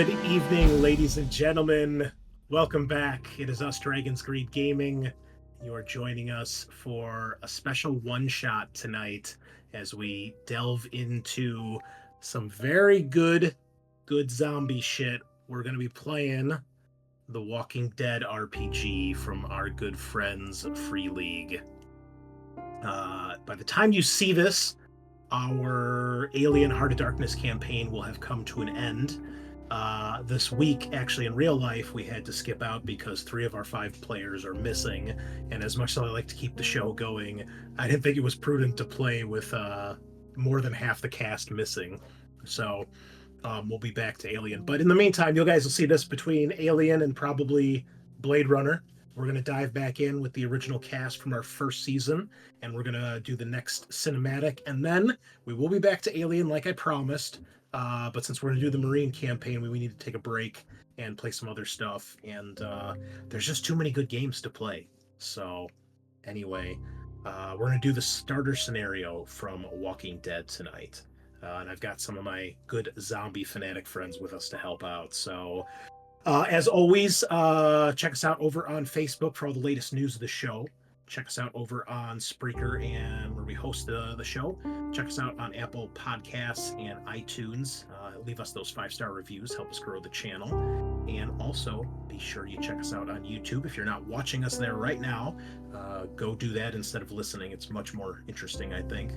Good evening, ladies and gentlemen. Welcome back. It is us, Dragon's Greed Gaming. You are joining us for a special one-shot tonight as we delve into some very good zombie shit. We're going to be playing the Walking Dead RPG from our good friends, Free League. By the time you see this, our Alien Heart of Darkness campaign will have come to an end. This week, actually, in real life, we had to skip out because 3 of our 5 players are missing. And as much as I like to keep the show going, I didn't think it was prudent to play with more than half the cast missing. So we'll be back to Alien. But in the meantime, you guys will see this between Alien and probably Blade Runner. We're going to dive back in with the original cast from our first season, and we're going to do the next cinematic. And then we will be back to Alien like I promised. But since we're going to do the Marine campaign, we need to take a break and play some other stuff. And there's just too many good games to play. So anyway, we're going to do the starter scenario from Walking Dead tonight. And I've got some of my good zombie fanatic friends with us to help out. So as always, check us out over on Facebook for all the latest news of the show. Check us out over on Spreaker and where we host the show. Check us out on Apple Podcasts and iTunes. Leave us those 5-star reviews. Help us grow the channel. And also, be sure you check us out on YouTube. If you're not watching us there right now, go do that instead of listening. It's much more interesting, I think.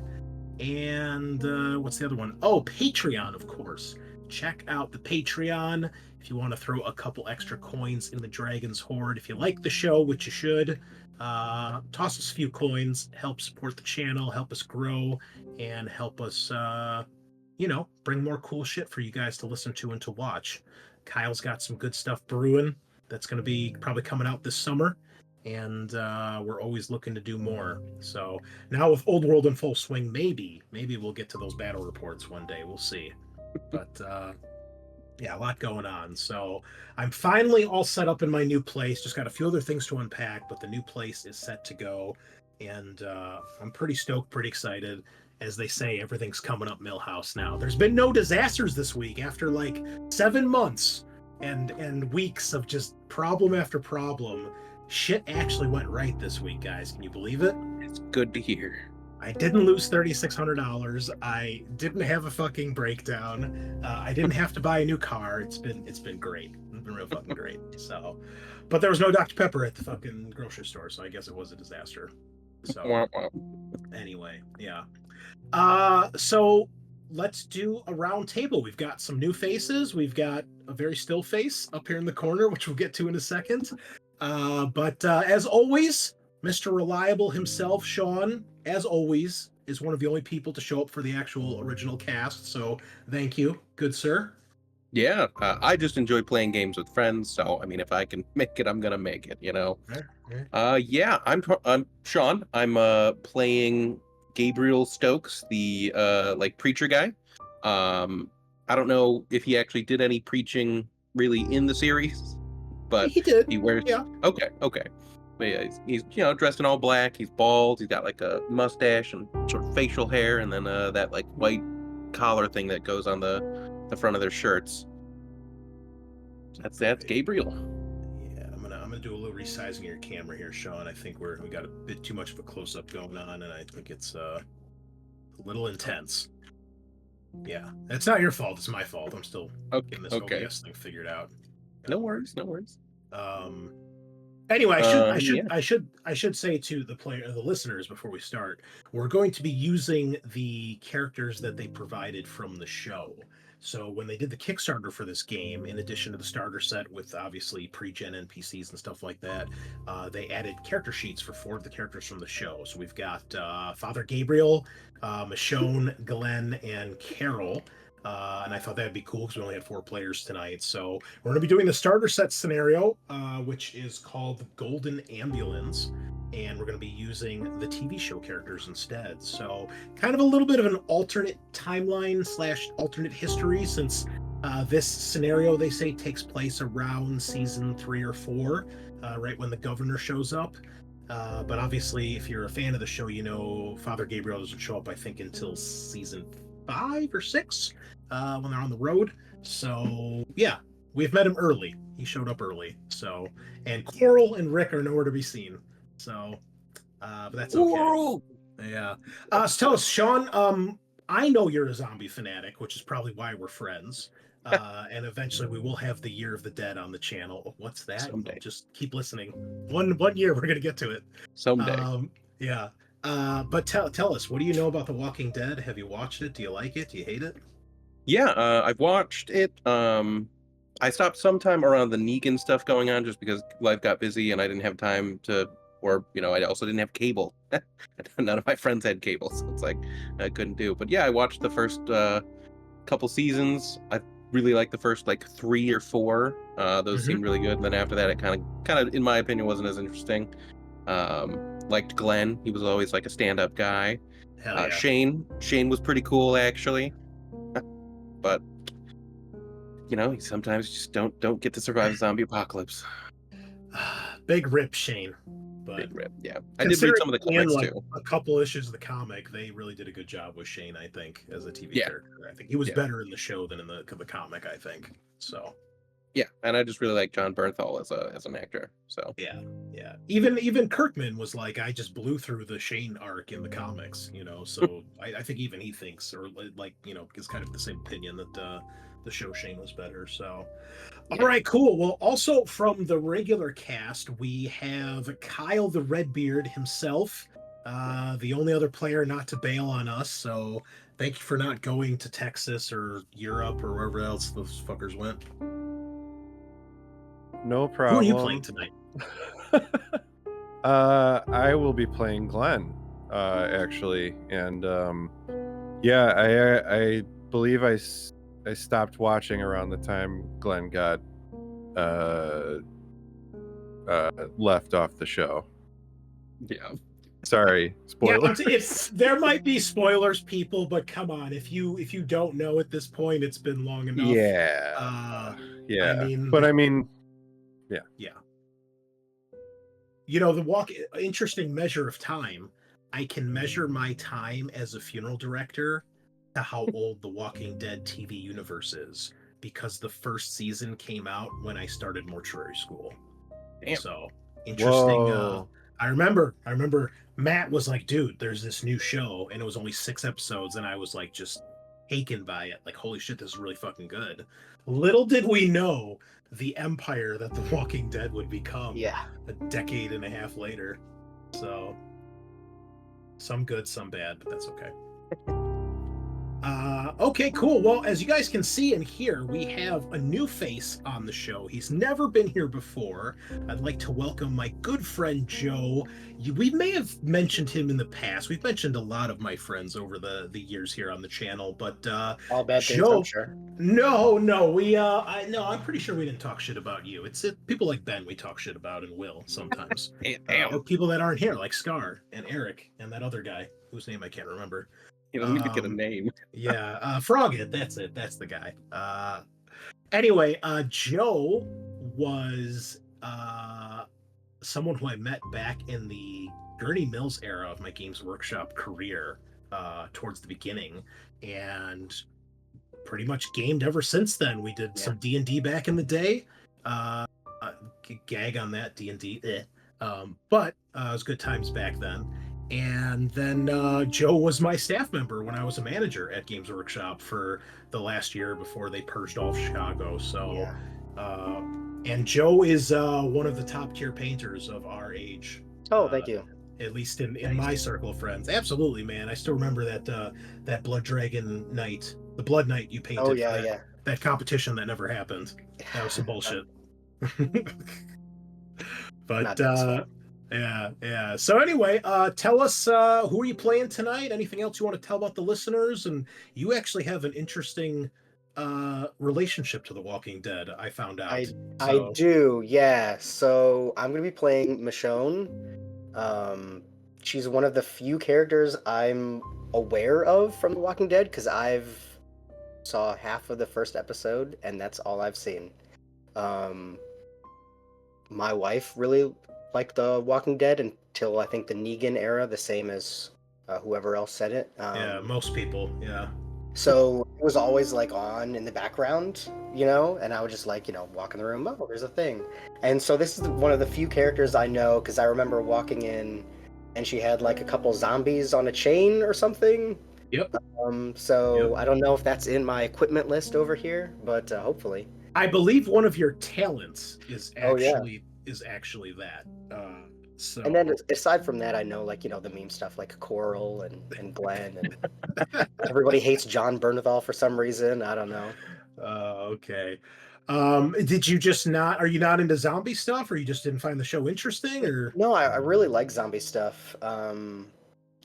And what's the other one? Oh, Patreon, of course. Check out the Patreon if you want to throw a couple extra coins in the Dragon's Hoard. If you like the show, which you should, toss us a few coins, help support the channel, help us grow, and help us, bring more cool shit for you guys to listen to and to watch. Kyle's got some good stuff brewing that's going to be probably coming out this summer, and we're always looking to do more. So now with Old World in full swing, maybe we'll get to those battle reports one day. We'll see. But yeah, a lot going on. So I'm finally all set up in my new place. Just got a few other things to unpack, but the new place is set to go. And I'm pretty stoked, pretty excited. As they say, everything's coming up Millhouse now. There's been no disasters this week after like 7 months and weeks of just problem after problem. Shit actually went right this week, guys. Can you believe it? It's good to hear. I didn't lose $3,600. I didn't have a fucking breakdown. I didn't have to buy a new car. It's been great. It's been real fucking great. So, but there was no Dr. Pepper at the fucking grocery store, so I guess it was a disaster. So anyway, yeah. So let's do a round table. We've got some new faces. We've got a very still face up here in the corner, which we'll get to in a second. But as always, Mr. Reliable himself, Sean, as always, is one of the only people to show up for the actual original cast. So thank you, good sir. Yeah, I just enjoy playing games with friends. So, I mean, if I can make it, I'm going to make it, you know? Yeah, I'm Sean. I'm playing Gabriel Stokes, the preacher guy. I don't know if he actually did any preaching really in the series, but he did. He wears... Yeah. Okay. But yeah, he's dressed in all black. He's bald. He's got like a mustache and sort of facial hair, and then that like white collar thing that goes on the front of their shirts. That's Gabriel. Yeah, I'm gonna do a little resizing of your camera here, Sean. I think we got a bit too much of a close up going on, and I think it's a little intense. Yeah, it's not your fault. It's my fault. I'm still getting this OBS thing figured out. No worries. Anyway, I should say to the listeners before we start, we're going to be using the characters that they provided from the show. So when they did the Kickstarter for this game, in addition to the starter set with obviously pre-gen NPCs and stuff like that, they added character sheets for 4 of the characters from the show. So we've got Father Gabriel, Michonne, Glenn, and Carol. And I thought that'd be cool because we only had 4 players tonight. So we're going to be doing the starter set scenario, which is called the Golden Ambulance. And we're going to be using the TV show characters instead. So kind of a little bit of an alternate timeline / alternate history, since this scenario, they say, takes place around season 3 or 4, right when the governor shows up. But obviously, if you're a fan of the show, you know Father Gabriel doesn't show up, I think, until season 5 or 6 when they're on the road. So yeah, we've met him early. He showed up early. So, and Coral and Rick are nowhere to be seen. So, but that's okay. Coral! Yeah. So tell us, Sean. I know you're a zombie fanatic, which is probably why we're friends. And eventually we will have the Year of the Dead on the channel. What's that? Someday. Just keep listening. One year we're gonna get to it. Someday. Yeah. But tell us, what do you know about The Walking Dead? Have you watched it? Do you like it? Do you hate it? Yeah, I've watched it. I stopped sometime around the Negan stuff going on just because life got busy and I didn't have time to, or, I also didn't have cable. None of my friends had cable, so it's like I couldn't do. But yeah, I watched the first couple seasons. I really liked the first like 3 or 4. Those seemed really good. And then after that, it kind of, in my opinion, wasn't as interesting. Liked Glenn. He was always like a stand-up guy. Hell yeah. Shane was pretty cool actually. But you sometimes just don't get to survive a zombie apocalypse. Big rip, Shane. But Big rip, yeah. I did read some of the comics too. A couple issues of the comic, they really did a good job with Shane, I think, as a TV character. I think he was better in the show than in the comic, I think. So yeah, and I just really like John Bernthal as an actor. So yeah. Even Kirkman was like, I just blew through the Shane arc in the comics, So I think even he thinks, or like, is kind of the same opinion that the show Shane was better. So all right, cool. Well, also from the regular cast, we have Kyle the Redbeard himself, the only other player not to bail on us. So thank you for not going to Texas or Europe or wherever else those fuckers went. No problem. Who are you playing tonight? I will be playing Glenn, actually, and I believe I stopped watching around the time Glenn got left off the show. Yeah. Sorry, spoiler. Yeah, there might be spoilers, people, but come on, if you don't know at this point, it's been long enough. Yeah. Yeah. Yeah. Interesting measure of time. I can measure my time as a funeral director to how old the Walking Dead TV universe is, because the first season came out when I started mortuary school. Damn. So interesting. I remember Matt was like, dude, there's this new show, and it was only 6 episodes, and I was like just taken by it. Like, holy shit, this is really fucking good. Little did we know the empire that The Walking Dead would become a decade and a half later. So some good, some bad, but that's okay. Okay, cool. Well, as you guys can see and hear, we have a new face on the show. He's never been here before. I'd like to welcome my good friend Joe. We may have mentioned him in the past. We've mentioned a lot of my friends over the years here on the channel, but all bad Joe, things, I'm sure. No, I'm pretty sure we didn't talk shit about you. It's people like Ben we talk shit about, and Will sometimes. Or people that aren't here, like Scar and Eric and that other guy whose name I can't remember. He doesn't even get a name. Froghead, that's it. That's the guy. Anyway, Joe was someone who I met back in the Gurney Mills era of my Games Workshop career, towards the beginning, and pretty much gamed ever since then. We did some D&D back in the day. Gag on that, D&D. But it was good times back then. And then Joe was my staff member when I was a manager at Games Workshop for the last year before they purged all of Chicago. So, and Joe is one of the top tier painters of our age. Oh, thank you. At least in my circle of friends. Absolutely, man. I still remember that Blood Dragon night, the Blood Night you painted. Oh, yeah, that competition that never happened. That was some bullshit. But yeah. So anyway, tell us, who are you playing tonight? Anything else you want to tell about the listeners? And you actually have an interesting relationship to The Walking Dead, I found out. I do, yeah. So I'm going to be playing Michonne. She's one of the few characters I'm aware of from The Walking Dead, because I've saw half of the first episode, and that's all I've seen. My wife really liked The Walking Dead until I think the Negan era, the same as whoever else said it. Yeah, most people, yeah. So it was always like on in the background, and I would just like, walk in the room. Oh, there's a thing. And so this is one of the few characters I know because I remember walking in and she had like a couple zombies on a chain or something. Yep. So Yep. I don't know if that's in my equipment list over here, but hopefully. I believe one of your talents is Oh, yeah. actually that. So And then aside from that, I know like, the meme stuff like Coral and Glenn and everybody hates John Bernthal for some reason. I don't know. Okay. Did you just not? Are you not into zombie stuff, or you just didn't find the show interesting, or? No, I really like zombie stuff.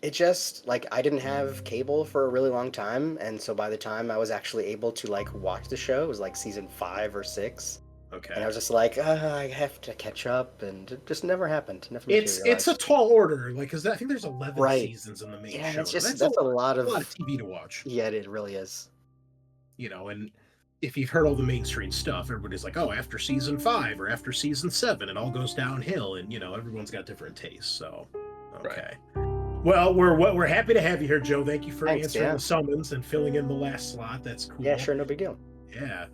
It just like I didn't have cable for a really long time, and so by the time I was actually able to like watch the show, it was like season 5 or 6, and I Okay. was just like, I have to catch up, and it just never happened, never It's a materialized. tall order, like because I think there's 11 Right. seasons in the main Yeah, show. that's Now, just that's a lot a lot of of TV to watch, yeah, it really is. and if you've heard all the mainstream stuff, everybody's like, "Oh, after season 5 or after season 7, it all goes downhill," and everyone's got different tastes. So, Right. okay. Well, we're happy to have you here, Joe. Thank you for Thanks, answering yeah. the summons and filling in the last slot. That's cool. Yeah, sure, no big deal. Yeah.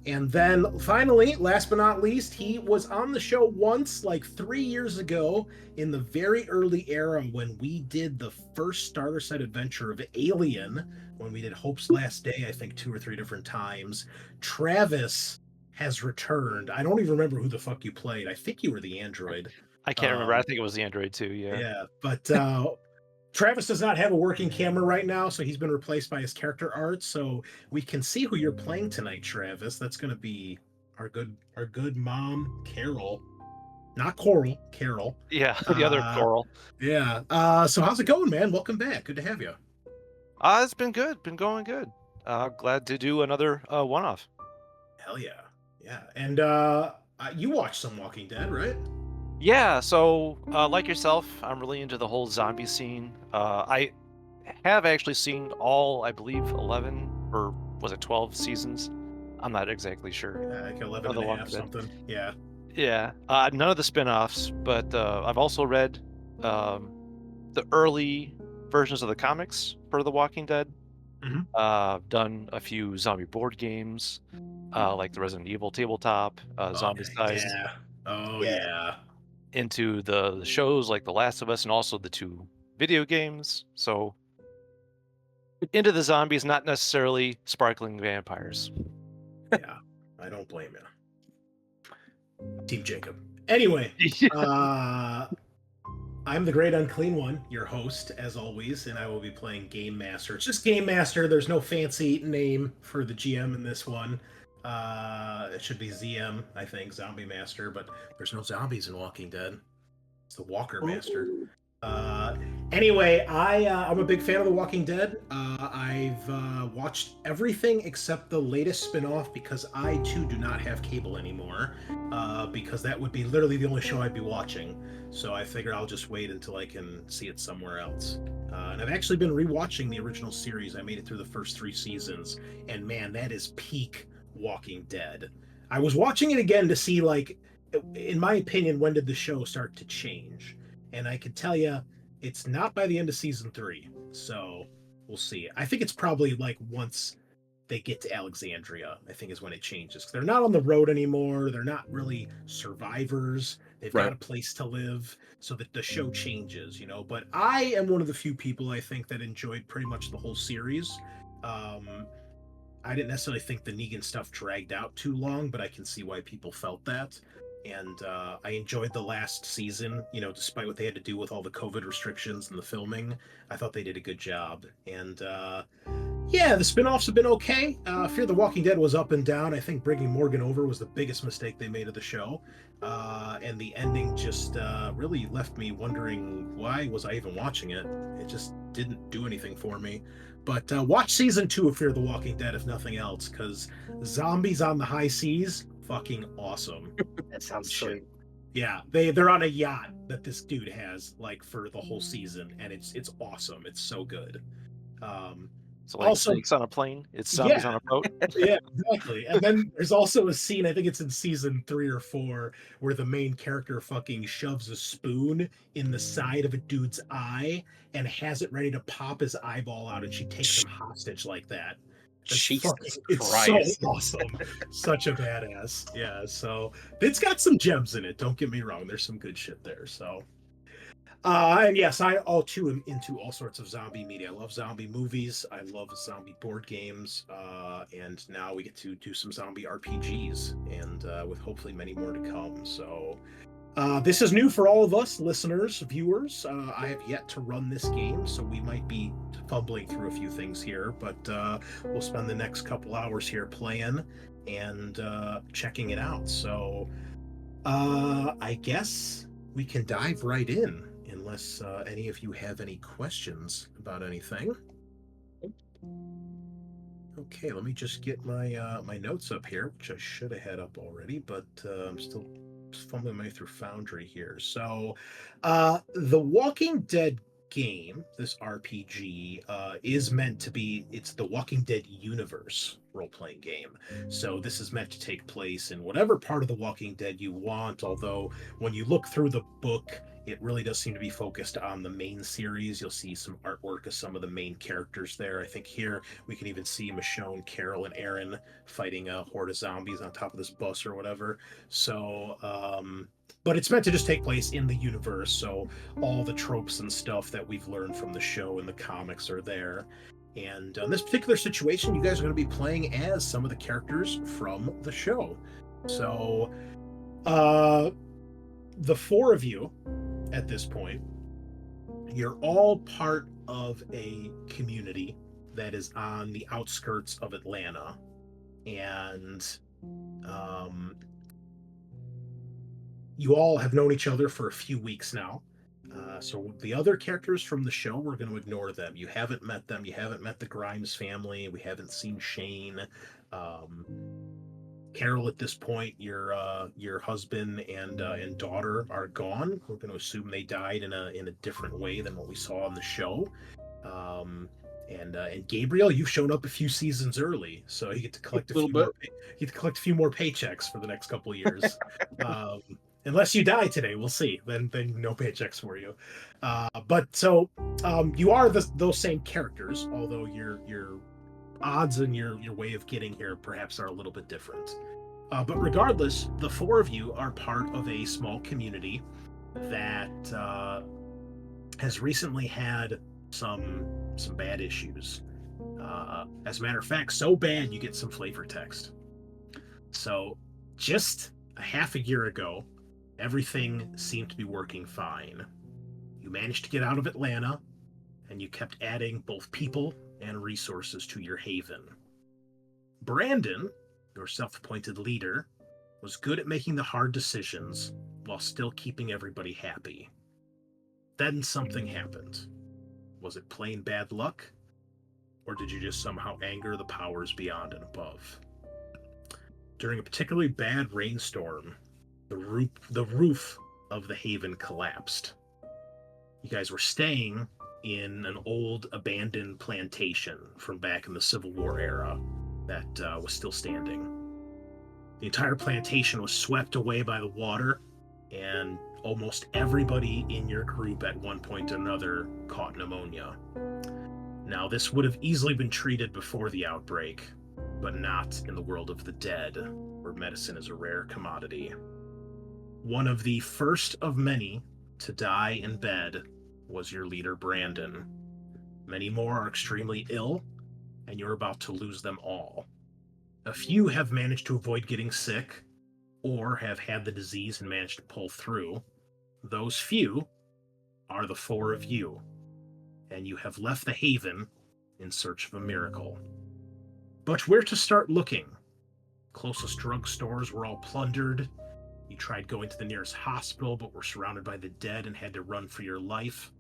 And then finally, last but not least, he was on the show once, like 3 years ago, in the very early era when we did the first starter set adventure of Alien, when we did Hope's Last Day, I think 2 or 3 different times. Travis has returned. I don't even remember who the fuck you played. I think you were the android. I can't remember. I think it was the Android too. Yeah. Yeah, but Travis does not have a working camera right now, so he's been replaced by his character art. So we can see who you're playing tonight, Travis. That's going to be our good mom, Carol, not Coral, Carol. Yeah, the other Coral. Yeah. So how's it going, man? Welcome back. Good to have you. It's been good. Been going good. Glad to do another one-off. Hell yeah, yeah. And you watched some Walking Dead, right? Yeah. So, like yourself, I'm really into the whole zombie scene. I have actually seen all, I believe, 11 or was it 12 seasons? I'm not exactly sure. Like 11 Of the and a half, Walking Dead. something. Yeah. Yeah. None of the spin-offs, but I've also read the early versions of the comics for The Walking Dead. Mhm. Done a few zombie board games, like the Resident Evil tabletop, zombie sized, Yeah. Oh Yeah. yeah. into the shows like The Last of Us and also the 2 video games. So into the zombies, not necessarily sparkling vampires. Yeah. I don't blame you. Team Jacob. Anyway, I'm the Great Unclean One, your host, as always, and I will be playing Game Master. It's just Game Master. There's no fancy name for the GM in this one. It should be ZM, I think, Zombie Master, but there's no zombies in Walking Dead. It's the Walker Master. Anyway, I'm a big fan of The Walking Dead. I've watched everything except the latest spin-off because I too do not have cable anymore. Because that would be literally the only show I'd be watching. So I figured I'll just wait until I can see it somewhere else. And I've actually been rewatching the original series. I made it through the first 3 seasons, and man, that is peak Walking Dead. I was watching it again to see, like, in my opinion, when did the show start to change? And I can tell you, it's not by the end of season 3. So we'll see. I think it's probably like once they get to Alexandria, I think is when it changes. They're not on the road anymore. They're not really survivors. They've got a place to live, so that the show changes, But I am one of the few people, I think, that enjoyed pretty much the whole series. I didn't necessarily think the Negan stuff dragged out too long, but I can see why people felt that. And I enjoyed the last season, despite what they had to do with all the COVID restrictions and the filming. I thought they did a good job. And yeah, the spin-offs have been okay. Fear the Walking Dead was up and down. I think bringing Morgan over was the biggest mistake they made of the show. And the ending just really left me wondering, why was I even watching it? It just didn't do anything for me. But watch season 2 of Fear the Walking Dead, if nothing else, because zombies on the high seas, fucking awesome. That sounds sweet. Yeah, they're on a yacht that this dude has, like, for the whole season, and it's awesome. It's so good. So like Also- snakes on a plane, it's zombies on a boat. Yeah, exactly. And then there's also a scene, I think it's in season 3 or 4, where the main character fucking shoves a spoon in the side of a dude's eye and has it ready to pop his eyeball out, and she takes him hostage like that. Jesus It's Christ. so awesome. Such a badass. Yeah, so it's got some gems in it, don't get me wrong. There's some good shit there. So and yes, I all too am into all sorts of zombie media. I love zombie movies. I love zombie board games. And now we get to do some zombie RPGs, and with hopefully many more to come. So this is new for all of us, listeners, viewers. I have yet to run this game, so we might be fumbling through a few things here, but we'll spend the next couple hours here playing and checking it out. So I guess we can dive right in, unless any of you have any questions about anything. Okay, let me just get my my notes up here, which I should have had up already, but I'm still fumbling my way through Foundry here. So, the Walking Dead game, this RPG, is meant to be, it's the Walking Dead universe role-playing game. So this is meant to take place in whatever part of the Walking Dead you want, although when you look through the book, it really does seem to be focused on the main series. You'll see some artwork of some of the main characters there. I think here we can even see Michonne, Carol, and Aaron fighting a horde of zombies on top of this bus or whatever. So, but it's meant to just take place in the universe, so all the tropes and stuff that we've learned from the show and the comics are there. And in this particular situation, you guys are going to be playing as some of the characters from the show. So, the four of you at this point, you're all part of a community that is on the outskirts of Atlanta. And you all have known each other for a few weeks now. So the other characters from the show, we're going to ignore them. You haven't met them. You haven't met the Grimes family. We haven't seen Shane. Carol, at this point, your husband and daughter are gone. We're going to assume they died in a different way than what we saw on the show. And Gabriel, you've shown up a few seasons early, so you get to collect a few more paychecks for the next couple of years. Unless you die today, we'll see. Then no paychecks for you. But so you are those same characters, although your odds and your way of getting here perhaps are a little bit different. But regardless, the four of you are part of a small community that has recently had some bad issues. As a matter of fact, so bad you get some flavor text. So just a half a year ago, everything seemed to be working fine. You managed to get out of Atlanta, and you kept adding both people and resources to your haven. Brandon, your self-appointed leader, was good at making the hard decisions while still keeping everybody happy. Then something happened. Was it plain bad luck? Or did you just somehow anger the powers beyond and above? During a particularly bad rainstorm, the roof of the haven collapsed. You guys were staying in an old abandoned plantation from back in the Civil War era that was still standing. The entire plantation was swept away by the water, and almost everybody in your group at one point or another caught pneumonia. Now, this would have easily been treated before the outbreak, but not in the world of the dead, where medicine is a rare commodity. One of the first of many to die in bed was your leader, Brandon. Many more are extremely ill, and you're about to lose them all. A few have managed to avoid getting sick, or have had the disease and managed to pull through. Those few are the four of you, and you have left the haven in search of a miracle. But where to start looking? Closest drugstores were all plundered. You tried going to the nearest hospital, but were surrounded by the dead and had to run for your life.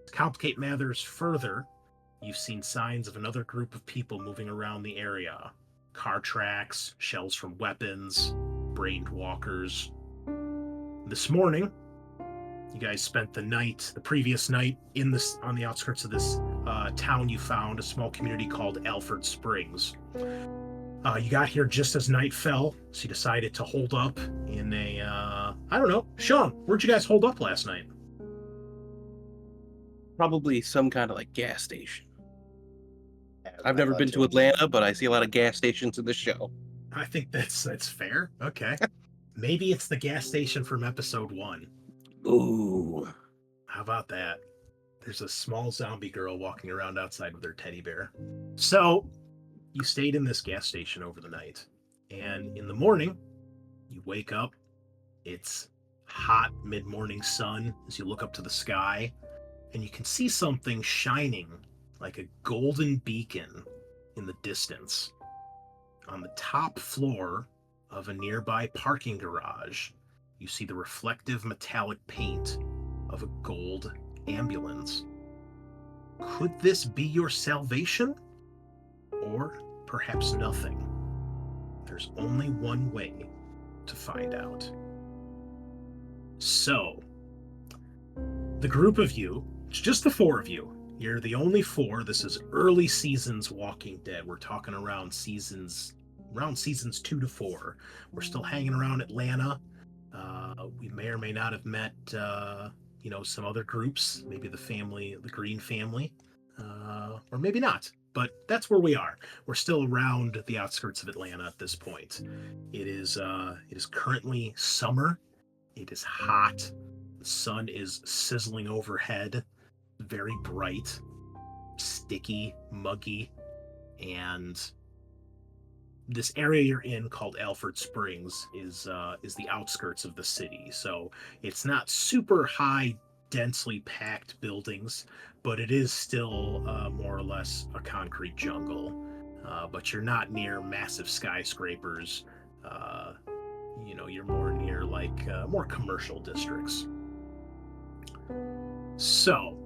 To complicate matters further, you've seen signs of another group of people moving around the area. Car tracks, shells from weapons, brained walkers. This morning, you guys spent the previous night on the outskirts of this town you found, a small community called Alfred Springs. You got here just as night fell, so you decided to hold up in a, I don't know. Sean, where'd you guys hold up last night? Probably some kind of like gas station. Yeah, I've I never thought been too. to Atlanta, but I see a lot of gas stations in the show. I think that's fair. Okay. Maybe it's the gas station from episode 1. Ooh. How about that? There's a small zombie girl walking around outside with her teddy bear. So, you stayed in this gas station over the night. And in the morning, you wake up. It's hot mid-morning sun as you look up to the sky. And you can see something shining like a golden beacon in the distance. On the top floor of a nearby parking garage, you see the reflective metallic paint of a gold ambulance. Could this be your salvation? Or perhaps nothing? There's only one way to find out. So, the group of you, it's just the 4 of you. You're the only 4. This is early seasons Walking Dead. We're talking around seasons 2 to 4. We're still hanging around Atlanta. We may or may not have met, some other groups, maybe the Green family, or maybe not. But that's where we are. We're still around the outskirts of Atlanta at this point. It is currently summer. It is hot. The sun is sizzling overhead, very bright, sticky, muggy, and this area you're in called Alfred Springs is the outskirts of the city. So it's not super high, densely packed buildings, but it is still more or less a concrete jungle. But you're not near massive skyscrapers. You're more near more commercial districts. So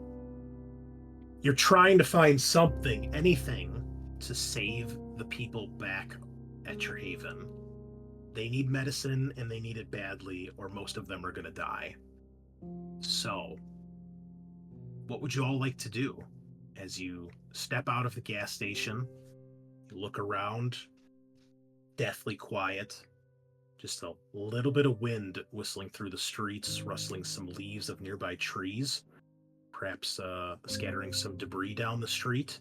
you're trying to find something, anything, to save the people back at your haven. They need medicine and they need it badly, or most of them are going to die. So, what would you all like to do as you step out of the gas station? You look around, deathly quiet, just a little bit of wind whistling through the streets, rustling some leaves of nearby trees, perhaps scattering some debris down the street.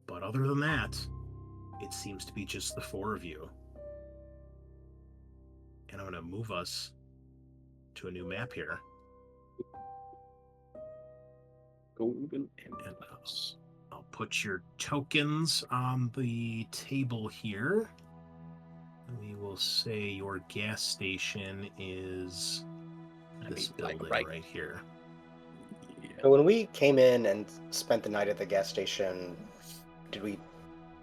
But other than that, it seems to be just the 4 of you. And I'm going to move us to a new map here. Golden And I'll put your tokens on the table here. We will say your gas station is this building right here. Yeah. So when we came in and spent the night at the gas station, did we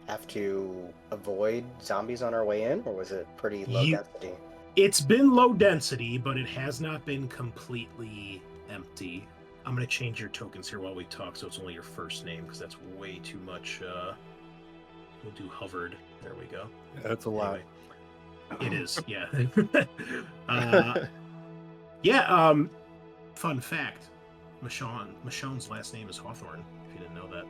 have to avoid zombies on our way in, or was it pretty low density? It's been low density, but it has not been completely empty. I'm going to change your tokens here while we talk, so it's only your first name, because that's way too much. We'll do hovered. There we go. Yeah, that's a lot. It is, yeah. Fun fact, Michonne's last name is Hawthorne, if you didn't know that.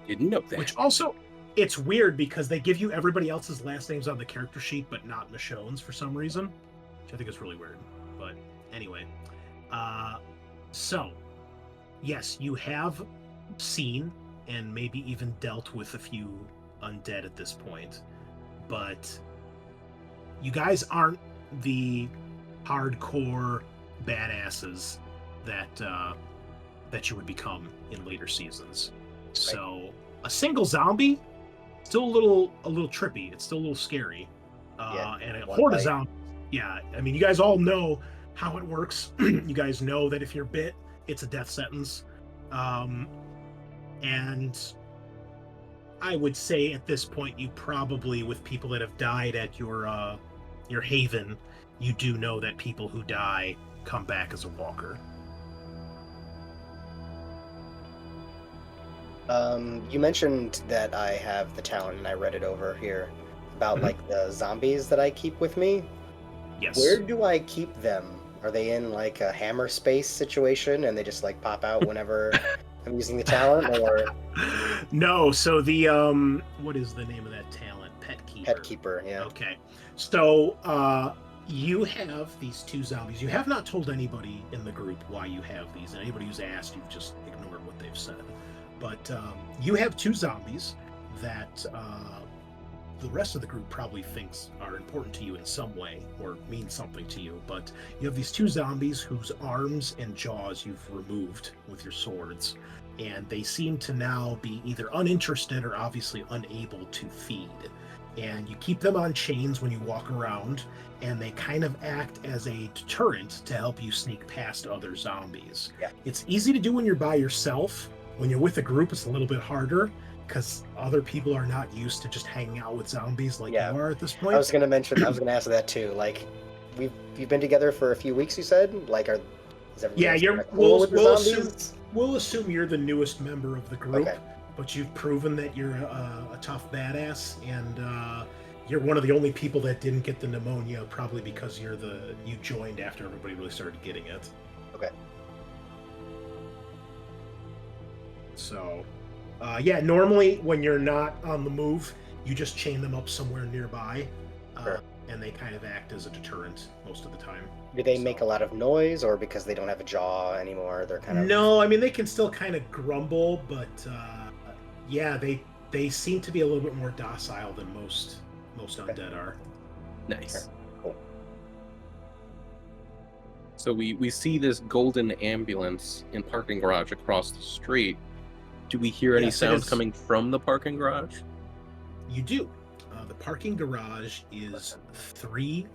Didn't know that. Which also, it's weird because they give you everybody else's last names on the character sheet, but not Michonne's for some reason, which I think is really weird. But anyway, so yes, you have seen and maybe even dealt with a few undead at this point, but you guys aren't the hardcore badasses that you would become in later seasons. So a single zombie, still a little trippy. It's still a little scary. And a horde of zombies. Yeah, I mean, you guys all know how it works. You guys know that if you're bit, it's a death sentence. And I would say at this point, you probably, with people that have died at your haven, you do know that people who die come back as a walker. You mentioned that I have the talent, and I read it over here about like the zombies that I keep with me. Yes. Where do I keep them? Are they in like a hammer space situation, and they just like pop out whenever I'm using the talent, or No, so the what is the name of that talent? Pet Keeper. Pet Keeper, yeah. Okay. So you have these two zombies. You have not told anybody in the group why you have these. And anybody who's asked, you've just ignored what they've said. But you have two zombies that the rest of the group probably thinks are important to you in some way or mean something to you. But you have these two zombies whose arms and jaws you've removed with your swords. And they seem to now be either uninterested or obviously unable to feed. And you keep them on chains when you walk around, and they kind of act as a deterrent to help you sneak past other zombies. Yeah. It's easy to do when you're by yourself. When you're with a group, it's a little bit harder because other people are not used to just hanging out with zombies like you are at this point. I was going to ask that too. Like, you've been together for a few weeks, you said? Like, is everyone cool with the zombies? We'll assume you're the newest member of the group. Okay. But you've proven that you're a tough badass, and you're one of the only people that didn't get the pneumonia, probably because you joined after everybody really started getting it. Okay. So, normally when you're not on the move, you just chain them up somewhere nearby, Sure. And they kind of act as a deterrent most of the time. Do they make a lot of noise, or because they don't have a jaw anymore, they're kind of... No, I mean, they can still kind of grumble, but... they seem to be a little bit more docile than most undead are. Nice. Sure. Cool. So we see this golden ambulance in parking garage across the street. Do we hear any Yes, sound coming from the parking garage? You do. The parking garage is three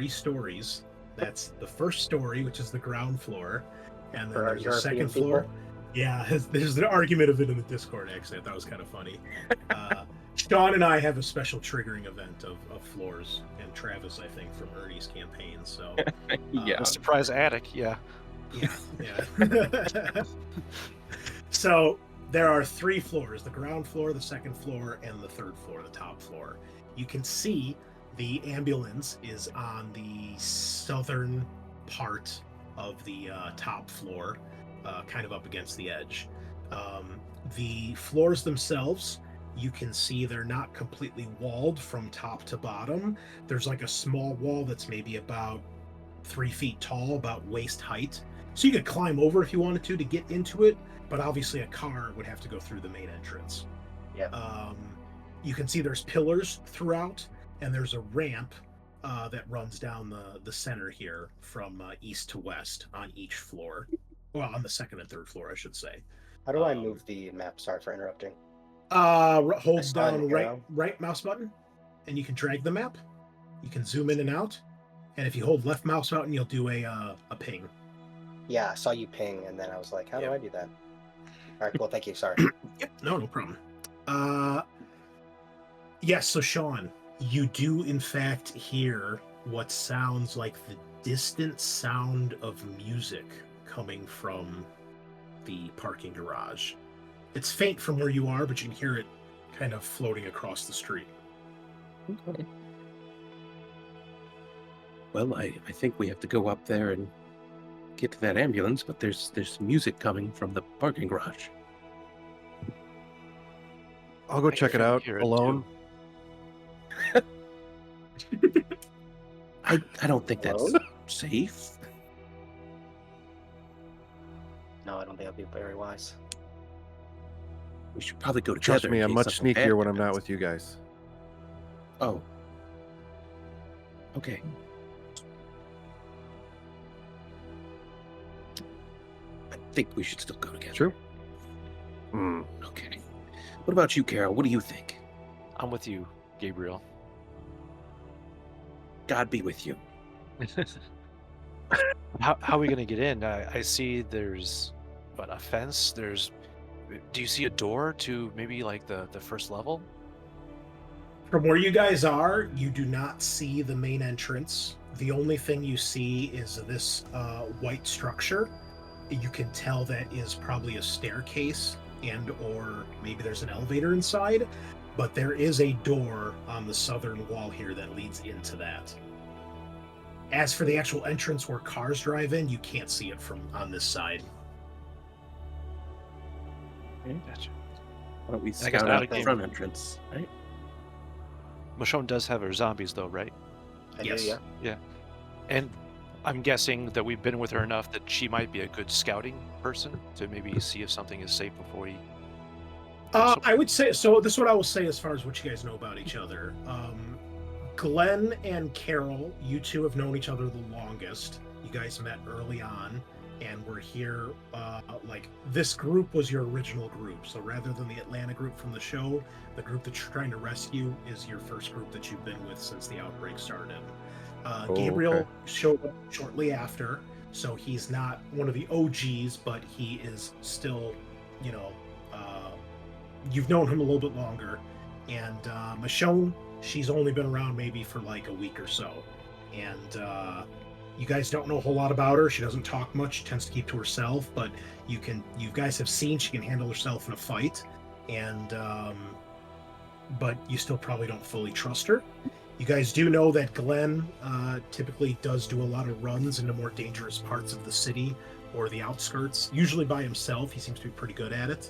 stories. That's the first story, which is the ground floor, and then there's a second floor. Yeah, there's an argument of it in the Discord, actually. I thought it was kind of funny. Sean and I have a special triggering event of floors, and Travis, I think, from Ernie's campaign. So, Yeah. A surprise attic, yeah. Yeah. So there are three floors: the ground floor, the second floor, and the third floor, the top floor. You can see the ambulance is on the southern part of the top floor. Kind of up against the edge. The floors themselves, you can see they're not completely walled from top to bottom. There's like a small wall that's maybe about 3 feet tall, about waist height. So you could climb over if you wanted to get into it, but obviously a car would have to go through the main entrance. Yeah. You can see there's pillars throughout, and there's a ramp that runs down the center here from east to west on each floor. Well, on the second and third floor, I should say. How do I move the map? Sorry for interrupting. Hold down right mouse button, and you can drag the map. You can zoom in and out, and if you hold left mouse button, you'll do a ping. Yeah, I saw you ping, and then I was like, how do I do that? All right, cool, thank you, sorry. Yep, no problem. Yes, so Sean, you do in fact hear what sounds like the distant sound of music coming from the parking garage. It's faint from where you are, but you can hear it kind of floating across the street. Okay. Well, I think we have to go up there and get to that ambulance, but there's music coming from the parking garage. I'll go check it out alone. I don't think that's safe. No, I don't think that'd be very wise. We should probably go together. Trust me, I'm much sneakier when I'm not with you guys. Oh. Okay. I think we should still go together. True. Okay. What about you, Carol? What do you think? I'm with you, Gabriel. God be with you. How are we gonna get in? I see there's a fence. Do you see a door to maybe like the first level? From where you guys are, you do not see the main entrance. The only thing you see is this white structure. You can tell that is probably a staircase or maybe there's an elevator inside, but there is a door on the southern wall here that leads into that. As for the actual entrance where cars drive in, you can't see it from on this side. Gotcha. Why don't we guess scout not out a the game. front entrance, right? Michonne does have her zombies, though, right? I Yes. do, yeah. And I'm guessing that we've been with her enough that she might be a good scouting person to maybe see if something is safe before we. I would say so. This is what I will say as far as what you guys know about each other. Glenn and Carol, you two have known each other the longest. You guys met early on, and were here. Like this group was your original group. So rather than the Atlanta group from the show, the group that you're trying to rescue is your first group that you've been with since the outbreak started. Gabriel okay. showed up shortly after, so he's not one of the OGs, but he is still, you know, you've known him a little bit longer. And Michonne, she's only been around maybe for like a week or so. And you guys don't know a whole lot about her. She doesn't talk much, she tends to keep to herself, but you guys have seen she can handle herself in a fight. And but you still probably don't fully trust her. You guys do know that Glenn typically does do a lot of runs into more dangerous parts of the city or the outskirts, usually by himself. He seems to be pretty good at it.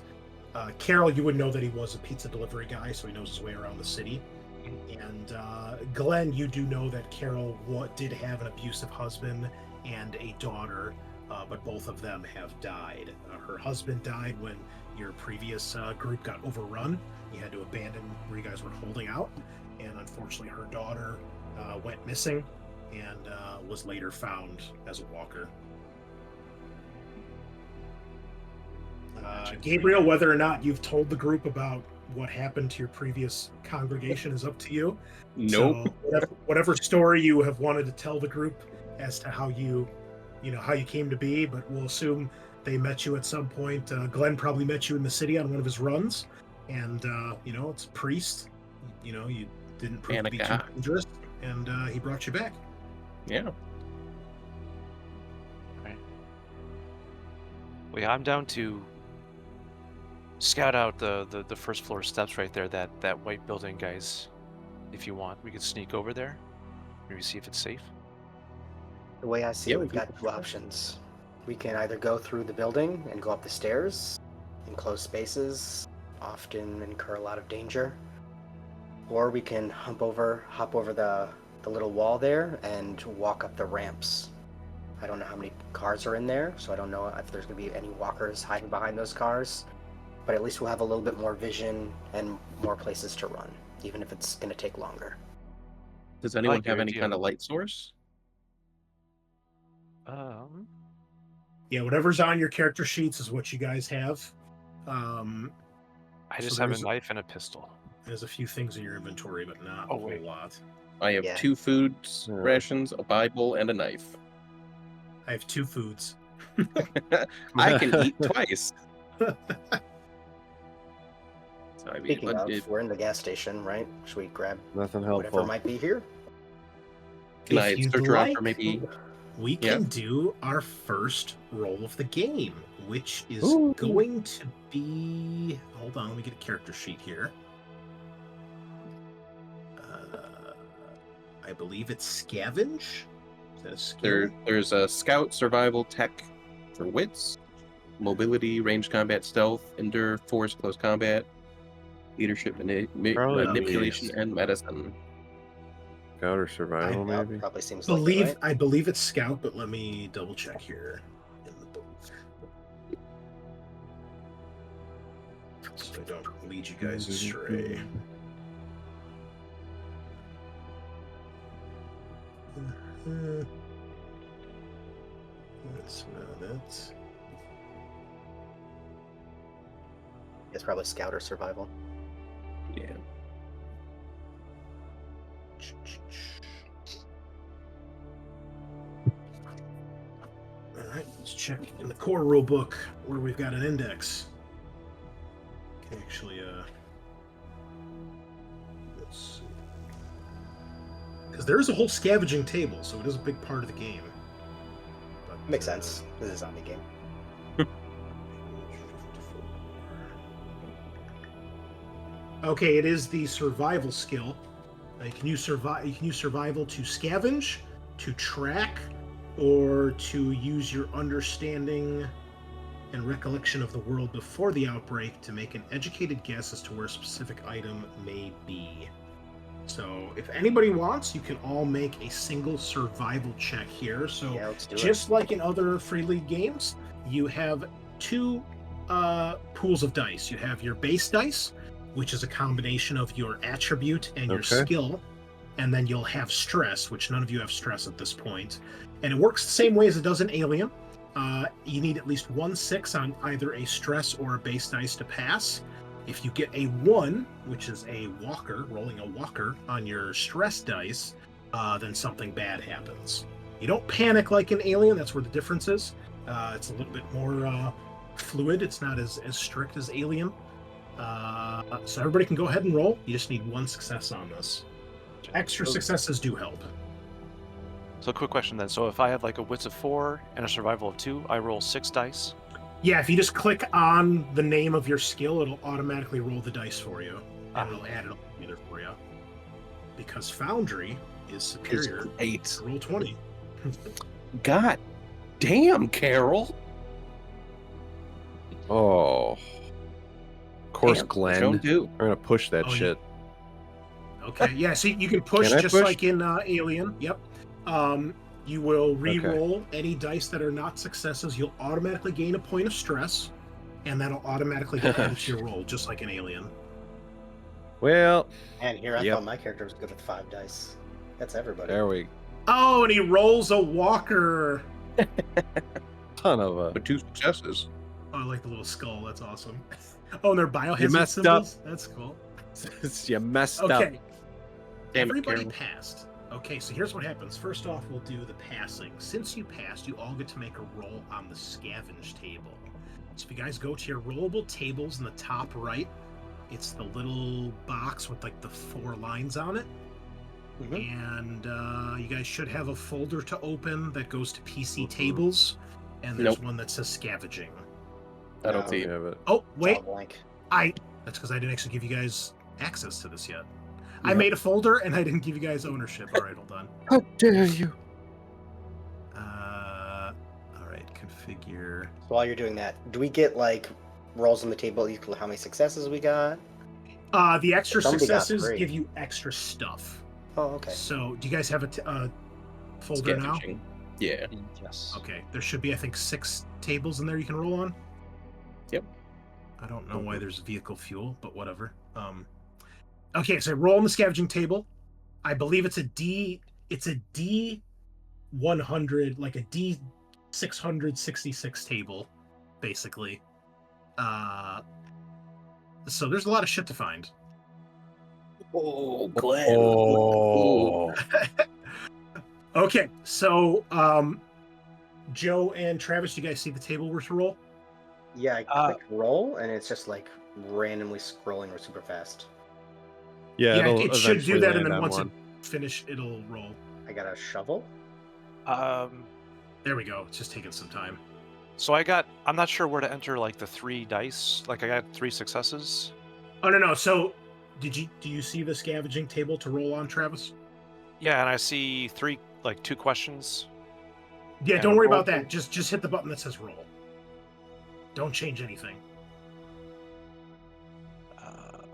Carol, you would know that he was a pizza delivery guy, so he knows his way around the city. And Glenn, you do know that Carol did have an abusive husband and a daughter, but both of them have died. Her husband died when your previous group got overrun. You had to abandon where you guys were holding out. And unfortunately, her daughter went missing and was later found as a walker. Gabriel, whether or not you've told the group about what happened to your previous congregation is up to you. Nope. So whatever story you have wanted to tell the group as to how you came to be, but we'll assume they met you at some point. Glenn probably met you in the city on one of his runs, and it's a priest. You didn't prove to be too dangerous, and he brought you back. Yeah. Right. Well, yeah, I'm down to scout out the first floor steps right there, that white building, guys. If you want, we could sneak over there, maybe see if it's safe. The way I see Yeah, it, we we've can- got two options. We can either go through the building and go up the stairs. Enclosed spaces often incur a lot of danger. Or we can hop over the little wall there and walk up the ramps. I don't know how many cars are in there, so I don't know if there's going to be any walkers hiding behind those cars. But at least we'll have a little bit more vision and more places to run, even if it's going to take longer. Does anyone like your have any idea. kind of light source? Yeah, whatever's on your character sheets is what you guys have. I just So have a there's- knife and a pistol. There's a few things in your inventory, but not Oh, a whole wait. lot. I have Yeah. 2 food Yeah. rations, a Bible, and a knife. I have 2 foods. I can eat twice. So, I mean, Speaking of, we're in the gas station, right? Should we grab Nothing whatever helpful. might be here? can If I you'd search around like, for maybe? we Yeah. can do our first roll of the game, which is Ooh. going to be... Hold on, let me get a character sheet here. I believe it's scavenge. Is that a skill? There's a scout, survival, tech for wits, mobility, ranged combat, stealth, endure, force, close combat, leadership, Probably manipulation, these. and medicine. Scout or survival, Yeah, maybe? probably seems like it, right? I believe it's scout, but let me double check here in the book, so I don't lead you guys astray. That's not it. It's probably scout or survival. Yeah. All right, let's check in the core rule book where we've got an index. Can actually, let's see, because there is a whole scavenging table, so it is a big part of the game. But, Makes sense. This is a zombie game. Okay, it is the survival skill. You can use survival to scavenge, to track, or to use your understanding and recollection of the world before the outbreak to make an educated guess as to where a specific item may be. So if anybody wants, you can all make a single survival check here. So Yeah, let's do just like in other Free League games, you have two pools of dice. You have your base dice, which is a combination of your attribute and your skill. And then you'll have stress, which none of you have stress at this point. And it works the same way as it does in Alien. You need at least 1 6 on either a stress or a base dice to pass. If you get a 1, which is a walker, rolling a walker on your stress dice, then something bad happens. You don't panic like in Alien, that's where the difference is. It's a little bit more fluid, it's not as strict as Alien. So everybody can go ahead and roll. You just need 1 success on this. Extra successes do help. So quick question then. So if I have like a wits of 4 and a survival of 2, I roll 6 dice? Yeah, if you just click on the name of your skill, it'll automatically roll the dice for you. And it'll add it either for you. Because Foundry is superior to roll 20. God damn, Carol. Oh. Of course, Damn, Glenn. Michonne too. We're going to push that shit. Okay, yeah, so you can push Can I just push? like in Alien. Yep. You will re-roll any dice that are not successes. You'll automatically gain a point of stress, and that'll automatically get added to your roll, just like in Alien. Well, And here I Yep. thought my character was good with 5 dice. That's everybody. there we Oh, and he rolls a walker. ton of a. But 2 successes. Oh, I like the little skull. That's awesome. Oh, and they're biohazard messed symbols? That's cool. You messed Okay. up. Damn it, Everybody Carol. passed. Okay, so here's what happens. First off, we'll do the passing. Since you passed, you all get to make a roll on the scavenge table. So if you guys go to your rollable tables in the top right, it's the little box with like the 4 lines on it. And you guys should have a folder to open that goes to PC tables. And there's one that says scavenging. I don't No. see. Yeah, but Oh, It's wait. all blank. That's because I didn't actually give you guys access to this yet. I made a folder and I didn't give you guys ownership. All right, hold on. how dare you? All right, configure. So while you're doing that, do we get like rolls on the table equal to how many successes we got? The extra Somebody got successes 3. give you extra stuff. Oh, okay. So, do you guys have a folder now? Scavenging. Yeah. Yes. Okay, there should be, I think, 6 tables in there you can roll on. Yep. I don't know why there's vehicle fuel, but whatever. Okay, so roll on the scavenging table. I believe it's a D 100, like a D 666 table, basically. So there's a lot of shit to find. Oh, Glenn. Oh. Okay, so Joe and Travis, you guys see the table we're to roll? Yeah, I click roll, and it's just like randomly scrolling super fast. Yeah, Yeah, it'll it should do eventually that, and land then on once one. it finish, it'll roll. I got a shovel. There we go. It's just taking some time. So I'm not sure where to enter like the 3 dice. Like I got 3 successes. Oh no. So, do you see the scavenging table to roll on, Travis? Yeah, and I see 2 questions. Yeah, And don't worry roll. about that. Just hit the button that says roll. Don't change anything.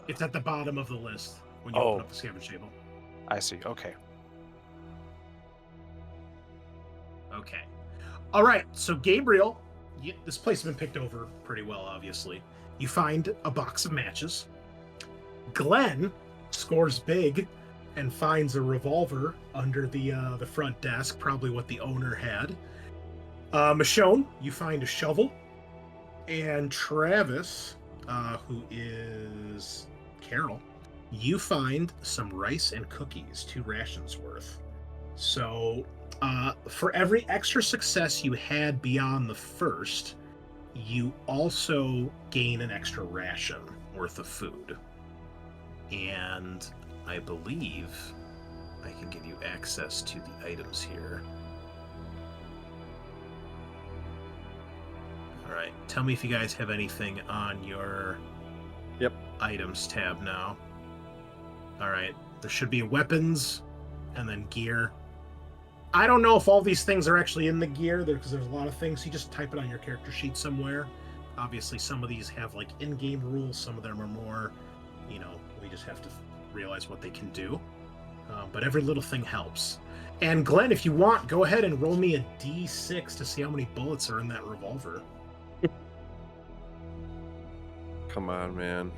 It's at the bottom of the list when you open up the scavenge table. I see. Okay. Okay. All right. So Gabriel, this place has been picked over pretty well, obviously. You find a box of matches. Glenn scores big and finds a revolver under the front desk, probably what the owner had. Michonne, you find a shovel. And Travis, who is Carol, you find some rice and cookies, 2 rations worth. So for every extra success you had beyond the first, you also gain an extra ration worth of food. And I believe I can give you access to the items here. All right, tell me if you guys have anything on your items tab now. All right, there should be weapons and then gear. I don't know if all these things are actually in the gear because there's a lot of things. You just type it on your character sheet somewhere. Obviously, some of these have like in-game rules. Some of them are more, we just have to realize what they can do. But every little thing helps. And Glenn, if you want, go ahead and roll me a d6 to see how many bullets are in that revolver. Come on, man.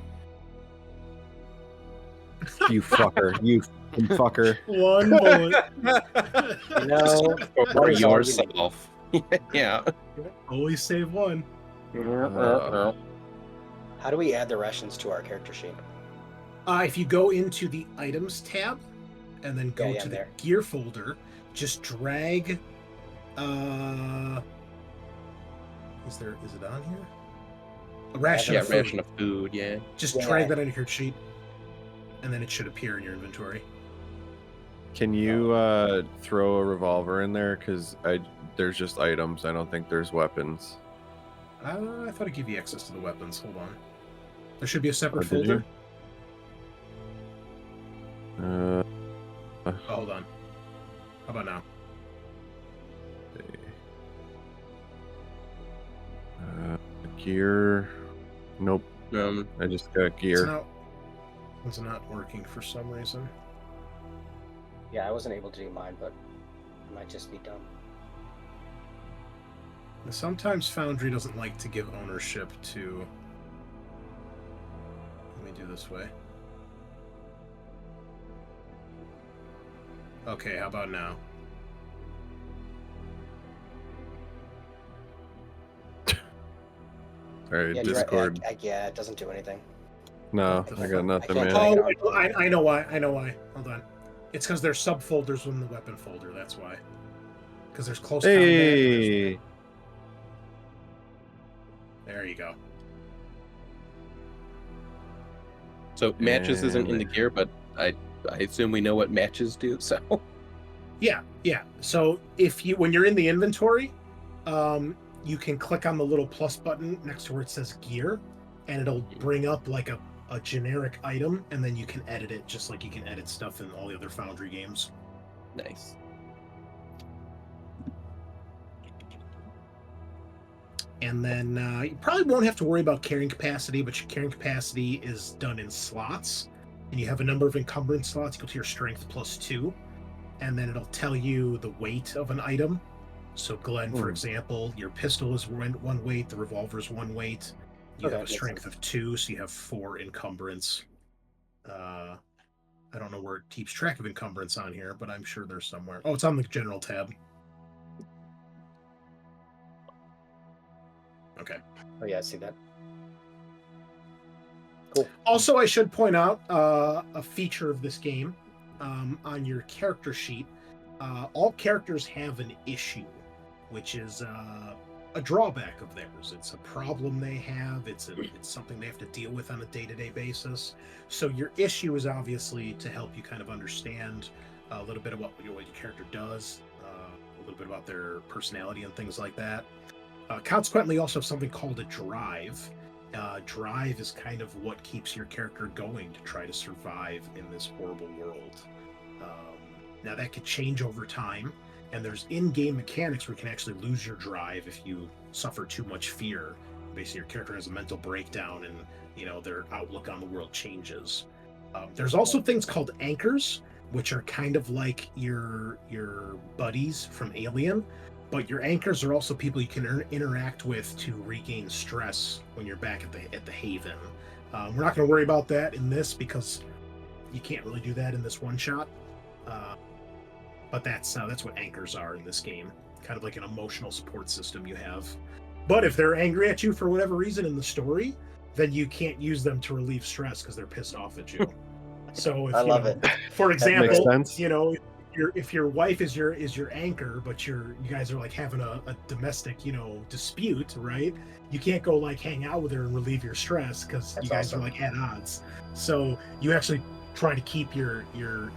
You fucker. You fucker. One bullet. For yourself. Yeah. Always save one. How do we add the Russians to our character sheet? If you go into the items tab and then go Yeah, to the there. gear folder, just drag. Is it on here? A ration Yeah, of food. ration of food, yeah. Just Yeah. drag that on your character sheet, and then it should appear in your inventory. Can you throw a revolver in there? Because there's just items. I don't think there's weapons. I thought I'd give you access to the weapons. Hold on. There should be a separate Oh, did folder. you? Oh, hold on. How about now? Gear. Nope. I just got gear. It's not working for some reason. Yeah, I wasn't able to do mine, but it might just be dumb. Sometimes Foundry doesn't like to give ownership to... Let me do this way. Okay, how about now? Alright, Yeah, Discord. yeah, it doesn't do anything. No, I got nothing, I can't man. Oh, I know why. Hold on. It's because there's subfolders within the weapon folder. That's why. Because there's close combat. Hey! There you go. So matches isn't in the gear, but I assume we know what matches do, so... Yeah. So when you're in the inventory, you can click on the little plus button next to where it says gear, and it'll bring up like a generic item, and then you can edit it just like you can edit stuff in all the other Foundry games. Nice. And then you probably won't have to worry about carrying capacity, but your carrying capacity is done in slots, and you have a number of encumbrance slots. You go to your strength +2, and then it'll tell you the weight of an item. So Glenn, for example, your pistol is one weight, the revolver is 1 weight. You have a strength of 2, so you have 4 encumbrance. I don't know where it keeps track of encumbrance on here, but I'm sure there's somewhere. Oh, it's on the general tab. Okay. Oh yeah, I see that. Cool. Also, I should point out a feature of this game on your character sheet. All characters have an issue, which is a drawback of theirs. It's a problem they have. It's something they have to deal with on a day-to-day basis. So your issue is obviously to help you kind of understand a little bit about what your character does, a little bit about their personality and things like that. Consequently, you also have something called a drive. Drive is kind of what keeps your character going to try to survive in this horrible world. Now that could change over time, and there's in-game mechanics where you can actually lose your drive if you suffer too much fear. Basically, your character has a mental breakdown, and their outlook on the world changes. There's also things called anchors, which are kind of like your buddies from Alien. But your anchors are also people you can interact with to regain stress when you're back at the Haven. We're not going to worry about that in this because you can't really do that in this one shot. But that's what anchors are in this game. Kind of like an emotional support system you have. But if they're angry at you for whatever reason in the story, then you can't use them to relieve stress because they're pissed off at you. So if, I love it. For example, makes sense. if your wife is your anchor, but you guys are like having a domestic dispute, right? You can't go like hang out with her and relieve your stress because you guys are like at odds. So you actually try to keep your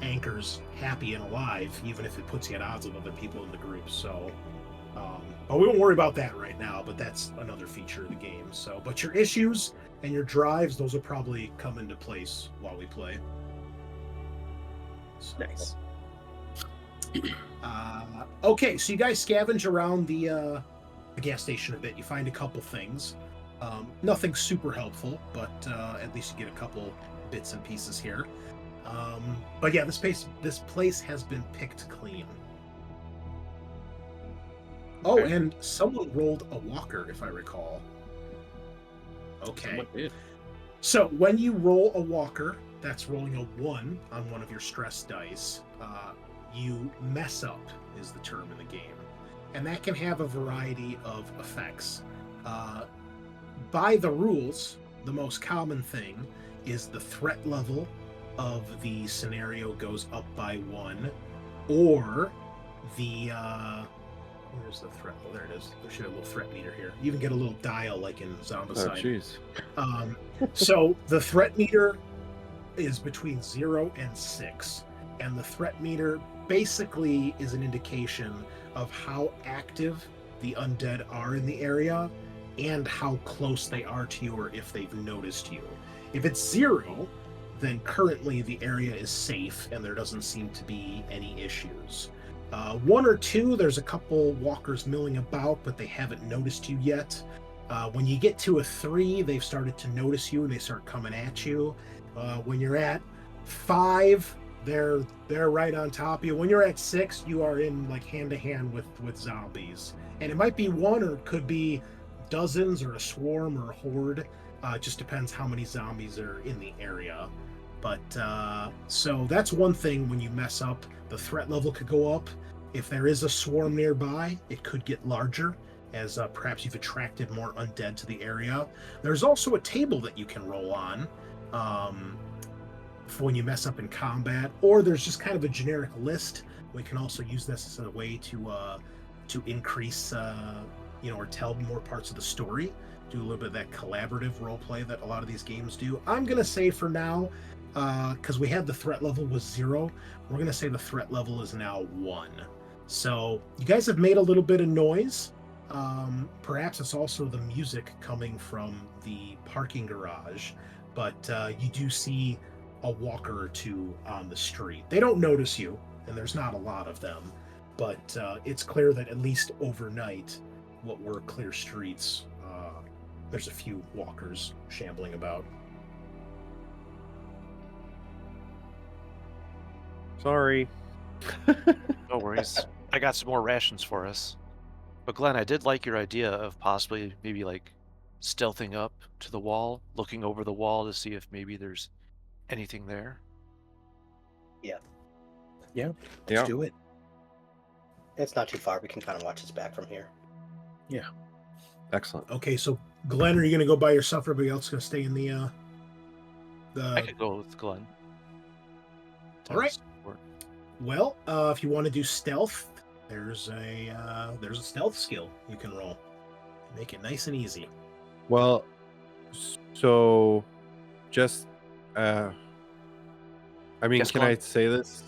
anchors happy and alive, even if it puts you at odds with other people in the group. So, but we won't worry about that right now. But that's another feature of the game. So, but your issues and your drives, those will probably come into place while we play. So, Nice. Okay, so you guys scavenge around the gas station a bit. You find a couple things. Nothing super helpful, but at least you get a couple bits and pieces here. But yeah, this place has been picked clean. Oh, Okay. and someone rolled a walker, if I recall. Okay. Someone did. So when you roll a walker, that's rolling a 1 on one of your stress dice. You mess up is the term in the game. And that can have a variety of effects. By the rules, the most common thing is the threat level of the scenario goes up by 1, or the where's the threat? Oh, there it is. There should have a little threat meter here. You even get a little dial like in Zombicide. Oh, jeez. So the threat meter is between 0 and 6, and the threat meter basically is an indication of how active the undead are in the area and how close they are to you, or if they've noticed you. If it's 0, then currently the area is safe and there doesn't seem to be any issues. 1 or 2, there's a couple walkers milling about, but they haven't noticed you yet. When you get to a 3, they've started to notice you and they start coming at you. When you're at 5, they're right on top of you. When you're at 6, you are in like hand to hand with zombies, and it might be 1 or it could be dozens or a swarm or a horde. It just depends how many zombies are in the area. But so that's one thing. When you mess up, the threat level could go up. If there is a swarm nearby, it could get larger, as perhaps you've attracted more undead to the area. There's also a table that you can roll on for when you mess up in combat, or there's just kind of a generic list. We can also use this as a way to increase, or tell more parts of the story. Do a little bit of that collaborative role play that a lot of these games do. I'm gonna say for now, because we had the threat level was 0, we're gonna say the threat level is now 1. So you guys have made a little bit of noise. Perhaps it's also the music coming from the parking garage, but you do see a walker or 2 on the street. They don't notice you, and there's not a lot of them, but it's clear that at least overnight, what were clear streets, there's a few walkers shambling about. Sorry. No worries. I got some more rations for us. But Glenn, I did like your idea of possibly maybe like stealthing up to the wall, looking over the wall to see if maybe there's anything there. Let's do it. It's not too far. We can kind of watch his back from here. Yeah. Excellent. Okay, so Glenn, are you gonna go by yourself, or everybody else gonna stay in the I could go with Glenn. All right. Well, if you want to do stealth, there's a stealth skill you can roll. Make it nice and easy. Well, so just I mean, Yes, can go I on. say this?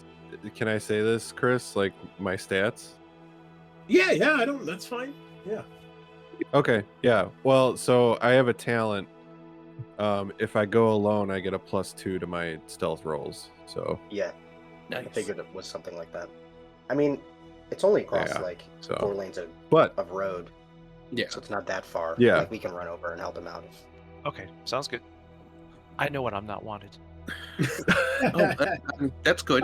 Can I say this, Chris? Like my stats? Yeah, I don't. That's fine. Yeah. Okay, yeah. Well, so I have a talent. If I go alone, I get a +2 to my stealth rolls. So Yeah, Nice. I figured it was something like that. I mean, it's only across Yeah, like so 4 lanes but of road, Yeah. so it's not that far. Yeah. Like we can run over and help him out. Okay, sounds good. I know when I'm not wanted. That's good.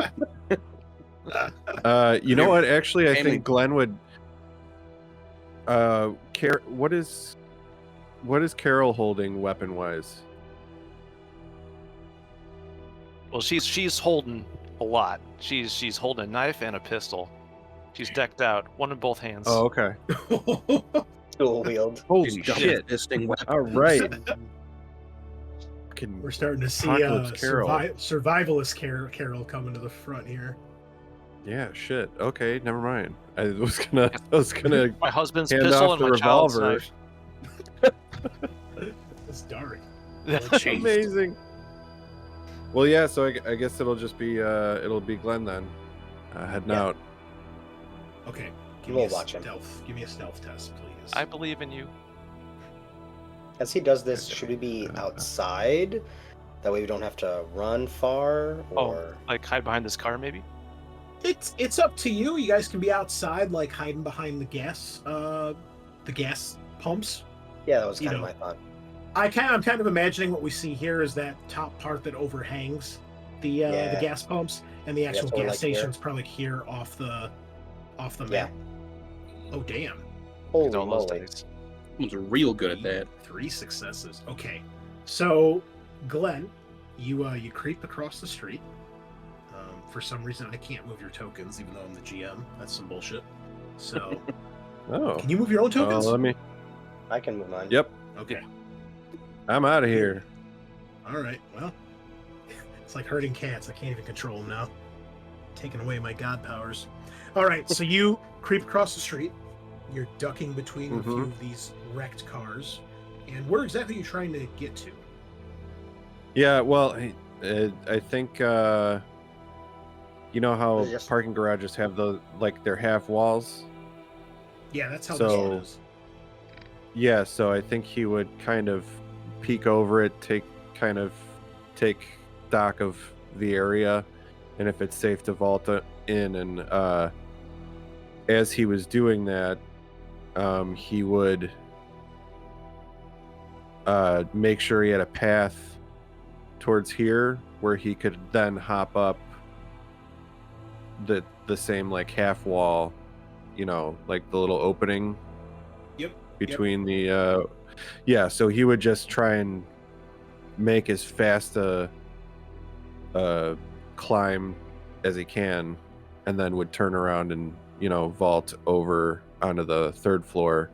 you know what? Actually, I Family. think Glenn would. What is Carol holding weapon wise? Well, she's holding a lot. She's holding a knife and a pistol. She's decked out, one in both hands. Oh, okay. Dual wield. Oh She's shit! This thing weapon. All right. We're starting to see Apocalypse Carol. survivalist Carol coming to the front here. Yeah, shit. Okay, never mind. I was gonna My husband's hand pistol off and the my child's revolver. knife. It's dark. Jeez. Amazing. Well, yeah. So I guess it'll just be Glenn then, heading Yeah. out. Okay. We'll watch him. Give me a stealth test, please. I believe in you. As he does this, should we be outside? That way we don't have to run far, or Like hide behind this car, maybe? It's up to you. You guys can be outside, like hiding behind the gas pumps. yeah, that was You kind of know. my thought. I'm kind of imagining what we see here is that top part that overhangs the gas pumps, and the actual gas station's probably here off the map. Oh damn! Holy moly! He's real good at that. 3 successes. Okay, so Glenn, you creep across the street. For some reason, I can't move your tokens, even though I'm the GM. That's some bullshit. So, can you move your own tokens? I can move mine. Yep. Okay. I'm out of here. All right. Well, it's like herding cats. I can't even control them now. Taking away my god powers. All right. So you creep across the street. You're ducking between a few of these wrecked cars. And where exactly are you trying to get to? Yeah. Well, I think you know how parking garages have their half walls. Yeah, that's how this one is. Yeah. So I think he would kind of peek over it, take stock of the area, and if it's safe to vault in. And as he was doing that, he would make sure he had a path towards here where he could then hop up the same like half wall, like the little opening between the so he would just try and make as fast a climb as he can, and then would turn around and vault over onto the 3rd floor.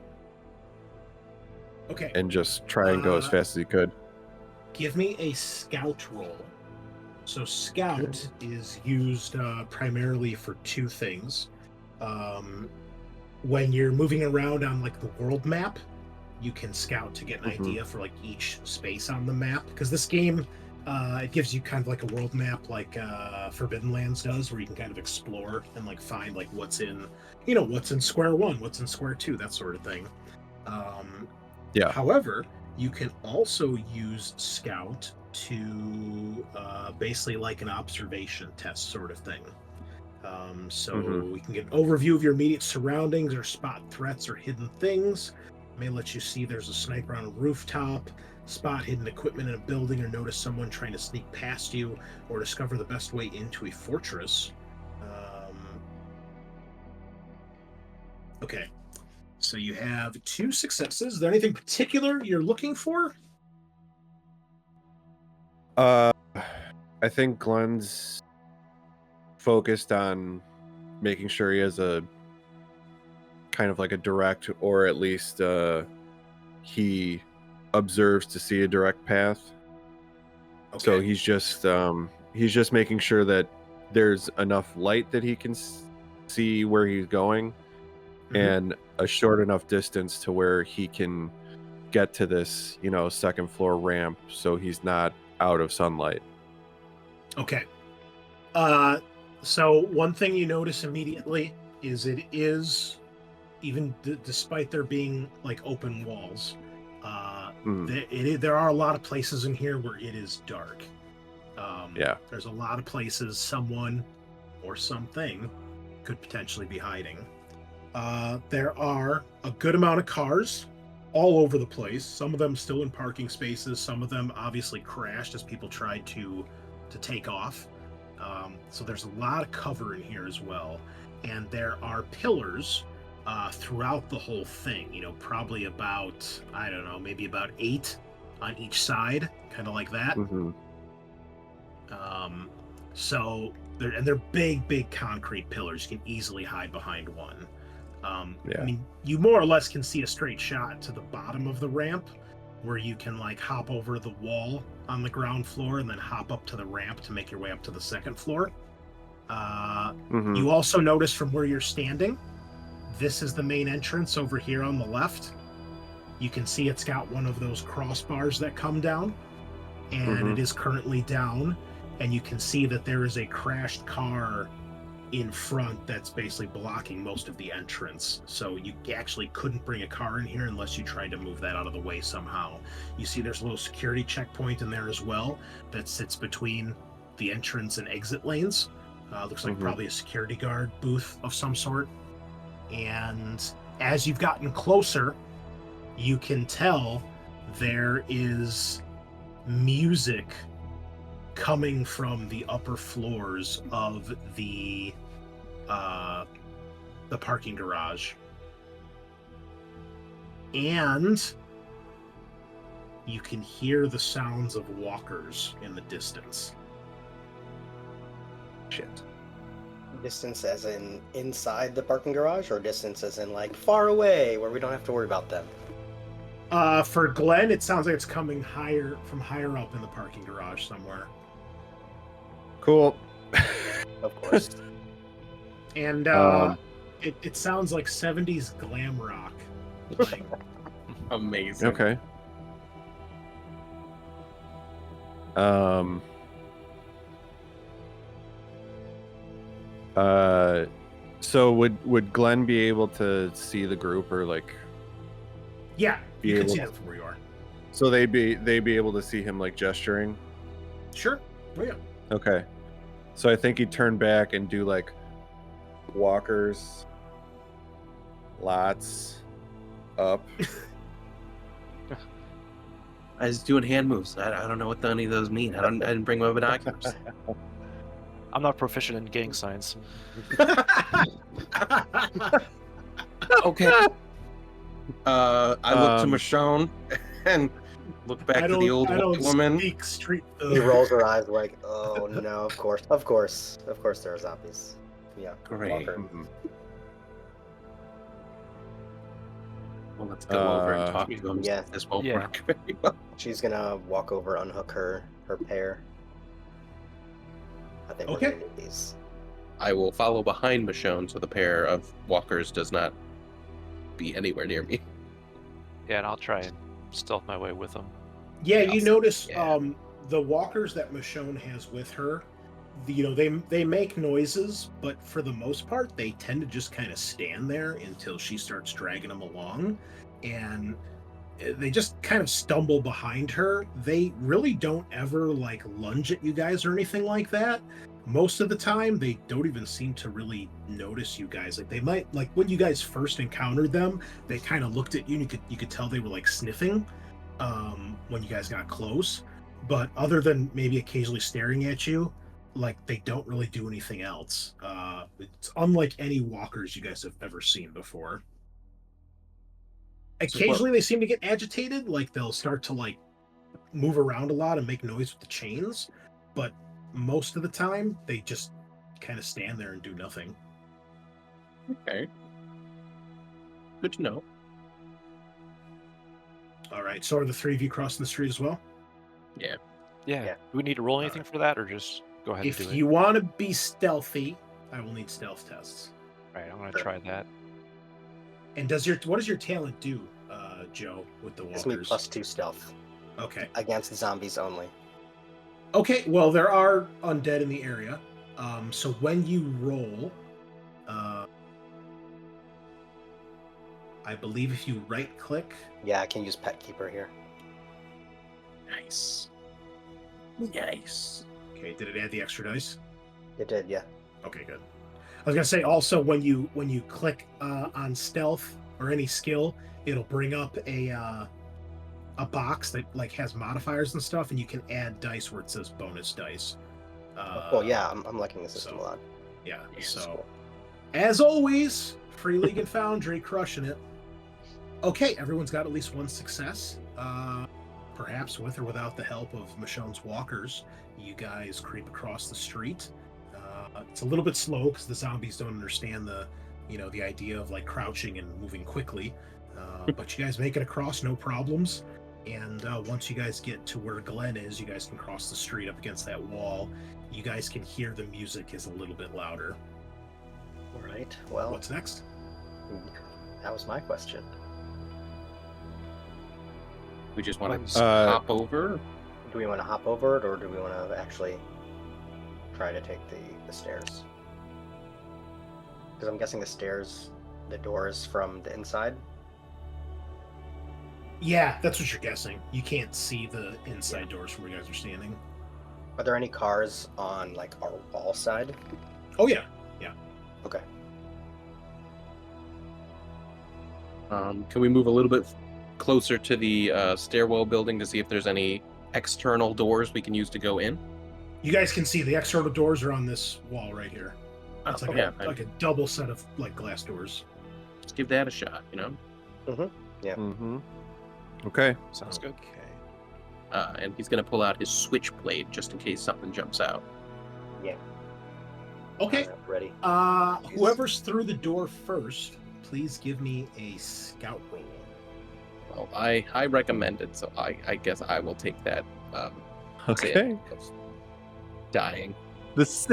Okay. And just try and go as fast as he could. Give me a scout roll. So scout is used primarily for 2 things. When you're moving around on like the world map, you can scout to get an idea for like each space on the map, because this game it gives you kind of like a world map like Forbidden Lands does, where you can kind of explore and like find like what's in square 1, what's in square 2, that sort of thing. However, you can also use scout to basically like an observation test sort of thing. We can get an overview of your immediate surroundings or spot threats or hidden things. It may let you see there's a sniper on a rooftop, spot hidden equipment in a building, or notice someone trying to sneak past you, or discover the best way into a fortress. Okay, so you have 2 successes. Is there anything particular you're looking for? I think Glenn's focused on making sure he has a kind of like a direct, or at least he observes to see a direct path. Okay. So he's just making sure that there's enough light that he can see where he's going, and a short enough distance to where he can get to this 2nd floor ramp, so he's not out of sunlight. Okay. So one thing you notice immediately is it is, even despite there being like open walls, there are a lot of places in here where it is dark. There's a lot of places someone or something could potentially be hiding. There are a good amount of cars all over the place. Some of them still in parking spaces. Some of them obviously crashed as people tried to take off. So there's a lot of cover in here as well. And there are pillars throughout the whole thing. Probably about, I don't know, maybe about 8 on each side, kind of like that. So they're big concrete pillars. You can easily hide behind one. I mean, you more or less can see a straight shot to the bottom of the ramp, where you can like hop over the wall on the ground floor and then hop up to the ramp to make your way up to the 2nd floor. You also notice from where you're standing, this is the main entrance over here on the left. You can see it's got one of those crossbars that come down, and it is currently down, and you can see that there is a crashed car in front that's basically blocking most of the entrance. So you actually couldn't bring a car in here unless you tried to move that out of the way somehow. You see there's a little security checkpoint in there as well that sits between the entrance and exit lanes. Looks like probably a security guard booth of some sort. And as you've gotten closer, you can tell there is music coming from the upper floors of the parking garage. And you can hear the sounds of walkers in the distance. Shit. Distance as in inside the parking garage, or distance as in like far away where we don't have to worry about them? For Glenn, it sounds like it's coming from higher up in the parking garage somewhere. Cool. Of course. And it sounds like 70s glam rock. Like, Amazing. Okay. So would Glenn be able to see the group, or like? yeah, Be you can able see to- that from where you are. So they'd be able to see him like gesturing. Sure. Oh yeah. Okay. So I think he'd turn back and do like walkers, lots, up. I was doing hand moves. I don't know what any of those mean. I didn't bring my binoculars. I'm not proficient in gang signs. Okay. I look to Um, Michonne and look back to the old I don't woman. speak street. He rolls her eyes like, oh no, of course there are zombies. Yeah. Great. Walker. Mhm. Well, let's go over and talk to him. Yeah. This won't Yeah. work very well. She's gonna walk over, unhook her pair. I think Okay. we're gonna need these. I will follow behind Michonne so the pair of walkers does not be anywhere near me. Yeah, and I'll try and stealth my way with them. Yeah, you notice Yeah. the walkers that Michonne has with her, they make noises, but for the most part, they tend to just kind of stand there until she starts dragging them along, and they just kind of stumble behind her. They really don't ever like lunge at you guys or anything like that. Most of the time, they don't even seem to really notice you guys. Like they might, like when you guys first encountered them, they kind of looked at you, and you could tell they were like sniffing when you guys got close. But other than maybe occasionally staring at you, like they don't really do anything else. It's unlike any walkers you guys have ever seen before. Occasionally they seem to get agitated, like they'll start to like move around a lot and make noise with the chains, but most of the time they just kind of stand there and do nothing. Okay. Good to know. All right, so are the three of you crossing the street as well? Yeah. Yeah. Do we need to roll anything for that, or just go ahead and If do you want to be stealthy, I will need stealth tests. it? All right, I'm gonna try that. And what does your talent do, Joe, with the Gives me walkers? +2 stealth Okay. against zombies only. Okay, well, there are undead in the area. So when you roll, I believe if you right-click, Yeah, I can use Pet Keeper here. Nice. Nice. okay, did it add the extra dice? It did, yeah. Okay, good. I was gonna say also when you click on stealth or any skill, it'll bring up a box that like has modifiers and stuff, and you can add dice where it says bonus dice. Well, yeah, I'm liking the system so- a lot. Yeah. Yeah, So, as always, Free League and Foundry crushing it. Okay, everyone's got at least one success. Perhaps with or without the help of Michonne's walkers, you guys creep across the street. It's a little bit slow because the zombies don't understand the idea of like crouching and moving quickly. But you guys make it across, no problems. And once you guys get to where Glenn is, you guys can cross the street up against that wall. You guys can hear the music is a little bit louder. All right, well, What's next? that was my question. We just want Let's- to hop over. Do we want to hop over it, or do we want to actually try to take the stairs? Because I'm guessing the door is from the inside. Yeah, that's what you're guessing. You can't see the inside doors from where you guys are standing. Are there any cars on like our wall side? Oh yeah. Okay. Can we move a little bit closer to the stairwell building to see if there's any external doors we can use to go in? You guys can see the external doors are on this wall right here. It's like, like a double set of like glass doors. Let's give that a shot, you know? Mm-hmm. Okay. Sounds good. And he's going to pull out his switchblade just in case something jumps out. Yeah. Okay. Ready. Whoever's through the door first, please give me a scout roll. Well, I recommend it, so I guess I will take that. Okay. sin of dying. This.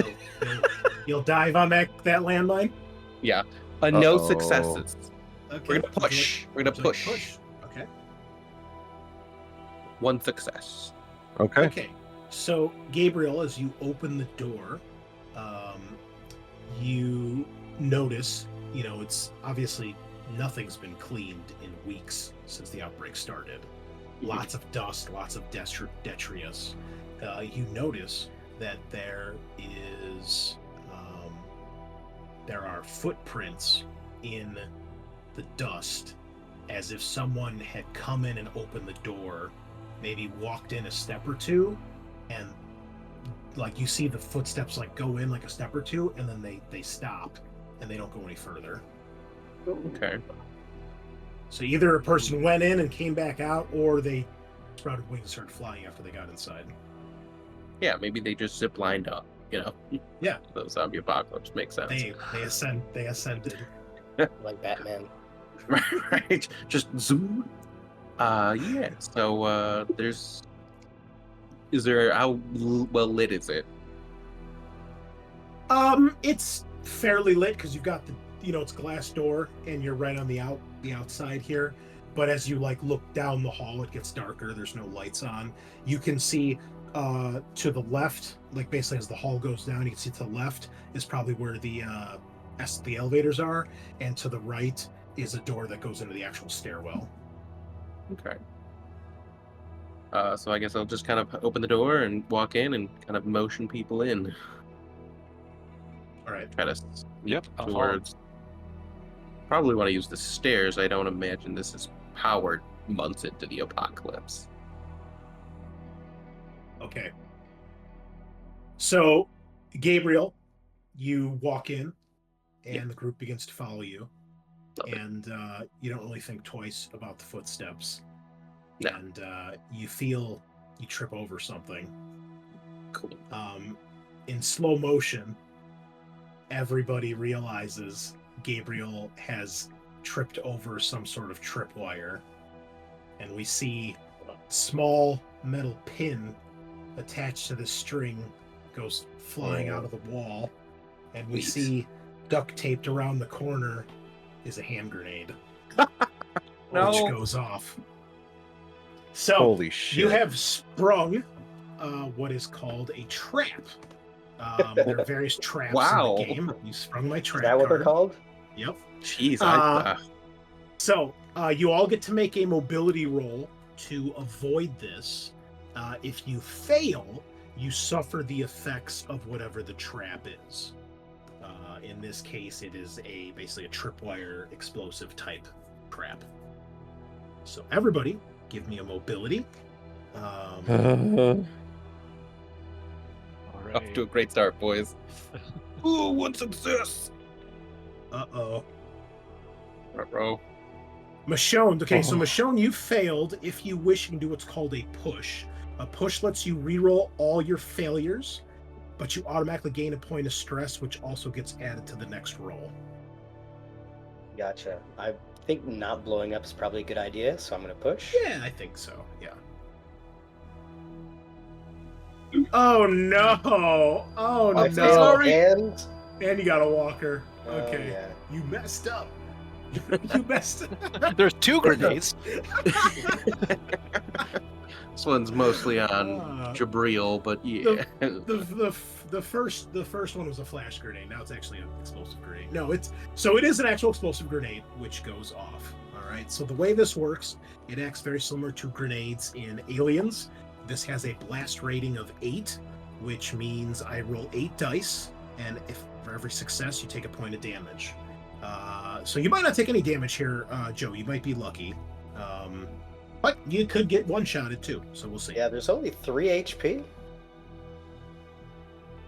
You'll dive on that landmine? Yeah. No Uh-oh. successes. Okay. We're going to push. We're going to push. Okay. One success. Okay. Okay. So, Gabriel, as you open the door, you notice, it's obviously nothing's been cleaned in weeks since the outbreak started. Lots of dust, lots of detritus. You notice that there are footprints in the dust, as if someone had come in and opened the door, maybe walked in a step or two, and like you see the footsteps like go in like a step or two, and then they stop and they don't go any further. Okay. So either a person went in and came back out, or they sprouted wings and started flying after they got inside. Yeah, maybe they just zip lined up, Yeah. The zombie apocalypse makes sense. They ascended. Like Batman. Right. Just zoom. Yeah. So how well lit is it? It's fairly lit because you've got the it's glass door and you're right on the outside here. But as you look down the hall, it gets darker. There's no lights on. You can see to the left, basically as the hall goes down, you can see to the left is probably where the elevators are, and to the right is a door that goes into the actual stairwell. Okay. So I guess I'll just kind of open the door and walk in and kind of motion people in. All right. Try to sneak Yep, I'll towards. Probably want to use the stairs. I don't imagine this is powered months into the apocalypse. Okay. So, Gabriel, you walk in, and the group begins to follow you. And you don't really think twice about the footsteps. No. And you trip over something. Cool. In slow motion, everybody realizes Gabriel has tripped over some sort of tripwire. And we see a small metal pin attached to the string goes flying out of the wall. And we see duct taped around the corner is a hand grenade, which goes off. So Holy shit. you have sprung what is called a trap. There are various traps in the game. You sprung my trap. Is that what they're called? Yep. Jeez. So you all get to make a mobility roll to avoid this. If you fail, you suffer the effects of whatever the trap is. In this case, it is basically a tripwire explosive type trap. So everybody, give me a mobility. All right. Off to a great start, boys. Ooh, one success. Uh-oh. Uh-oh. Michonne, okay, so Michonne, you failed. If you wish, you can do what's called a push. A push lets you reroll all your failures, but you automatically gain a point of stress, which also gets added to the next roll. Gotcha. I think not blowing up is probably a good idea, so I'm going to push. Yeah, I think so, yeah. Oh, no! Oh, I no! failed, and... And you got a walker. Oh, Okay. yeah. You messed up. You messed up. There's 2 grenades. This one's mostly on Jabril, but yeah. The first one was a flash grenade. Now it's actually an explosive grenade. No, it is an actual explosive grenade which goes off. All right. So the way this works, it acts very similar to grenades in Aliens. This has a blast rating of 8, which means I roll 8 dice, and if for every success you take a point of damage. So you might not take any damage here, Joe. You might be lucky. But you could get one-shotted too, so we'll see. Yeah, there's only 3 HP.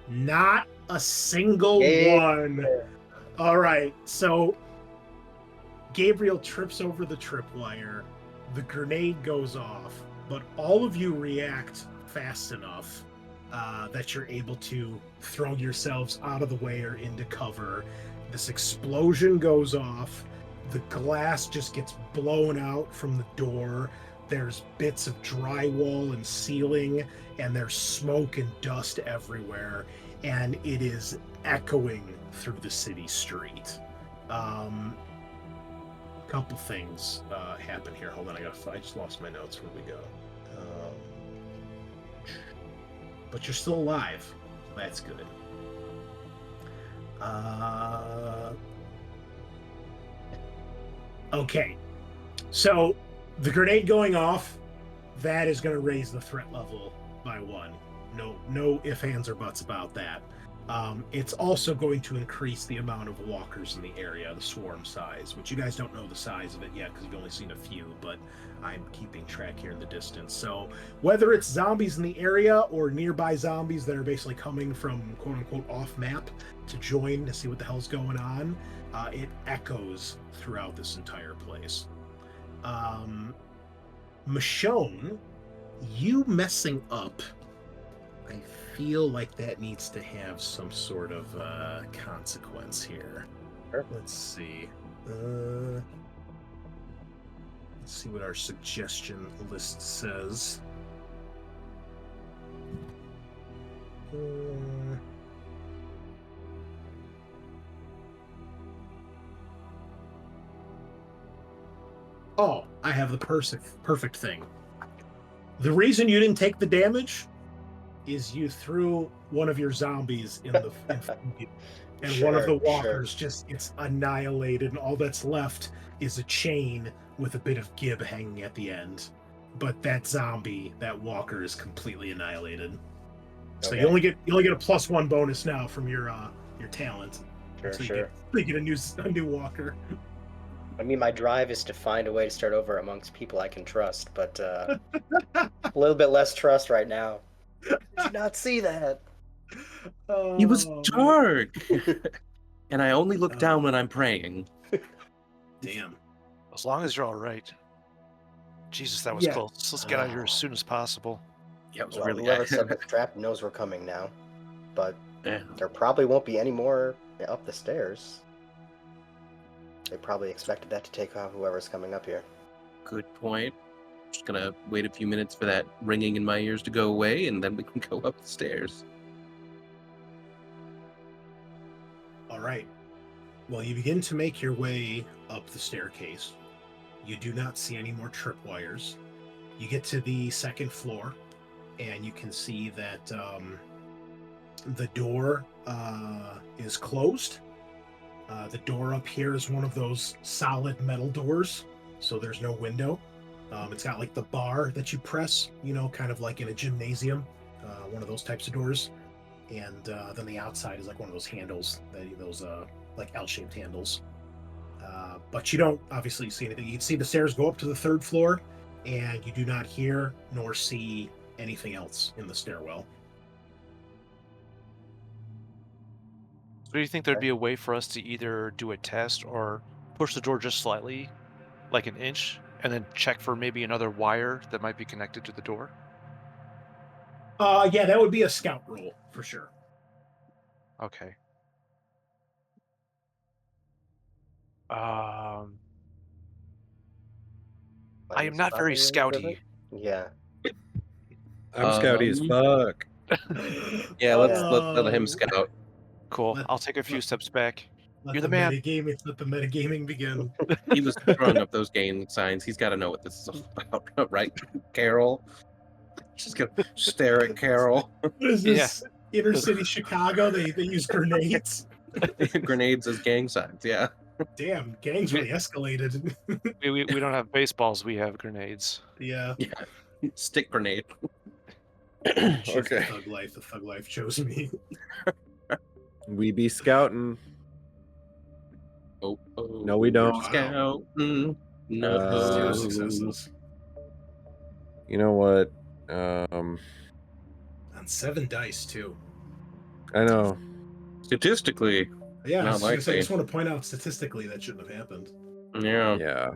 Not a single one. All right, so Gabriel trips over the tripwire. The grenade goes off, but all of you react fast enough that you're able to throw yourselves out of the way or into cover. This explosion goes off. The glass just gets blown out from the door. There's bits of drywall and ceiling, and there's smoke and dust everywhere, and it is echoing through the city street. Couple things happen here. Hold on, I just lost my notes. Where we go? But you're still alive. That's good. Okay, so the grenade going off, that is going to raise the threat level by 1. No ifs, ands, or buts about that. It's also going to increase the amount of walkers in the area, the swarm size, which you guys don't know the size of it yet because you've only seen a few, but I'm keeping track here in the distance. So whether it's zombies in the area or nearby zombies that are basically coming from quote-unquote off-map to join to see what the hell's going on, it echoes throughout this entire place. Michonne, you messing up, I feel like that needs to have some sort of consequence here. Sure. Let's see. Let's see what our suggestion list says. Oh, I have the perfect thing. The reason you didn't take the damage is you threw one of your zombies in the and one of the walkers just gets annihilated, and all that's left is a chain with a bit of gib hanging at the end. But that zombie, that walker, is completely annihilated. So you only get a +1 bonus now from your talent. Sure. You get a new walker. I mean, my drive is to find a way to start over amongst people I can trust, but a little bit less trust right now. Did you not see that? It was dark. And I only look down when I'm praying. Damn. As long as you're all right. Jesus, that was close. Let's get out of here as soon as possible. Yeah, it was Well, really whoever set the trap knows we're coming now, but there probably won't be any more up the stairs. They probably expected that to take off whoever's coming up here. Good point. Just gonna wait a few minutes for that ringing in my ears to go away, and then we can go up the stairs. All right. Well, you begin to make your way up the staircase. You do not see any more tripwires. You get to the second floor, and you can see that the door is closed. The door up here is one of those solid metal doors, so there's no window. It's got like the bar that you press, kind of like in a gymnasium, one of those types of doors. And then the outside is like one of those handles, those like L-shaped handles. But you don't obviously see anything. You can see the stairs go up to the 3rd floor, and you do not hear nor see anything else in the stairwell. So do you think there'd be a way for us to either do a test or push the door just slightly, like an inch, and then check for maybe another wire that might be connected to the door? Yeah, that would be a scout roll for sure. Okay. I am not very scouty. Yeah. I'm scouty as fuck. Yeah, let him scout. Cool. I'll take a few steps back. You're the man. Let the metagaming begin. He was throwing up those game signs. He's got to know what this is about, right, Carol? Just gonna stare at Carol. What is this? Yeah. Inner city Chicago? They use grenades. Grenades as gang signs. Yeah. Damn, gangs really escalated. we don't have baseballs. We have grenades. Yeah. Stick grenade. Okay. The thug life chose me. We be scouting. Oh, no, we don't. Scout. Zero No. successes. You know what? On 7 dice, too. I know. Statistically, Yeah, not I likely. just want to point out statistically that shouldn't have happened. Yeah. Yeah.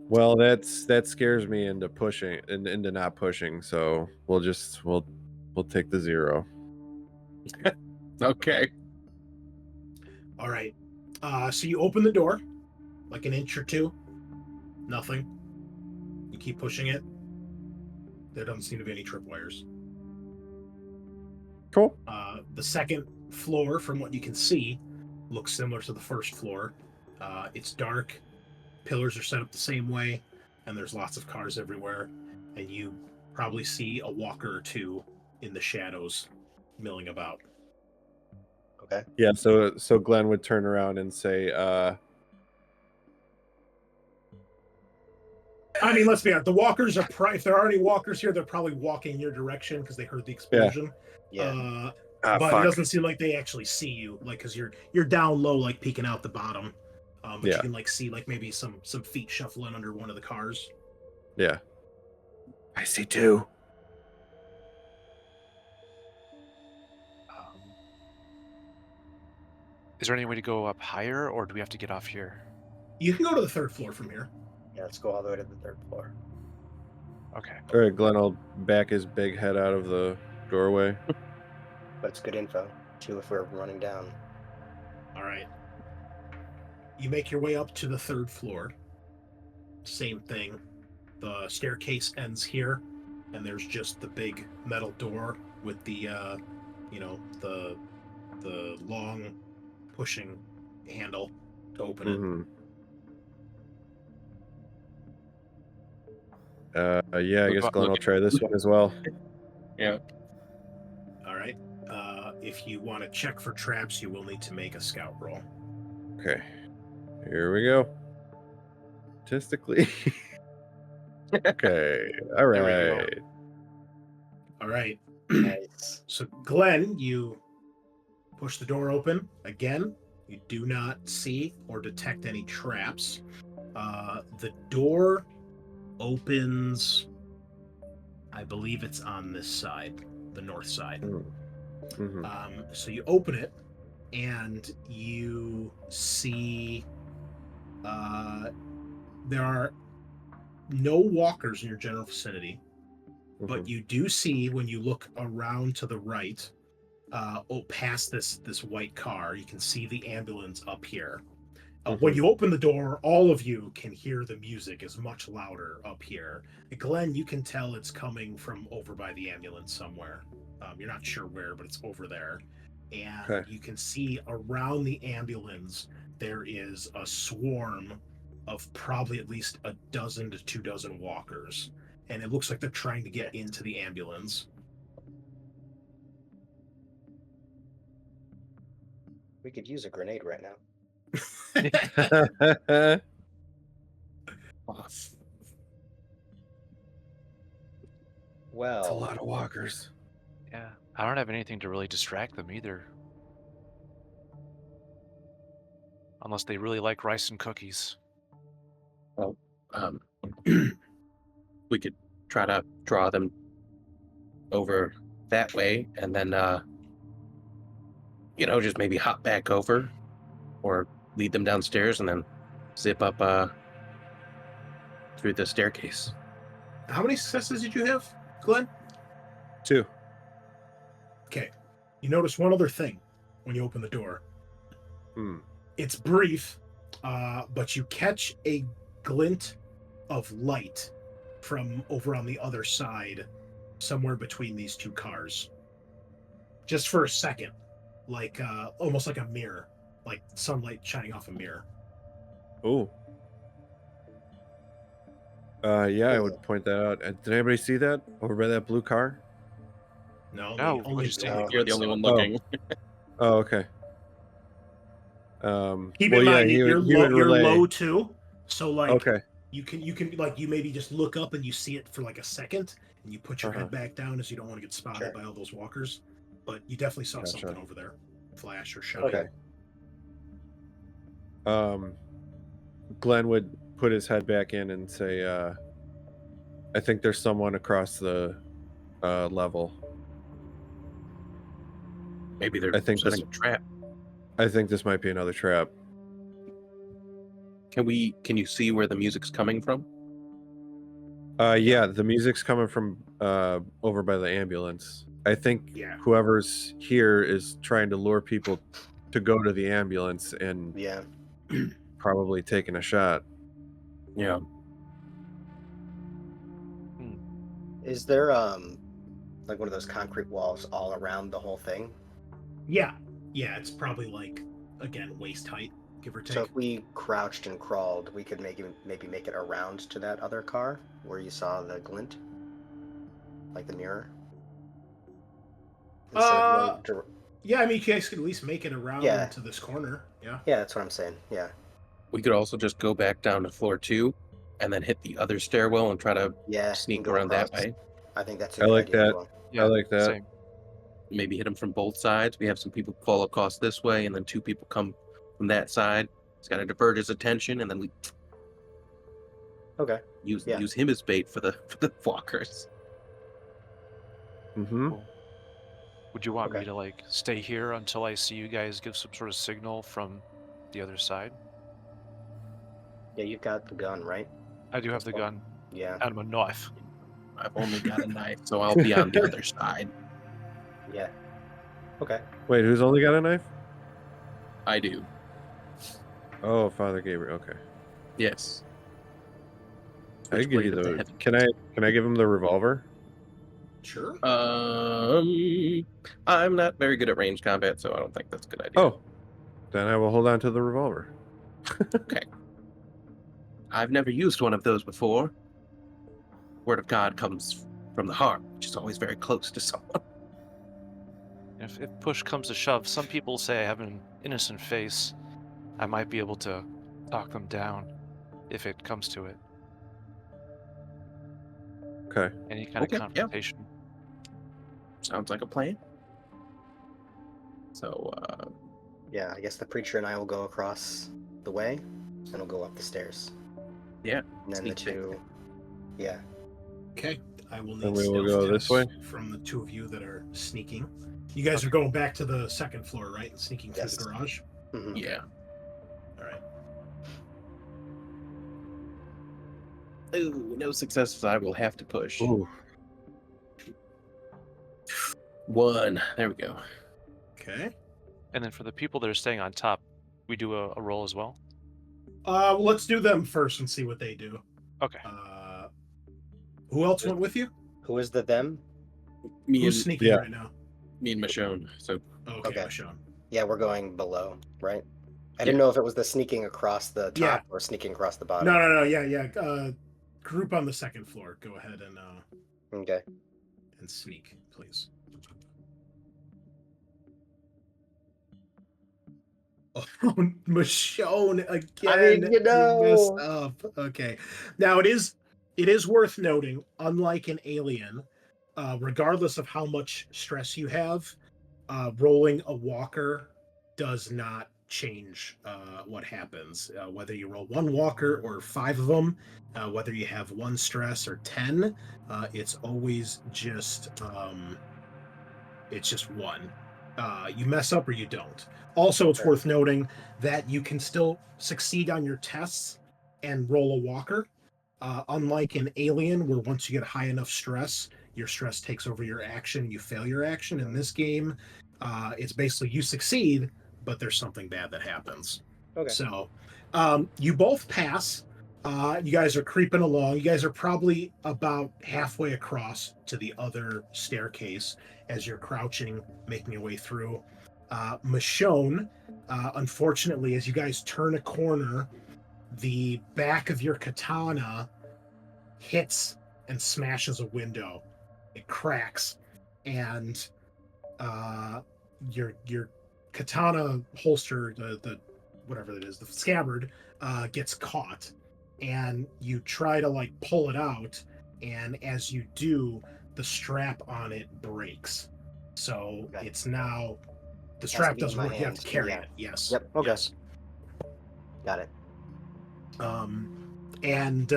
Well, that scares me into pushing and into not pushing. So we'll take the 0. Okay. All right. So you open the door, like an inch or two. Nothing. You keep pushing it. There doesn't seem to be any tripwires. Cool. The second floor, from what you can see, looks similar to the first floor. It's dark. Pillars are set up the same way, and there's lots of cars everywhere. And you probably see a walker or two in the shadows milling about. Okay. Yeah. So Glenn would turn around and say, I mean, let's be honest. The walkers are if there are any walkers here, they're probably walking in your direction because they heard the explosion. Yeah. But fuck. it doesn't seem like they actually see you, like because you're down low, like peeking out the bottom. But Yeah. you can like see like maybe some feet shuffling under one of the cars. Yeah. I see 2. Is there any way to go up higher, or do we have to get off here? You can go to the 3rd floor from here. Yeah, let's go all the way to the 3rd floor. Okay. All right, Glenn will back his big head out of the doorway. But it's good info, too, if we're running down. All right. You make your way up to the 3rd floor. Same thing. The staircase ends here, and there's just the big metal door with the, the long pushing handle to open it. Mm-hmm. Yeah, I guess Glenn will try this one as well. Yeah. All right. If you want to check for traps, you will need to make a scout roll. Okay. Here we go. Statistically. Okay. All There we go. right. All right. Nice. So, Glenn, you push the door open again. You do not see or detect any traps. The door opens, I believe it's on this side, the north side. Mm-hmm. So you open it, and you see there are no walkers in your general vicinity, but you do see, when you look around to the right, past this white car, you can see the ambulance up here. When you open the door, all of you can hear the music is much louder up here. Glenn, you can tell it's coming from over by the ambulance somewhere. You're not sure where, but it's over there. And you can see around the ambulance, there is a swarm of probably at least 12 to 24 walkers. And it looks like they're trying to get into the ambulance. We could use a grenade right now. Well, That's a lot of walkers. Yeah. I don't have anything to really distract them either. Unless they really like rice and cookies. Well, we could try to draw them over that way, and then just maybe hop back over, or lead them downstairs and then zip up through the staircase. How many successes did you have, Glenn? 2. Okay. You notice one other thing when you open the door. It's brief, but you catch a glint of light from over on the other side, somewhere between these two cars. Just for a second, like almost like a mirror, like sunlight shining off a mirror. Oh. Yeah, I would point that out. Did anybody see that over by that blue car? No, No, only You're the only one looking. Oh, okay. Keep in mind, you're low too, so like okay. you can like you maybe just look up and you see it for like a second, and you put your head back down as you don't want to get spotted by all those walkers. But you definitely saw something over there, flash or shine. Okay. Glenn would put his head back in and say, I think there's someone across the level. Maybe they're I think setting this- a trap. I think this might be another trap. Can you see where the music's coming from? Yeah, the music's coming from over by the ambulance. I think Yeah. whoever's here is trying to lure people to go to the ambulance and Yeah. probably taking a shot. Yeah. Is there like one of those concrete walls all around the whole thing? Yeah. Yeah, it's probably like, again, waist height, give or take. So if we crouched and crawled, we could maybe make it around to that other car where you saw the glint, like the mirror. Instead of going Yeah, I mean, you guys could at least make it around Yeah. to this corner. Yeah. yeah, that's what I'm saying. Yeah, We could also just go back down to floor 2 and then hit the other stairwell and try to yeah. sneak and go around that across. way. I think that's a I good like idea as that. well. Yeah, I like that. Same. Maybe hit them from both sides. We have some people fall across this way, and then 2 people come from that side. It's got to divert his attention, and then we Okay. use Yeah. him as bait for the walkers. Mm-hmm. Cool. Would you want me Okay. to like stay here until I see you guys give some sort of signal from the other side? Yeah, you've got the gun, right? I do have the Cool. gun Yeah. and a knife. I've only got a knife, so I'll be on the other side. Yeah. Okay. Wait, who's only got a knife? I do. Oh, Father Gabriel. Okay. Yes. I Which give you blade of the the. heavy- Can I give him the revolver? Sure. I'm not very good at range combat, so I don't think that's a good idea. Oh, then I will hold on to the revolver. I've never used one of those before. Word of God comes from the heart, which is always very close to someone. If push comes to shove, some people say I have an innocent face. I might be able to talk them down if it comes to it. Okay. Any kind Okay, of yeah. confrontation. Sounds like a plan. So, Yeah, I guess the preacher and I will go across the way, and we'll go up the stairs. Yeah, And then the sneak peek. two. Yeah. Okay. I will need And we will stealth go this checks way? from the 2 of you that are sneaking. You guys are going back to the 2nd floor, right? And sneaking through Yes. the garage. Mhm. yeah. All right. Ooh, no successes. I will have to push. Ooh. 1. There we go. Okay. And then for the people that are staying on top, we do a roll as well. Well, let's do them first and see what they do. Okay. Who else went with you? Who is the them? Me Who's and sneaking yeah. right now? Michonne. So Okay, Okay. Michonne. Yeah, we're going below, right? I didn't know if it was the sneaking across the top Yeah. or sneaking across the bottom. No. Yeah. Group on the 2nd floor. Go ahead Okay. and sneak, please. Oh, Michonne again. I mean, you know. messed up. Okay. Now it is worth noting, unlike an alien, regardless of how much stress you have, rolling a walker does not change what happens. Whether you roll 1 walker or 5 of them, whether you have 1 stress or 10, it's always just 1. You mess up or you don't. Also, it's Okay. worth noting that you can still succeed on your tests and roll a walker. Unlike an alien, where once you get high enough stress, your stress takes over your action, you fail your action. In this game, it's basically you succeed, but there's something bad that happens. Okay. So you both pass. You guys are creeping along. You guys are probably about halfway across to the other staircase as you're crouching, making your way through. Michonne, unfortunately, as you guys turn a corner, the back of your katana hits and smashes a window. It cracks, and your katana holster, the whatever it is, the scabbard, gets caught, and you try to like pull it out, and as you do, the strap on it breaks. So Okay. it's now the to strap be in doesn't my work. You have hand. to carry Yeah. it. Yes. Yep. Okay. Yes. Got it. And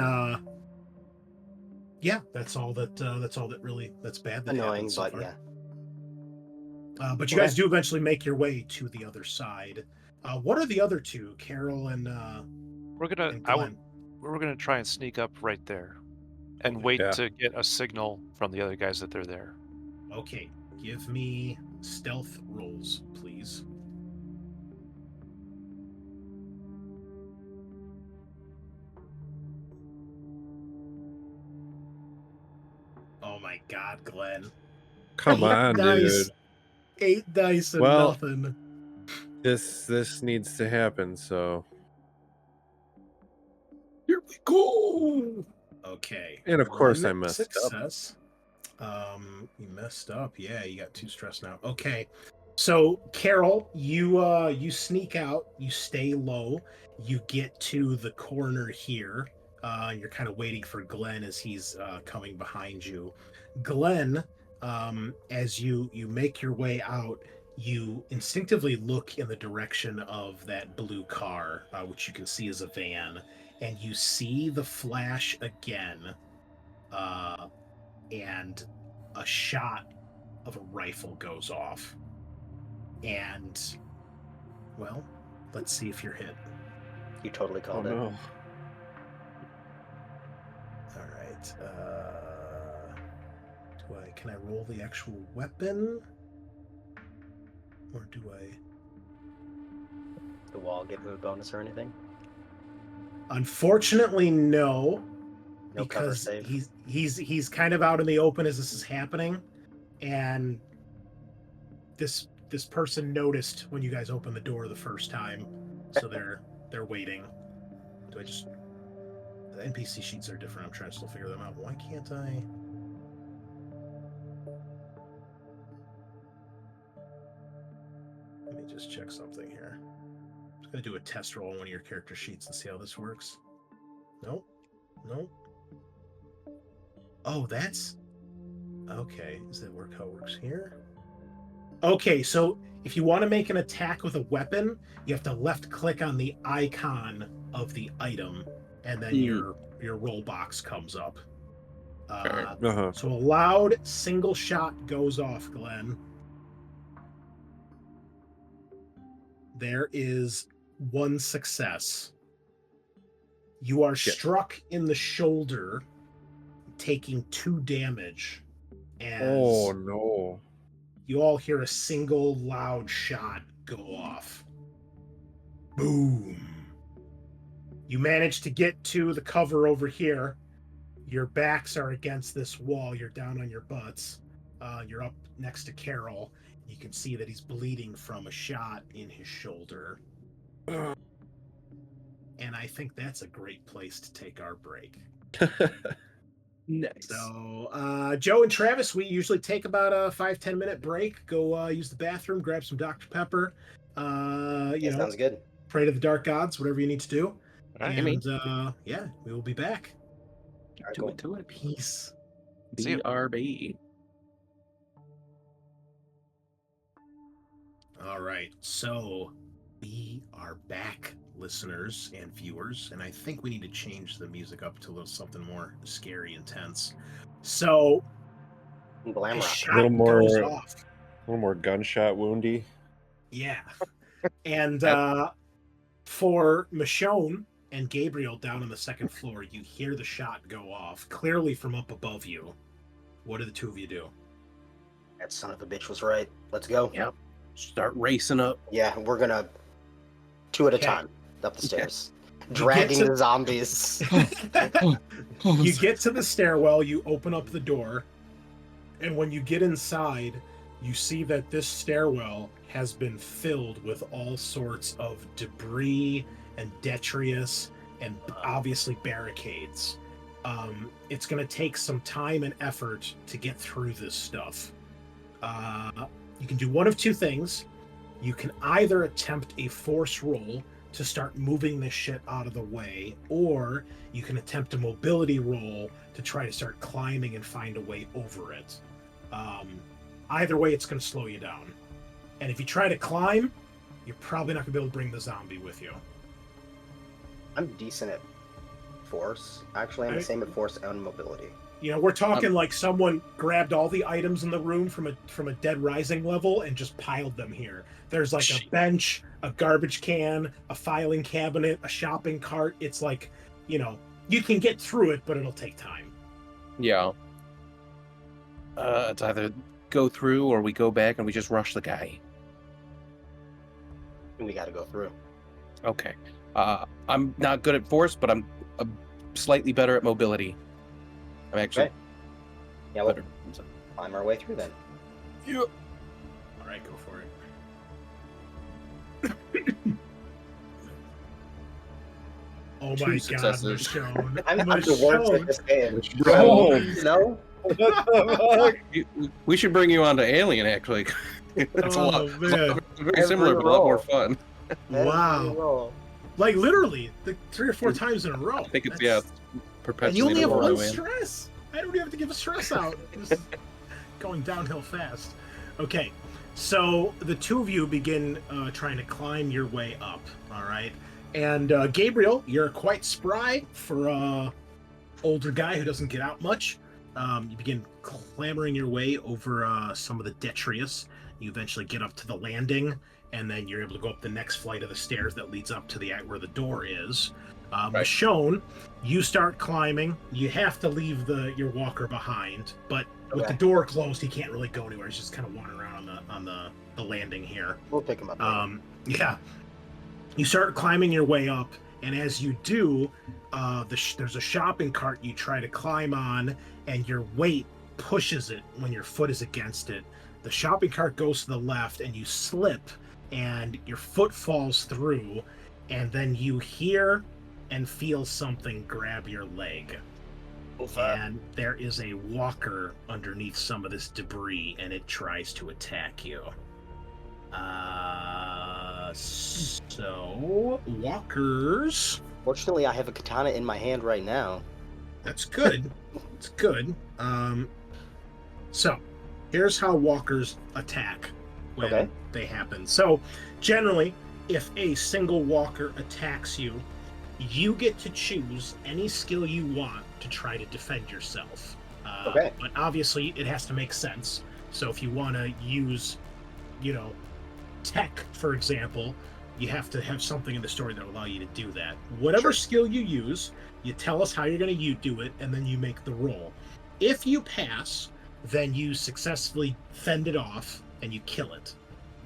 yeah, that's all that that's bad that Annoying, happened so but far. yeah. But you guys do eventually make your way to the other side. What are the other two, Carol and We're gonna and Glenn? we're gonna try and sneak up right there, and Okay. wait Yeah. to get a signal from the other guys that they're there. Okay, give me stealth rolls, please. Oh my God, Glenn! Come on, dice. dude. 8 dice and Well- nothing. This needs to happen, so. Here we go. Okay. And of course I one messed up. success. You messed up. Yeah, you got 2 stress now. Okay. So, Carol, you sneak out, you stay low, you get to the corner here. You're kind of waiting for Glenn as he's coming behind you. Glenn, as you make your way out, you instinctively look in the direction of that blue car, which you can see is a van, and you see the flash again, and a shot of a rifle goes off. And, well, let's see if you're hit. You totally Oh called it. no. All right. Can I roll the actual weapon? Or do I? The wall give him a bonus or anything? Unfortunately, no. No cover Because save. he's kind of out in the open as this is happening, and this person noticed when you guys opened the door the first time, so they're waiting. Do I just? The NPC sheets are different. I'm trying to still figure them out. Why can't I? Let me just check something here. I'm just gonna do a test roll on one of your character sheets and see how this works. Nope. Nope. Oh, that's okay. Does that work how it works here? Okay, so if you want to make an attack with a weapon, you have to left click on the icon of the item, and then your roll box comes up. Uh-huh. So a loud single shot goes off, Glenn. There is 1 success. You are struck in the shoulder, taking 2 damage. As Oh no. you all hear a single loud shot go off. Boom. You manage to get to the cover over here. Your backs are against this wall. You're down on your butts. You're up next to Carol. You can see that he's bleeding from a shot in his shoulder. And I think that's a great place to take our break. Nice. So, Joe and Travis, we usually take about a 5-10 minute break. Go use the bathroom, grab some Dr. Pepper. Sounds good. Pray to the dark gods, whatever you need to do. All right, And yeah, we will be back. All right, Do cool. it, do it. Peace. See you. BRB. All right, so we are back, listeners and viewers, and I think we need to change the music up to a little something more scary, intense. So, Glam a rock. shot A little more- goes off. A little more gunshot woundy. Yeah, and for Michonne and Gabriel down on the second floor, you hear the shot go off, clearly from up above you. What do the two of you do? That son of a bitch was right. Let's go. Yep. Start racing up. Yeah, we're gonna 2 at a Okay. time up the stairs, You dragging get to- the zombies. You get to the stairwell, you open up the door, and when you get inside, you see that this stairwell has been filled with all sorts of debris and detritus and obviously barricades. It's going to take some time and effort to get through this stuff. You can do one of 2 things. You can either attempt a force roll to start moving this shit out of the way, or you can attempt a mobility roll to try to start climbing and find a way over it. Either way, it's going to slow you down. And if you try to climb, you're probably not going to be able to bring the zombie with you. I'm decent at force. Actually, I'm the same at force and mobility. You know, we're talking like someone grabbed all the items in the room from a Dead Rising level and just piled them here. There's like a bench, a garbage can, a filing cabinet, a shopping cart. It's like, you know, you can get through it, but it'll take time. Yeah. It's either go through or we go back and we just rush the guy. We got to go through. Okay. I'm not good at force, but I'm slightly better at mobility. I'm actually Yeah, we'll better. climb our way through then. Yeah. All right, go for it. Oh Two my successes. God, Michonne. I'm the worst at this game. Bro. You know? What the fuck? We should bring you on to Alien, actually. It's a lot. man. It's very similar, but a lot more fun. Wow. Like literally, 3 or 4 times in a row. I think it's, That's- perpetually And you only the have more I one win. stress. I don't even have to give a stress out. This is going downhill fast. Okay, so the two of you begin trying to climb your way up. All right, and Gabriel, you're quite spry for a older guy who doesn't get out much. You begin clambering your way over some of the detritus. You eventually get up to the landing, and then you're able to go up the next flight of the stairs that leads up to the where the door is. Right. Michonne, you start climbing. You have to leave your walker behind, but with the door closed, he can't really go anywhere. He's just kind of wandering around on the landing here. We'll pick him up. Yeah. You start climbing your way up, and as you do, there's a shopping cart you try to climb on, and your weight pushes it when your foot is against it. The shopping cart goes to the left, and you slip, and your foot falls through, and then you hear and feel something grab your leg. And there is a walker underneath some of this debris, and it tries to attack you. So, walkers. Fortunately, I have a katana in my hand right now. That's good. It's good. So, here's how walkers attack when they happen. So, generally, if a single walker attacks you, you get to choose any skill you want to try to defend yourself. But obviously, it has to make sense. So if you want to use, tech, for example, you have to have something in the story that will allow you to do that. Whatever skill you use, you tell us how you're going to do it, and then you make the roll. If you pass, then you successfully fend it off, and you kill it.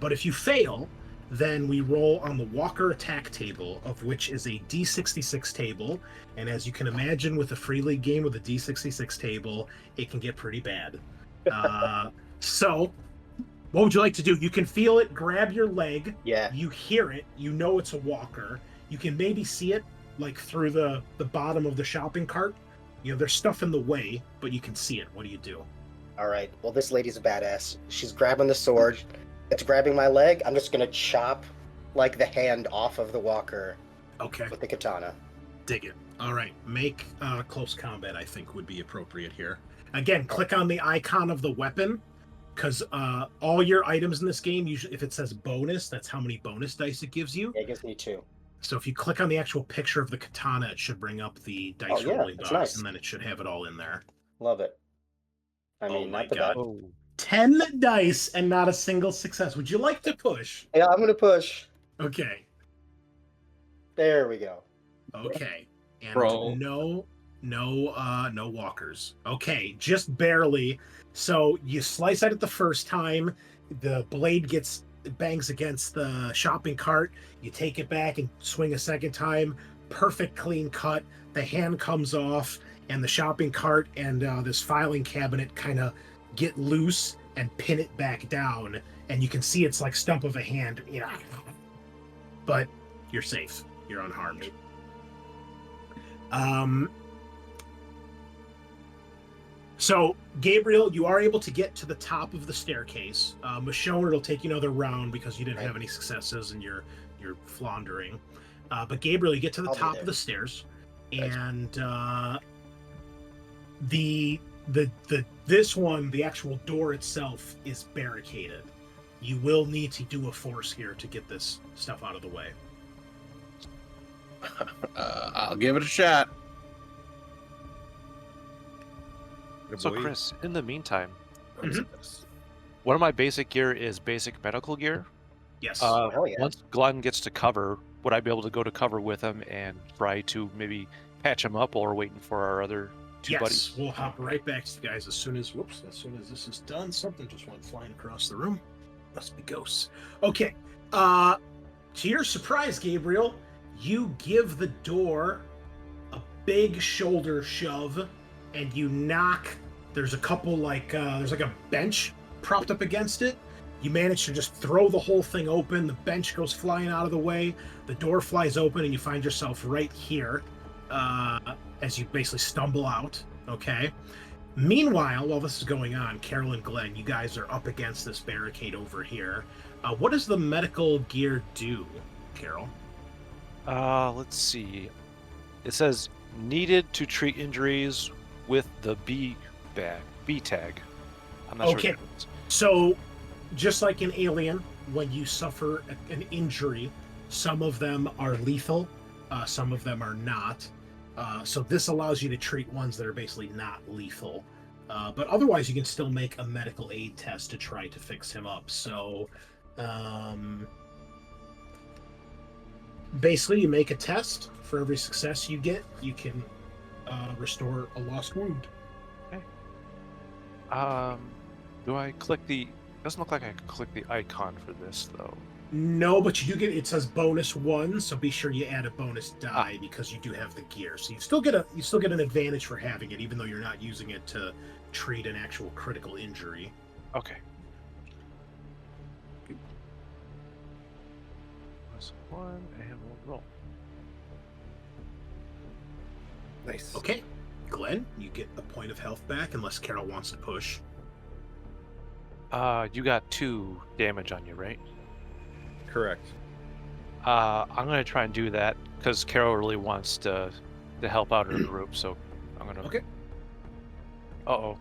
But if you fail, then we roll on the walker attack table, of which is a D66 table. And as you can imagine, with a free league game with a D66 table, it can get pretty bad. So, what would you like to do? You can feel it grab your leg. Yeah. You hear it. You know it's a walker. You can maybe see it like through the bottom of the shopping cart. There's stuff in the way, but you can see it. What do you do? All right. Well, this lady's a badass. She's grabbing the sword. It's grabbing my leg. I'm just gonna chop like the hand off of the walker. Okay. With the katana. Dig it. All right. Make close combat, I think, would be appropriate here. Again, click on the icon of the weapon, because all your items in this game, usually if it says bonus, that's how many bonus dice it gives you. Yeah, it gives me 2. So if you click on the actual picture of the katana, it should bring up the dice rolling box, nice. and then it should have it all in there. Love it. I mean, my not the God. bad. 10 dice and not a single success. Would you like to push? Yeah, I'm gonna push. Okay. There we go. Okay. And Bro. no walkers. Okay, just barely. So you slice at it the first time, the blade bangs against the shopping cart, you take it back and swing a second time, perfect clean cut, the hand comes off, and the shopping cart and this filing cabinet kind of get loose and pin it back down, and you can see it's like stump of a hand, but you're safe. You're unharmed. So, Gabriel, you are able to get to the top of the staircase. Michonne, it'll take you another round because you didn't have any successes and you're floundering. But Gabriel, you get to the top of the stairs, and the actual door itself is barricaded. You will need to do a force here to get this stuff out of the way. I'll give it a shot. Good So boy. Chris, in the meantime, Mhm. one of my basic gear is basic medical gear. Yes. Hell yeah. Once Glenn gets to cover, would I be able to go to cover with him and try to maybe patch him up while we're waiting for our other two buddies? We'll hop right back to you guys as soon as this is done. Something just went flying across the room. Must be ghosts. Okay. To your surprise, Gabriel, you give the door a big shoulder shove, and you knock. There's a couple there's like a bench propped up against it. You manage to just throw the whole thing open. The bench goes flying out of the way. The door flies open, and you find yourself right here as you basically stumble out. Okay. Meanwhile, while this is going on, Carol and Glenn, you guys are up against this barricade over here. What does the medical gear do, Carol? Let's see. It says needed to treat injuries with the B tag. I'm not Okay. sure. What that is. So, just like in Alien, when you suffer an injury, some of them are lethal, some of them are not. So this allows you to treat ones that are basically not lethal. But otherwise, you can still make a medical aid test to try to fix him up. So, basically, you make a test. For every success you get, you can restore a lost wound. Do I click the? Doesn't look like I can click the icon for this though. No, but you do get, it says bonus 1, so be sure you add a bonus die because you do have the gear. So you still get an advantage for having it, even though you're not using it to treat an actual critical injury. Okay. Plus 1 and we'll roll. Nice. Okay, Glenn, you get a point of health back unless Carol wants to push. You got 2 damage on you, right? Correct. I'm gonna try and do that because Carol really wants to help out her group, so I'm gonna. Okay. Uh-oh.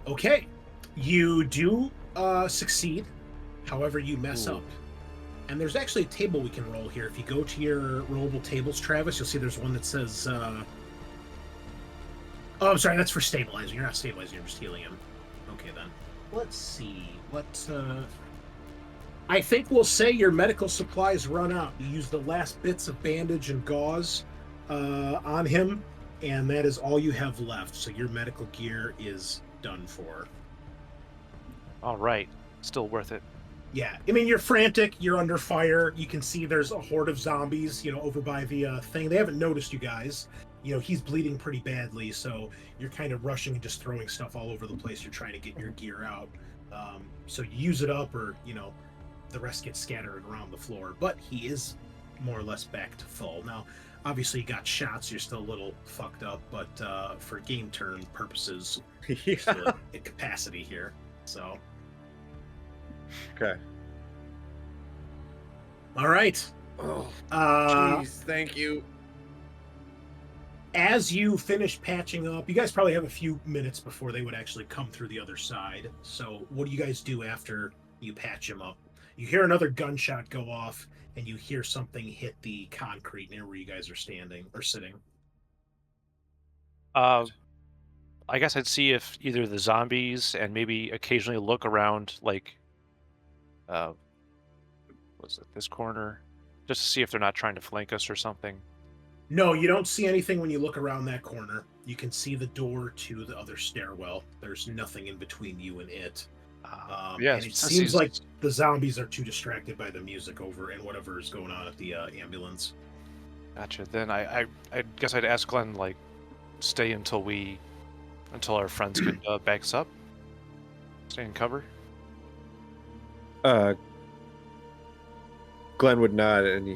Okay, you do succeed. However, you mess up. And there's actually a table we can roll here. If you go to your rollable tables, Travis, you'll see there's one that says... Oh, I'm sorry, that's for stabilizing. You're not stabilizing, you're just healing him. Okay, then. Let's see. I think we'll say your medical supplies run out. You use the last bits of bandage and gauze on him, and that is all you have left. So your medical gear is done for. All right. Still worth it. Yeah, I mean, you're frantic, you're under fire, you can see there's a horde of zombies, over by the thing. They haven't noticed you guys. He's bleeding pretty badly, so you're kind of rushing and just throwing stuff all over the place. You're trying to get your gear out. So you use it up, or, the rest gets scattered around the floor. But he is more or less back to full. Now, obviously you got shots, you're still a little fucked up, but for game turn purposes, you're still at capacity here, so... Okay. All right. Oh, Uh, jeez, thank you. as you finish patching up, you guys probably have a few minutes before they would actually come through the other side. So what do you guys do after you patch them up? You hear another gunshot go off, and you hear something hit the concrete near where you guys are standing or sitting. I guess I'd see if either the zombies and maybe occasionally look around, like, was it this corner, just to see if they're not trying to flank us or something. No, you don't see anything when you look around that corner. You can see the door to the other stairwell. There's nothing in between you and it. Yeah, and it since seems he's- like the zombies are too distracted by the music over and whatever is going on at the ambulance. Gotcha. Then I guess I'd ask Glenn, like, stay until our friends can back us up. Stay in cover. Glenn would nod, and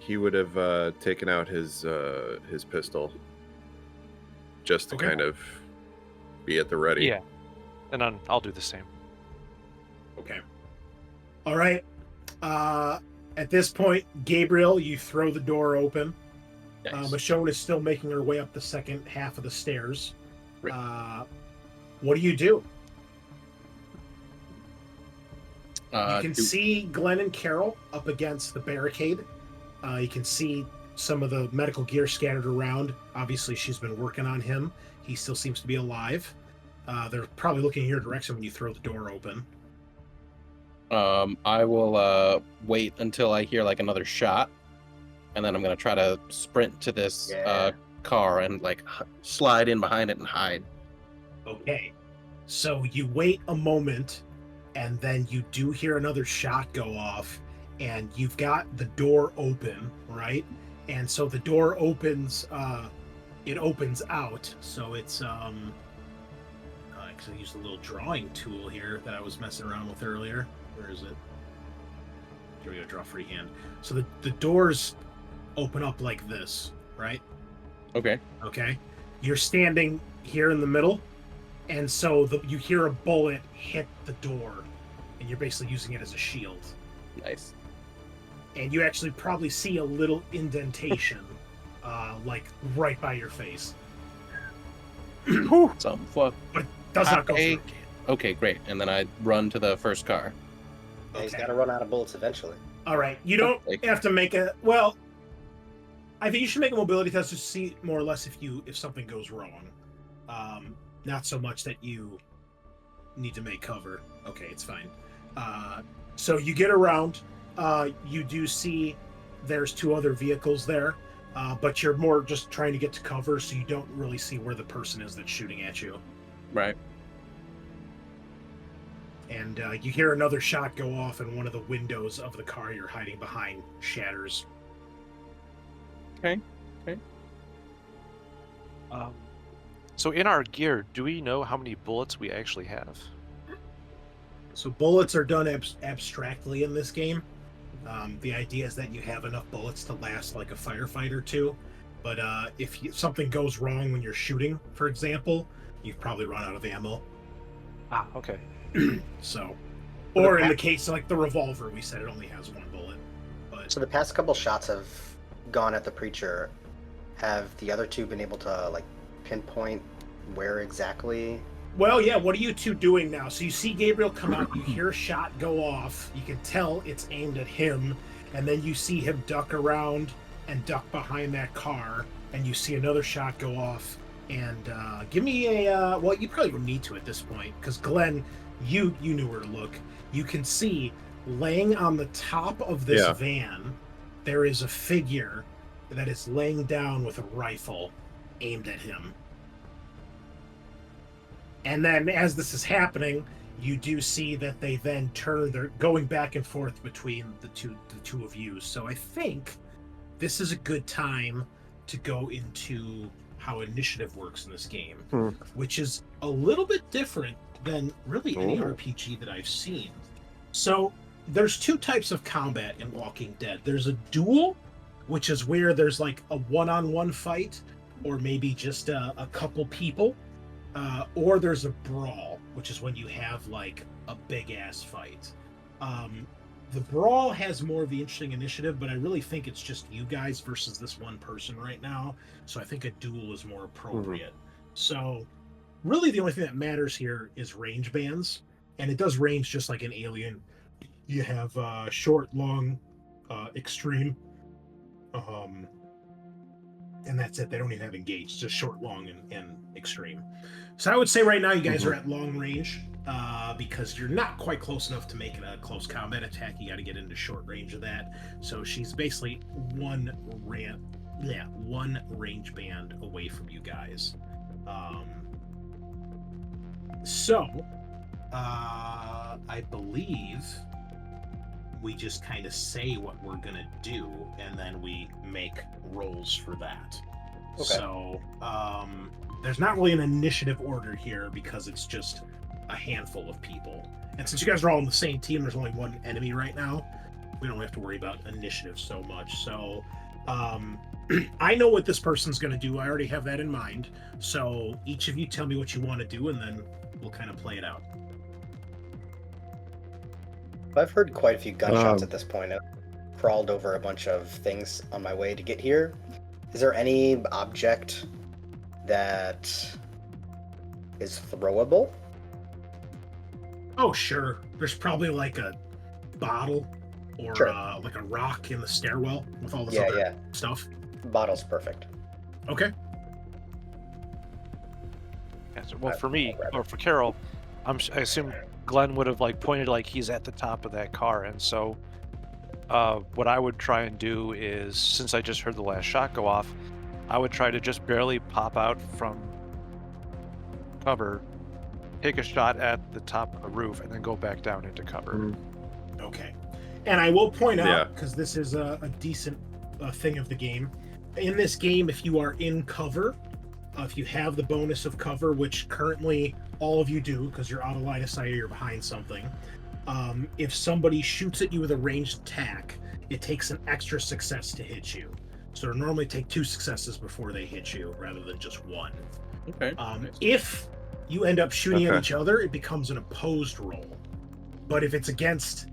he would have taken out his pistol just to Okay. kind of be at the ready. Yeah. And then I'll do the same. Okay. All right. At this point, Gabriel, you throw the door open. Nice. Michonne is still making her way up the second half of the stairs. Right. What do? You can Do- see Glenn and Carol up against the barricade. You can see some of the medical gear scattered around. Obviously, she's been working on him. He still seems to be alive. They're probably looking in your direction when you throw the door open. I will wait until I hear like another shot, and then I'm gonna try to sprint to this car and like slide in behind it and hide. Okay. So you wait a moment, and then you do hear another shot go off, and you've got the door open, right? And so the door opens, it opens out. So it's, I actually used a little drawing tool here that I was messing around with earlier. Where is it? Here we go, draw freehand. So the doors open up like this, right? Okay. Okay. You're standing here in the middle, and so you hear a bullet hit the door, and you're basically using it as a shield. Nice. And you actually probably see a little indentation, like right by your face. Some fuck. But it does not go through. Okay, great. And then I run to the first car. Yeah, he's got to run out of bullets eventually. All right. You don't have to make a... Well, I think you should make a mobility test to see more or less if something goes wrong. Not so much that you need to make cover. Okay, it's fine. So you get around. You do see there's 2 other vehicles there, but you're more just trying to get to cover, so you don't really see where the person is that's shooting at you. Right. And you hear another shot go off, and one of the windows of the car you're hiding behind shatters. Okay. So in our gear, do we know how many bullets we actually have? So bullets are done abstractly in this game. The idea is that you have enough bullets to last like a firefight or 2. But if something goes wrong when you're shooting, for example, you've probably run out of ammo. Ah, okay. So, or in the case of like the revolver, we said it only has 1 bullet. But So the past couple shots have gone at the preacher. Have the other 2 been able to like pinpoint where exactly? well, yeah. What are you 2 doing now? So you see Gabriel come out. You hear a shot go off. You can tell it's aimed at him, and then you see him duck around and duck behind that car, and you see another shot go off. And give me a well, you probably don't need to at this point because Glenn, you knew where to look. You can see laying on the top of this van, there is a figure that is laying down with a rifle aimed at him. And then as this is happening, you do see that they then turn. They're going back and forth between the two of you. So I think this is a good time to go into how initiative works in this game, which is a little bit different than really any RPG that I've seen. So there's 2 types of combat in Walking Dead. There's a duel, which is where there's like a one-on-one fight, or maybe just a couple people. Or there's a brawl, which is when you have like a big ass fight. The brawl has more of the interesting initiative, but I really think it's just you guys versus this one person right now. So I think a duel is more appropriate. So really the only thing that matters here is range bands, and it does range just like an Alien. You have short, long, extreme, and that's it. They don't even have engaged, just short, long, and extreme. So I would say right now you guys are at long range, because you're not quite close enough to make it a close combat attack. You got to get into short range of that. So she's basically one range band away from you guys. I believe we just kind of say what we're gonna do, and then we make rolls for that. Okay. So there's not really an initiative order here because it's just a handful of people. And since you guys are all on the same team, there's only 1 enemy right now. We don't have to worry about initiative so much. So I know what this person's going to do. I already have that in mind. So each of you tell me what you want to do, and then we'll kind of play it out. I've heard quite a few gunshots at this point. I've crawled over a bunch of things on my way to get here. Is there any object that is throwable? Oh, sure. There's probably like a bottle or like a rock in the stairwell with all this other stuff. Bottle's perfect. Okay. Yeah, well, for me, or for Carol, I assume Glenn would have like pointed like he's at the top of that car, and so what I would try and do is, since I just heard the last shot go off, I would try to just barely pop out from cover, take a shot at the top of the roof, and then go back down into cover. Okay. And I will point Yeah. out, because this is a decent thing of the game, in this game, if you are in cover, if you have the bonus of cover, which currently all of you do because you're out of line of sight or you're behind something, if somebody shoots at you with a ranged attack, it takes an extra success to hit you. So it'll normally take 2 successes before they hit you rather than just 1. Okay. If you end up shooting at Okay. each other, it becomes an opposed roll. But if it's against,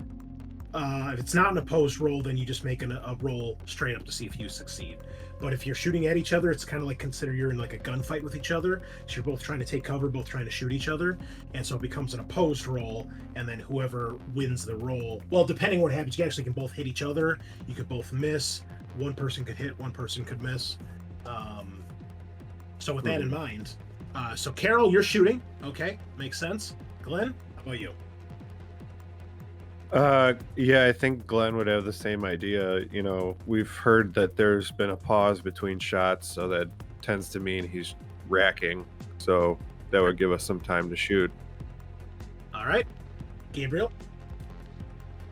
if it's not an opposed roll, then you just make a roll straight up to see if you succeed. But if you're shooting at each other, it's kind of like consider you're in like a gunfight with each other. So you're both trying to take cover, both trying to shoot each other. And so it becomes an opposed roll. And then whoever wins the roll, well, depending what happens, you actually can both hit each other. You could both miss. One person could hit, one person could miss. So with that in mind, so Carol, you're shooting. Okay, makes sense. Glenn, how about you? Yeah, I think Glenn would have the same idea. You know, we've heard that there's been a pause between shots, so that tends to mean he's racking. So that would give us some time to shoot. All right, Gabriel.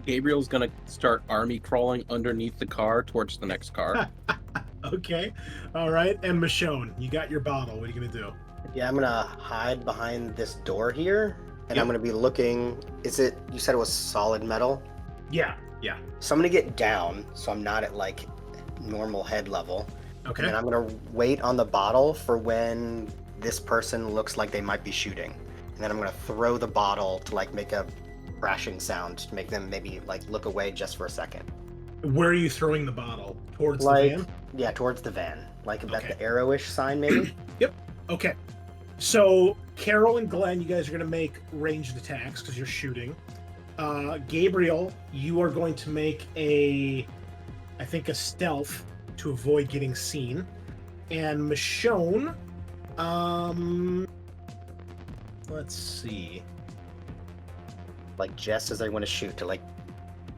Gabriel's gonna start army crawling underneath the car towards the next car. Okay, all right, and Michonne, you got your bottle. What are you gonna do? Yeah, I'm gonna hide behind this door here, and Yep. I'm gonna be looking. Is it? You said it was solid metal. Yeah. So I'm gonna get down, so I'm not at like normal head level. Okay. And then I'm gonna wait on the bottle for when this person looks like they might be shooting, and then I'm gonna throw the bottle to like make a crashing sound to make them maybe like look away just for a second. Where are you throwing the bottle? Towards Like, the van? yeah, towards the van, like at Okay. the arrowish sign maybe. Okay. So Carol and Glenn, you guys are gonna make ranged attacks because you're shooting. Gabriel, you are going to make a stealth to avoid getting seen. And Michonne, let's see. Like just as I want to shoot to like,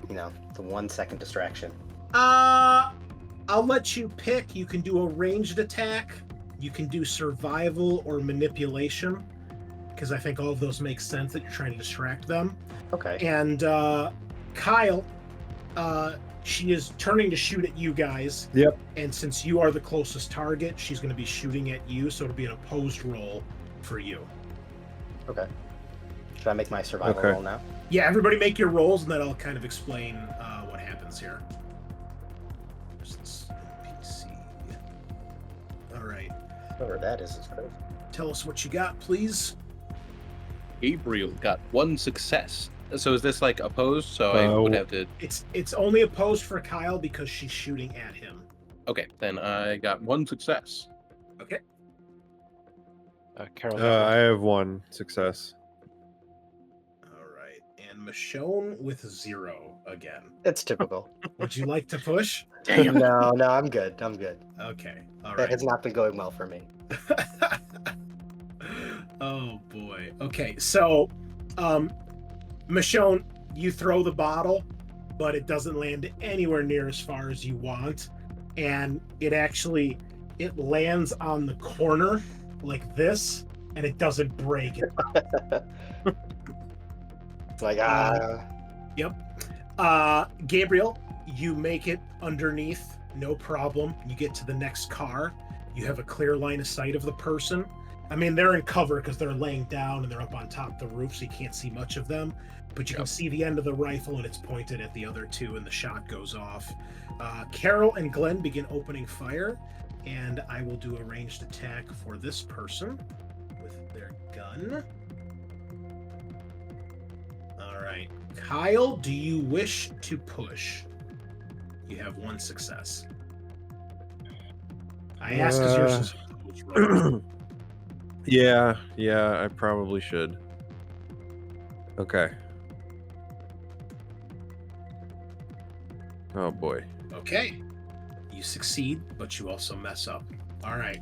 you know, the 1 second distraction. I'll let you pick. You can do a ranged attack. You can do survival or manipulation, because I think all of those make sense that you're trying to distract them. Okay. And Kyle, she is turning to shoot at you guys. Yep. And since you are the closest target, she's going to be shooting at you, so it'll be an opposed roll for you. Okay. Should I make my survival Okay. roll now? Yeah, everybody make your rolls, and then I'll kind of explain what happens here. Where's this NPC? All right. Whatever that is crazy. Tell us what you got, please. Gabriel got 1 success. So is this like opposed? So I would have to. It's only opposed for Kyle because she's shooting at him. Okay, then I got 1 success. Okay. Carol. I have 1 success. All right. And Michonne with 0 again. It's typical. Would you like to push? No, I'm good. I'm good. Okay. All That right. has not been going well for me. Oh boy. Okay. So, Michonne, you throw the bottle, but it doesn't land anywhere near as far as you want, and it lands on the corner like this, and it doesn't break. It's like Gabriel, you make it underneath, no problem. You get to the next car. You have a clear line of sight of the person. I mean, they're in cover because they're laying down and they're up on top of the roof, so you can't see much of them. But you can see the end of the rifle, and it's pointed at the other two, and the shot goes off. Carol and Glenn begin opening fire, and I will do a ranged attack for this person with their gun. All right. Kyle, do you wish to push? You have 1 success. I ask because yours is opposed roll. Yeah, I probably should. Okay. Oh boy. Okay. You succeed, but you also mess up. All right.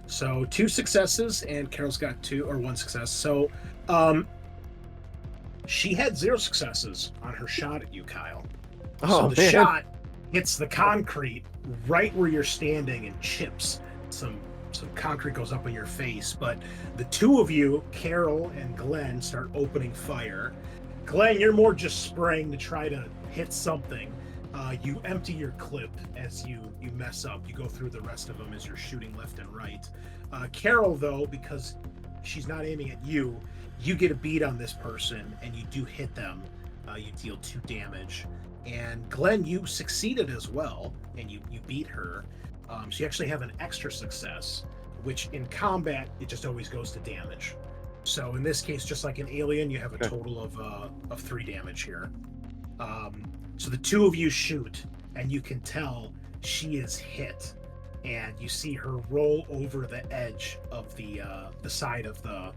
So 2 successes, and Carol's got 1 success. So she had 0 successes on her shot at you, Kyle. So the shot hits the concrete right where you're standing and chips. Some concrete goes up in your face, but the 2 of you, Carol and Glenn, start opening fire. Glenn, you're more just spraying to try to hit something. You empty your clip as you mess up. You go through the rest of them as you're shooting left and right. Carol, though, because she's not aiming at you, you get a beat on this person and you do hit them. You deal 2 damage. And Glenn, you succeeded as well, and you beat her. So you actually have an extra success, which in combat, it just always goes to damage. So in this case, just like an alien, you have a total of 3 damage here. So the 2 of you shoot, and you can tell she is hit, and you see her roll over the edge of the side of the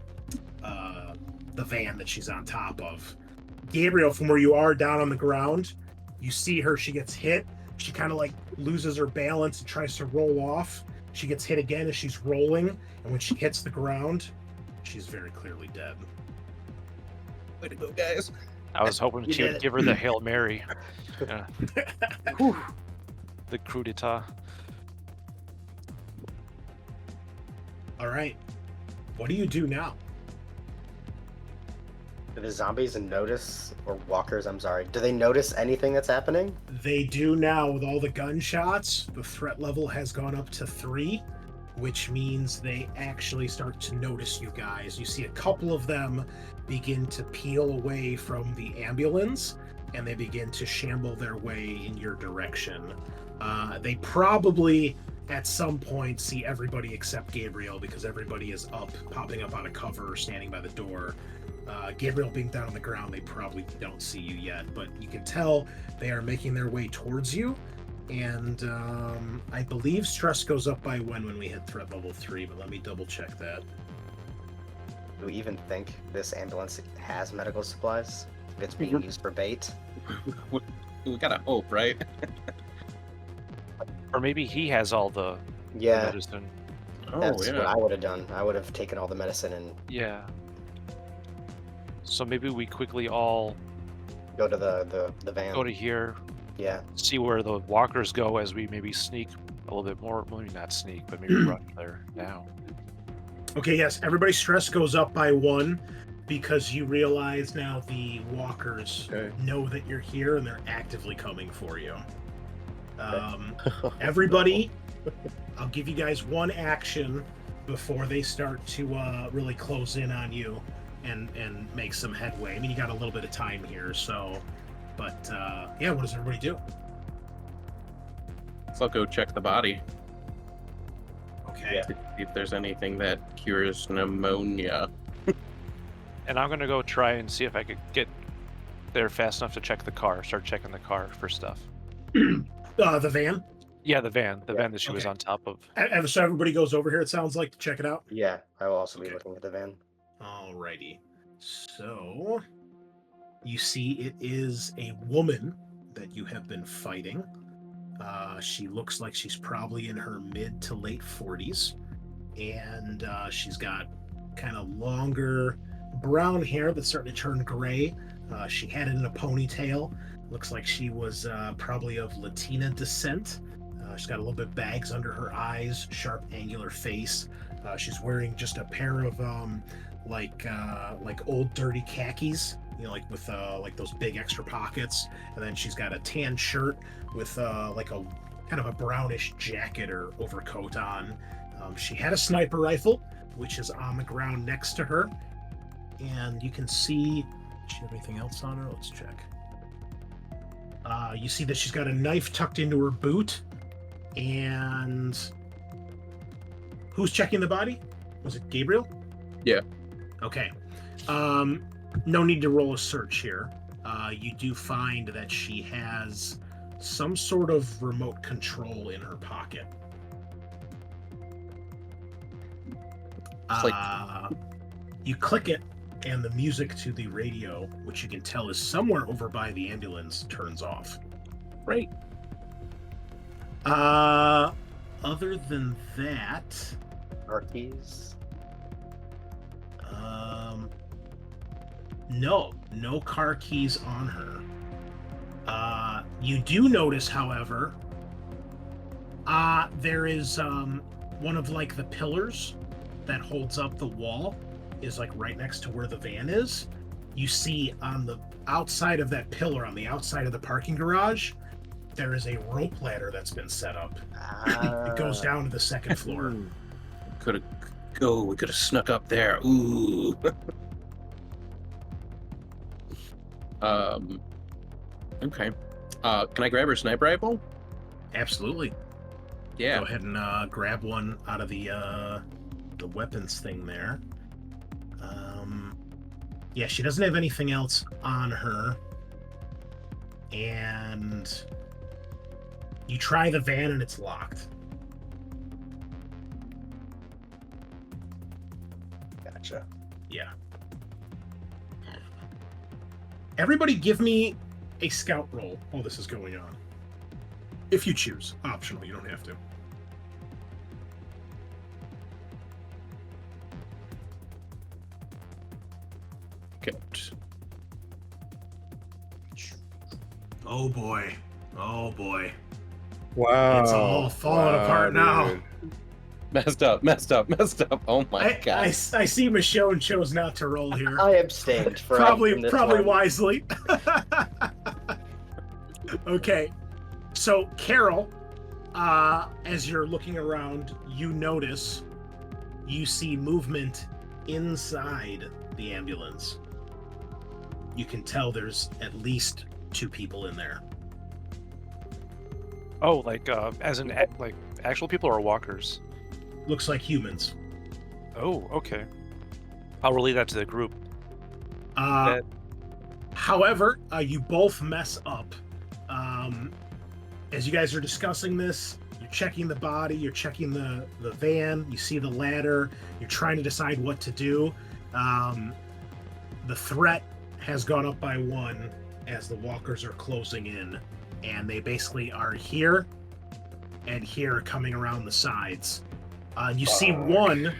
van that she's on top of. Gabriel, from where you are down on the ground, you see her. She gets hit. She kind of like loses her balance and tries to roll off. She gets hit again as she's rolling, and when she hits the ground, she's very clearly dead. Way to go, guys. I was hoping she would give her the Hail Mary. Yeah. The coup d'etat. All right. What do you do now? Do the zombies notice, or walkers, I'm sorry, do they notice anything that's happening? They do now. With all the gunshots, the threat level has gone up to 3, which means they actually start to notice you guys. You see a couple of them begin to peel away from the ambulance, and they begin to shamble their way in your direction. They probably, at some point, see everybody except Gabriel, because everybody is up, popping up out of cover, or standing by the door. Gabriel being down on the ground, they probably don't see you yet, but you can tell they are making their way towards you. And I believe stress goes up by 1 when we hit threat level 3, but let me double check that. Do we even think this ambulance has medical supplies? If it's being used for bait? We gotta hope, right? Or maybe he has all the medicine. That's what I would have done. I would have taken all the medicine and So maybe we quickly all go to the van. Go to here. Yeah. See where the walkers go as we maybe sneak a little bit more. Maybe not sneak, but maybe run there now. Okay, yes, everybody's stress goes up by 1 because you realize now the walkers know that you're here and they're actively coming for you. Everybody, I'll give you guys 1 action before they start to really close in on you and make some headway. I mean, you got a little bit of time here, so... But, what does everybody do? So I'll go check the body. Okay. See if there's anything that cures pneumonia. And I'm going to go try and see if I could get there fast enough to check the car. Start checking the car for stuff. The van? Yeah, the van. The van that she was on top of. And so everybody goes over here, it sounds like, to check it out? Yeah, I will also be looking at the van. Alrighty. So... You see it is a woman that you have been fighting. She looks like she's probably in her mid to late 40s. And she's got kind of longer brown hair that's starting to turn gray. She had it in a ponytail. Looks like she was probably of Latina descent. She's got a little bit of bags under her eyes, sharp angular face. She's wearing just a pair of like old dirty khakis. You know, like with like those big extra pockets, and then she's got a tan shirt with like a kind of a brownish jacket or overcoat on. She had a sniper rifle, which is on the ground next to her, and you can see. Does she have anything else on her? Let's check. You see that she's got a knife tucked into her boot, and who's checking the body? Was it Gabriel? Yeah. Okay. No need to roll a search here. You do find that she has some sort of remote control in her pocket. You click it, and the music to the radio, which you can tell is somewhere over by the ambulance, turns off. Right. Other than that, Car keys. no car keys on her. You do notice, however, there is one of like the pillars that holds up the wall is like right next to where the van is. You see on the outside of that pillar, on the outside of the parking garage, there is a rope ladder that's been set up. It goes down to the second floor. We could have snuck up there. Ooh. Okay. Can I grab her sniper rifle? Absolutely. Yeah. Go ahead and grab one out of the weapons thing there. Yeah, she doesn't have anything else on her. And you try the van and it's locked. Gotcha. Yeah. Everybody give me a scout roll while this is going on. If you choose. Optional, you don't have to. Okay. Oh boy. Oh boy. Wow. It's all falling apart now. dude. Messed up. Oh my god. I see Michonne chose not to roll here. I abstained from Probably this one. wisely. Okay. So Carol, as you're looking around, you see movement inside the ambulance. You can tell there's at least 2 people in there. Oh, like as in like actual people or walkers? Looks like humans. Oh, okay. I'll relay that to the group. However, you both mess up. As you guys are discussing this, you're checking the body, you're checking the van, you see the ladder, you're trying to decide what to do. The threat has gone up by 1 as the walkers are closing in, and they basically are here and here coming around the sides. You see one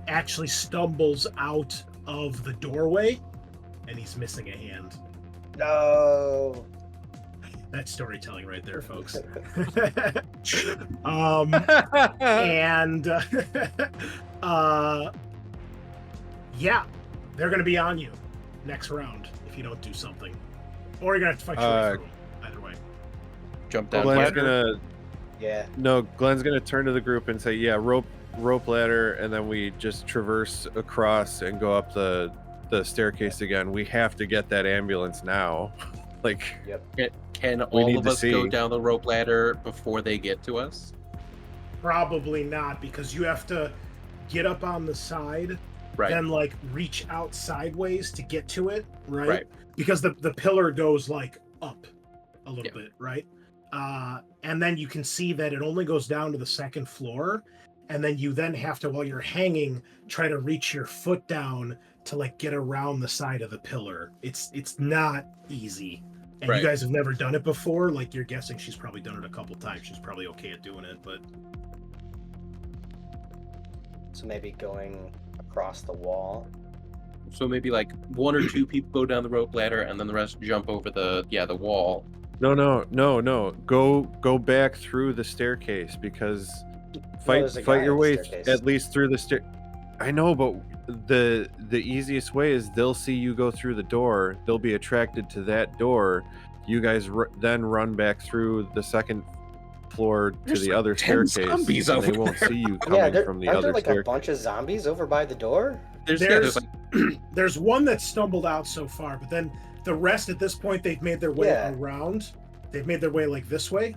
actually stumbles out of the doorway, and he's missing a hand. No. That's storytelling right there, folks. Yeah, they're going to be on you next round if you don't do something. Or you're going to have to fight your way through them. Either way. Jump down. Glenn's ladder. gonna. Yeah. No, Glenn's gonna turn to the group and say, "Yeah, rope ladder," and then we just traverse across and go up the staircase again. We have to get that ambulance now. Like, Can We all need of to us go see. down the rope ladder before they get to us? Probably not, because you have to get up on the side, Right. then like reach out sideways to get to it, right? Right. Because the pillar goes like up a little Yeah. bit, right? And then you can see that it only goes down to the second floor, and then you then have to, while you're hanging, try to reach your foot down to like get around the side of the pillar. It's not easy. And Right. you guys have never done it before. Like, you're guessing she's probably done it a couple times. She's probably okay at doing it, but So maybe going across the wall. So maybe like 1 or 2 people go down the rope ladder, and then the rest jump over the wall. no. Go back through the staircase because there's a guy fight at your the way staircase. at least through the stair. I know, but the easiest way is they'll see you go through the door. They'll be attracted to that door. You guys then run back through the second floor to There's the like other 10 staircase, zombies and over they won't there. see you Yeah, coming from the aren't other there like staircase. a bunch of zombies over by the door? there's like there's one that stumbled out so far, but then the rest at this point, they've made their way Yeah. around. They've made their way like this way.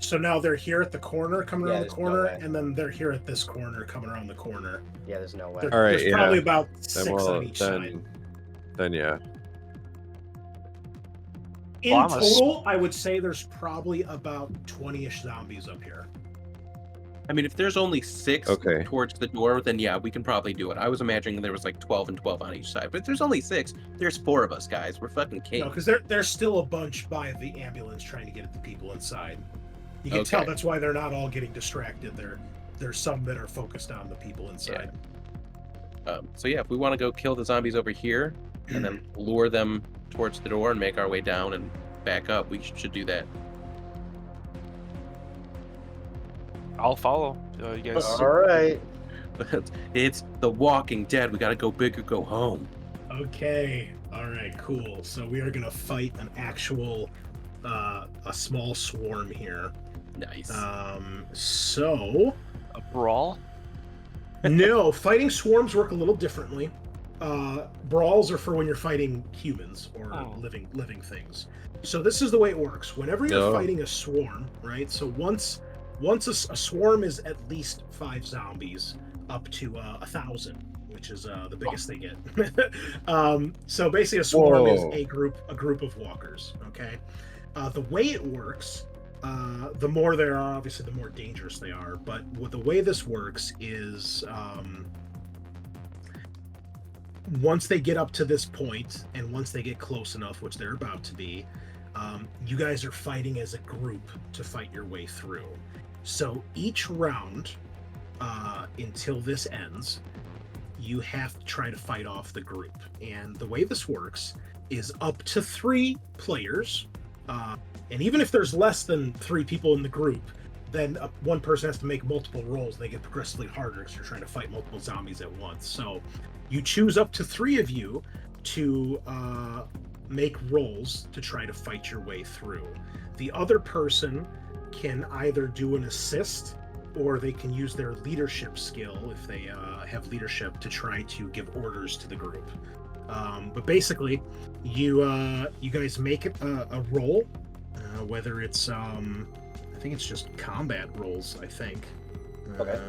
So now they're here at the corner, coming Yeah, around the there's no corner, way. and then they're here at this corner, coming around the corner. Yeah, there's no way. There- All right, there's yeah. probably about Then, 6 on each side. then yeah. In Well, I'm a s- total, I would say there's probably about 20-ish zombies up here. I mean, if there's only 6 Okay. towards the door, then yeah, we can probably do it. I was imagining there was like 12 and 12 on each side, but if there's only 6, there's 4 of us, guys. We're fucking kings. No, because there's still a bunch by the ambulance trying to get at the people inside. You can tell Okay. that's why they're not all getting distracted. There's some that are focused on the people inside. So yeah, if we want to go kill the zombies over here and then lure them towards the door and make our way down and back up, we should do that. I'll follow. You guys. All right. It's The Walking Dead. We got to go big or go home. Okay. All right. Cool. So we are gonna fight an actual, a small swarm here. Nice. So A brawl. no, fighting swarms work a little differently. Brawls are for when you're fighting humans or living things. So this is the way it works. Whenever you're fighting a swarm, right? So once a swarm is at least 5 zombies, up to 1,000, which is the biggest they get. So basically, a swarm is a group of walkers. Okay. The way it works, the more there are, obviously, the more dangerous they are. But the way this works is, once they get up to this point, and once they get close enough, which they're about to be, you guys are fighting as a group to fight your way through. So each round, until this ends, you have to try to fight off the group. And the way this works is up to 3 players. And even if there's less than 3 people in the group, then one person has to make multiple rolls. And they get progressively harder because you're trying to fight multiple zombies at once. So you choose up to 3 of you to make rolls to try to fight your way through. The other person can either do an assist, or they can use their leadership skill if they have leadership to try to give orders to the group. But basically, you guys make a roll, whether it's I think it's just combat rolls. I think. Okay.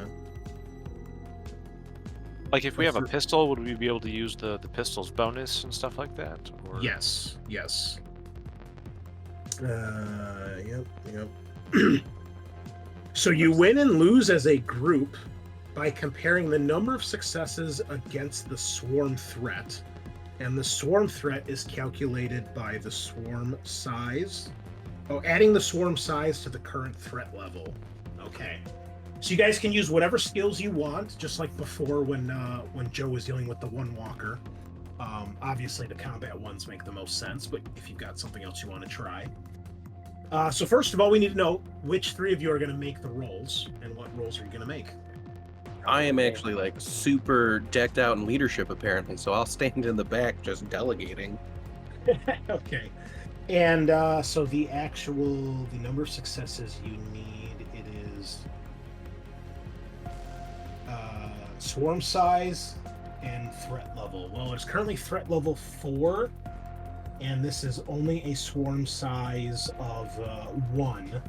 Like if we have a pistol, would we be able to use the pistol's bonus and stuff like that? Or... Yes. Yep. So you win and lose as a group by comparing the number of successes against the swarm threat. And the swarm threat is calculated by the swarm size. Oh, adding the swarm size to the current threat level. Okay. So you guys can use whatever skills you want, just like before when Joe was dealing with the one walker. Obviously, the combat ones make the most sense, but if you've got something else you want to try. So first of all, we need to know which 3 of you are going to make the rolls, and what rolls are you going to make? I am actually like super decked out in leadership apparently, so I'll stand in the back just delegating. Okay. And so the number of successes you need, it is swarm size and threat level. Well, it's currently threat level 4, and this is only a swarm size of 1.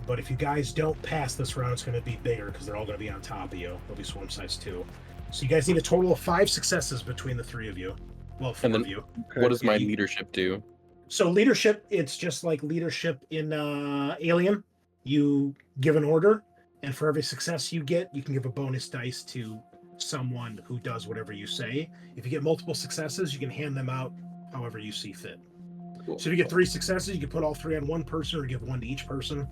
But if you guys don't pass this round, it's going to be bigger because they're all going to be on top of you. They'll be swarm size 2. So you guys need a total of 5 successes between the 3 of you. Well, 4 of you. What does my leadership do? So leadership, it's just like leadership in Alien. You give an order, and for every success you get, you can give a bonus dice to someone who does whatever you say. If you get multiple successes, you can hand them out however you see fit. Cool. So if you get 3 successes, you can put all 3 on one person or give 1 to each person.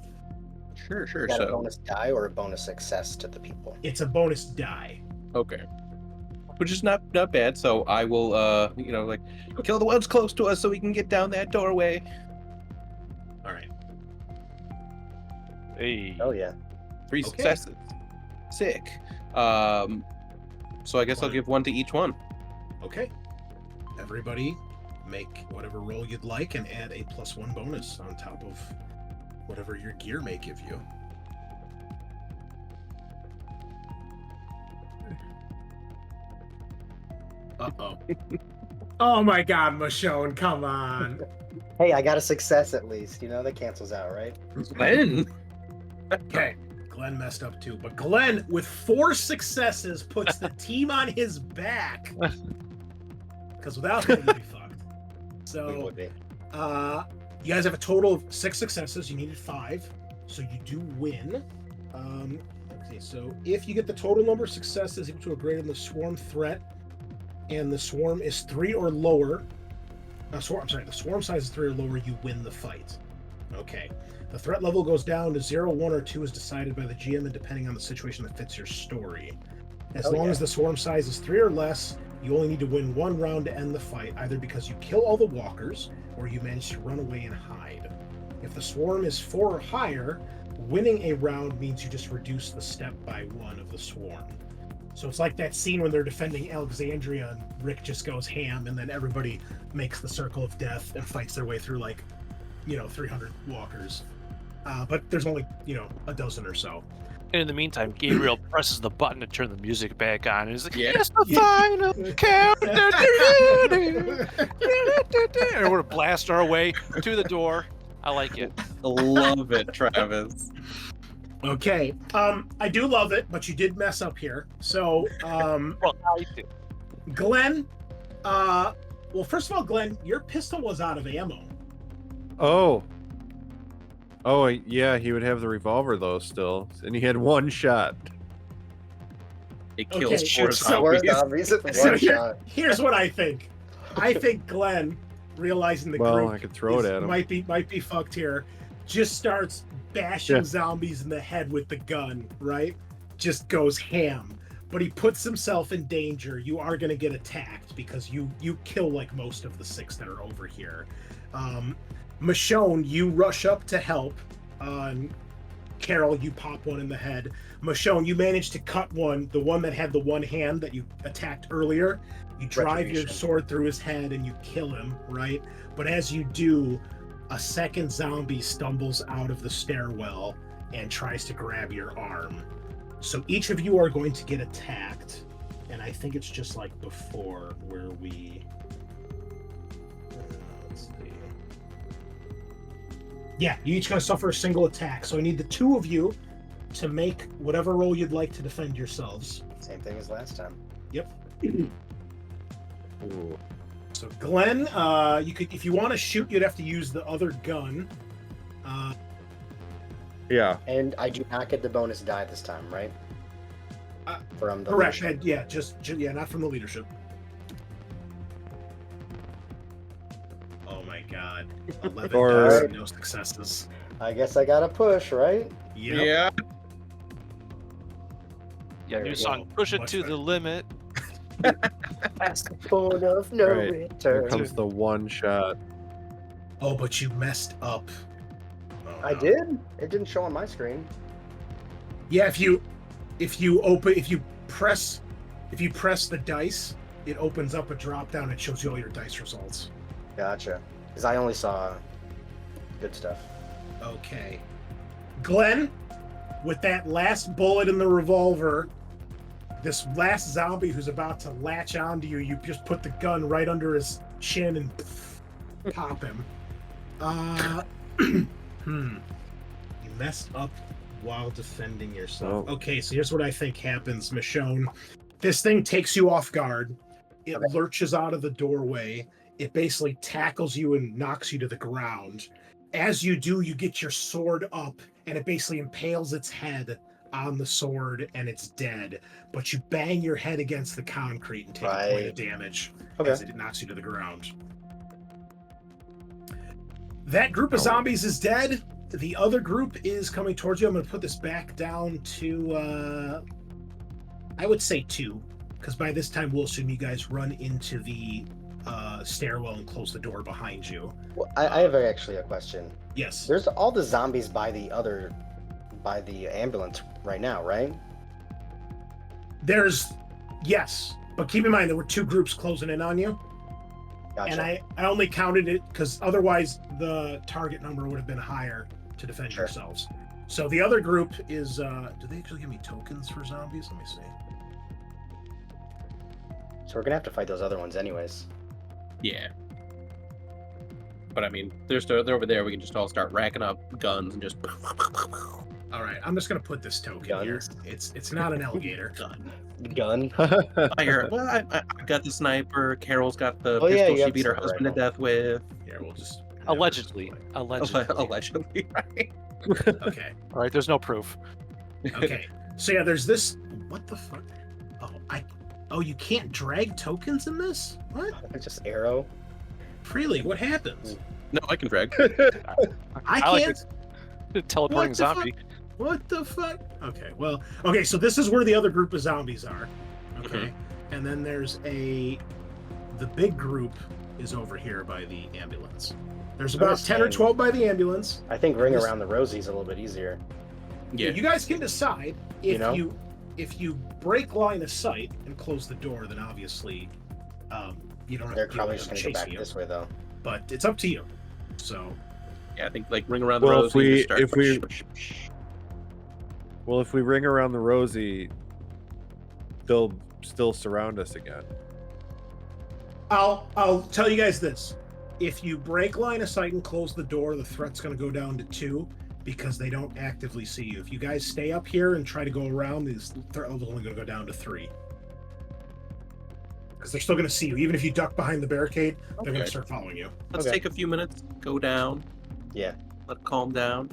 Sure. You got a bonus die or a bonus success to the people? It's a bonus die. Okay. Which is not bad, so I will kill the ones close to us so we can get down that doorway. All right. Hey. Oh yeah. 3 successes. Sick. So I guess I'll give 1 to each one. Okay. Everybody make whatever roll you'd like and add a +1 bonus on top of whatever your gear may give you. Uh-oh. Oh my god, Michonne, come on. Hey, I got a success at least. You know, that cancels out, right? Glenn! Okay, Glenn messed up too. But Glenn, with 4 successes, puts the team on his back. Because without him, you'd be fucked. We So, would be. you guys have a total of 6 successes. You needed 5. So you do win. Okay, so if you get the total number of successes equal to or greater than the swarm threat, and the swarm is 3 or lower, the swarm size is 3 or lower, you win the fight. Okay. The threat level goes down to 0, 1, or 2 is decided by the GM and depending on the situation that fits your story. As long as the swarm size is 3 or less, you only need to win 1 round to end the fight, either because you kill all the walkers or you manage to run away and hide. If the swarm is 4 or higher, winning a round means you just reduce the step by 1 of the swarm. So it's like that scene when they're defending Alexandria and Rick just goes ham and then everybody makes the circle of death and fights their way through 300 walkers. But there's only, a dozen or so. And in the meantime, Gabriel presses the button to turn the music back on. And he's like, Yeah. "Yes, the final countdown!" And we're blast our way to the door. I like it. Love it, Travis. Okay. I do love it, but you did mess up here. So, Well, I do. Glenn, first of all, Glenn, your pistol was out of ammo. Oh, yeah, he would have the revolver, though, still. And he had 1 shot. It kills Okay, 4 so- Four zombies. zombies with So one shot. here's what I think. I think Glenn, realizing the Well, group I could throw it at him. might be fucked here, just starts bashing Yeah. zombies in the head with the gun, right? Just goes ham. But he puts himself in danger. You are going to get attacked because you kill like most of the 6 that are over here. Michonne, you rush up to help. Carol, you pop one in the head. Michonne, you manage to cut one, the one that had the one hand that you attacked earlier. You drive your Retribution. sword through his head and you kill him, right? But as you do, a second zombie stumbles out of the stairwell and tries to grab your arm. So each of you are going to get attacked. And I think it's just like before where we... let's see. Yeah, you each going to suffer a single attack. So I need the 2 of you to make whatever roll you'd like to defend yourselves. Same thing as last time. Yep. Ooh. So Glenn, you could, if you want to shoot, you'd have to use the other gun. Yeah. And I do not get the bonus die this time, right? From the Correct. leadership. Yeah, just not from the leadership. Oh my God! 11 Or- dice and no successes. I guess I gotta push, right? Yep. Yeah. Yeah, There new we song. go. Push it Much to better. the limit. That's the point of no Right. Here return. comes the 1 shot. Oh, but you messed up. Oh, I no. did? It didn't show on my screen. Yeah, if you press the dice, it opens up a drop down. It shows you all your dice results. Gotcha. Because I only saw good stuff. Okay. Glenn, with that last bullet in the revolver, this last zombie who's about to latch onto you, you just put the gun right under his chin and pop him. You messed up while defending yourself. Oh. Okay, so here's what I think happens, Michonne. This thing takes you off guard. It Okay. lurches out of the doorway. It basically tackles you and knocks you to the ground. As you do, you get your sword up, and it basically impales its head on the sword, and it's dead. But you bang your head against the concrete and take a point Right. of damage Okay. as it knocks you to the ground. That group of zombies is dead. The other group is coming towards you. I'm going to put this back down to, I would say 2, because by this time we'll assume you guys run into the stairwell and close the door behind you. Well, I have actually a question. Yes. There's all the zombies by the ambulance right now, right? Yes, but keep in mind there were 2 groups closing in on you. Gotcha. And I only counted it because otherwise the target number would have been higher to defend Sure. yourselves. So the other group is, do they actually give me tokens for zombies? Let me see. So we're gonna have to fight those other ones anyways. Yeah. But I mean, they're over there. We can just all start racking up guns and just. All right, I'm just gonna put this token here. It's not an alligator. Gun. Fire. Well, I got the sniper. Carol's got the Oh, yeah, pistol you she have beat her the husband to rifle. death with. Here, we'll just Allegedly. Allegedly. Allegedly, right? Okay. All right, there's no proof. Okay. So yeah, there's this. What the fuck? Oh, you can't drag tokens in this? What? Just arrow. Freely? What happens? No, I can drag. I like can't. Teleporting What the zombie. What the fuck? Okay, well, okay, so this is where the other group of zombies are. Okay, and then there's the big group is over here by the ambulance. There's about 10 or 12 by the ambulance. I think ring around the rosie's a little bit easier. Yeah. You guys can decide if You know? if you break line of sight and close the door, then obviously you don't have They're to probably just gonna go chase back you. this way though. But it's up to you. So Yeah, I think like ring around the Well, rosy. if just start Well, if we ring around the rosy, they'll still surround us again. I'll tell you guys this. If you break line of sight and close the door, the threat's going to go down to 2 because they don't actively see you. If you guys stay up here and try to go around, the threat level's only going to go down to 3. Because they're still going to see you. Even if you duck behind the barricade, they're going to start following you. Let's take a few minutes, go down. Yeah. Let it calm down.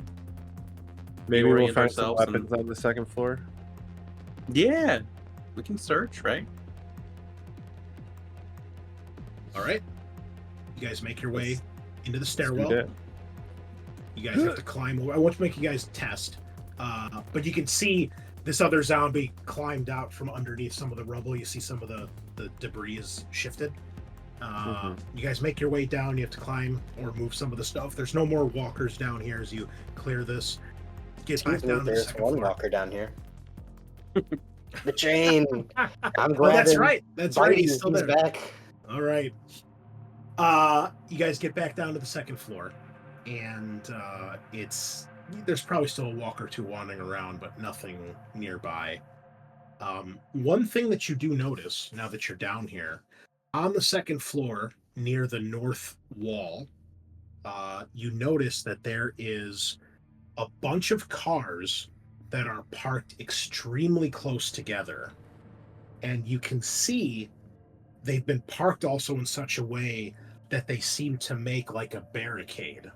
Maybe we'll Orient find some ourselves and- weapons on the second floor. Yeah, we can search, right? All right. You guys make your way into the Let's do stairwell. that. You guys have to climb over. I want to make you guys test. But you can see this other zombie climbed out from underneath some of the rubble. You see some of the debris is shifted. You guys make your way down. You have to climb or move some of the stuff. There's no more walkers down here as you clear this. Get back down to the There's second one floor. walker down here. The chain. I'm Oh, grabbing. that's right. That's right. He's still He's there. back. All right. You guys get back down to the second floor, and there's probably still a walk or two wandering around, but nothing nearby. One thing that you do notice now that you're down here, on the second floor near the north wall, you notice that there is a bunch of cars that are parked extremely close together, and you can see they've been parked also in such a way that they seem to make like a barricade.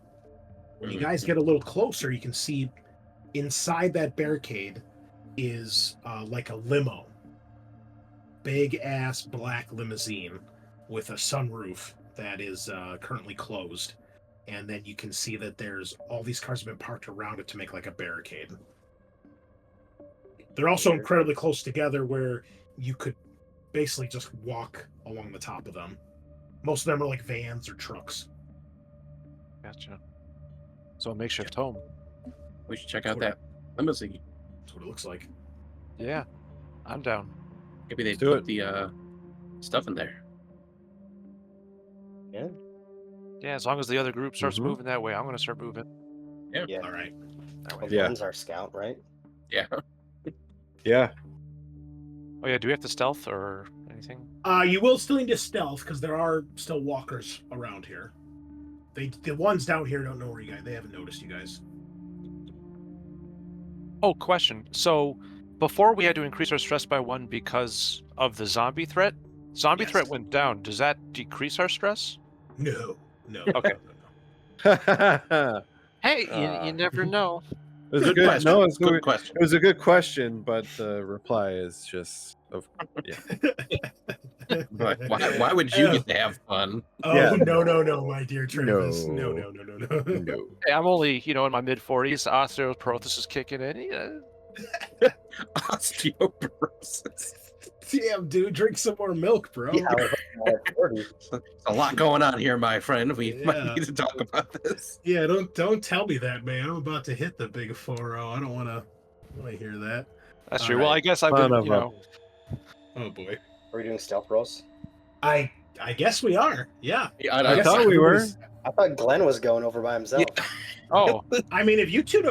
When you guys get a little closer, you can see inside that barricade is like a limo. Big ass black limousine with a sunroof that is currently closed. And then you can see that there's all these cars have been parked around it to make like a barricade. They're also incredibly close together where you could basically just walk along the top of them. Most of them are like vans or trucks. Gotcha. So a makeshift home. We should check out that limousine. That's what it looks like. Yeah, I'm down. Maybe they Let's do put it. the stuff in there. Yeah. Yeah, as long as the other group starts Mhm. moving that way, I'm gonna start moving. Yeah. All right. That way. Well, Yeah. Glenn's our scout, right? Yeah. Yeah. Oh yeah, do we have to stealth or anything? You will still need to stealth because there are still walkers around here. The ones down here don't know where you guys. They haven't noticed you guys. Oh, question. So before we had to increase our stress by 1 because of the zombie threat. Zombie Yes. threat went down. Does that decrease our stress? No. Okay. it Hey, Ah. you never know. was a Good good question. no, it's Good question. It was a good question, but the reply is just Why would you get to have fun? Oh Yeah. no, my dear Travis. No. No. no. Hey, I'm only, in my mid-40s. Osteoporosis is kicking in. Osteoporosis. Damn, dude, drink some more milk, bro. Yeah, we're at 40. There's a lot going on here, my friend. We Yeah. might need to talk about this. Yeah, don't tell me that, man. I'm about to hit the big 4-0. I don't want to hear that. That's All true. Well, right. I guess I've Son been, of a- Oh boy. Are we doing stealth rolls? I guess we are. Yeah. Yeah, I guess thought we were. everybody's- I thought Glenn was going over by himself. Oh, I mean, if you two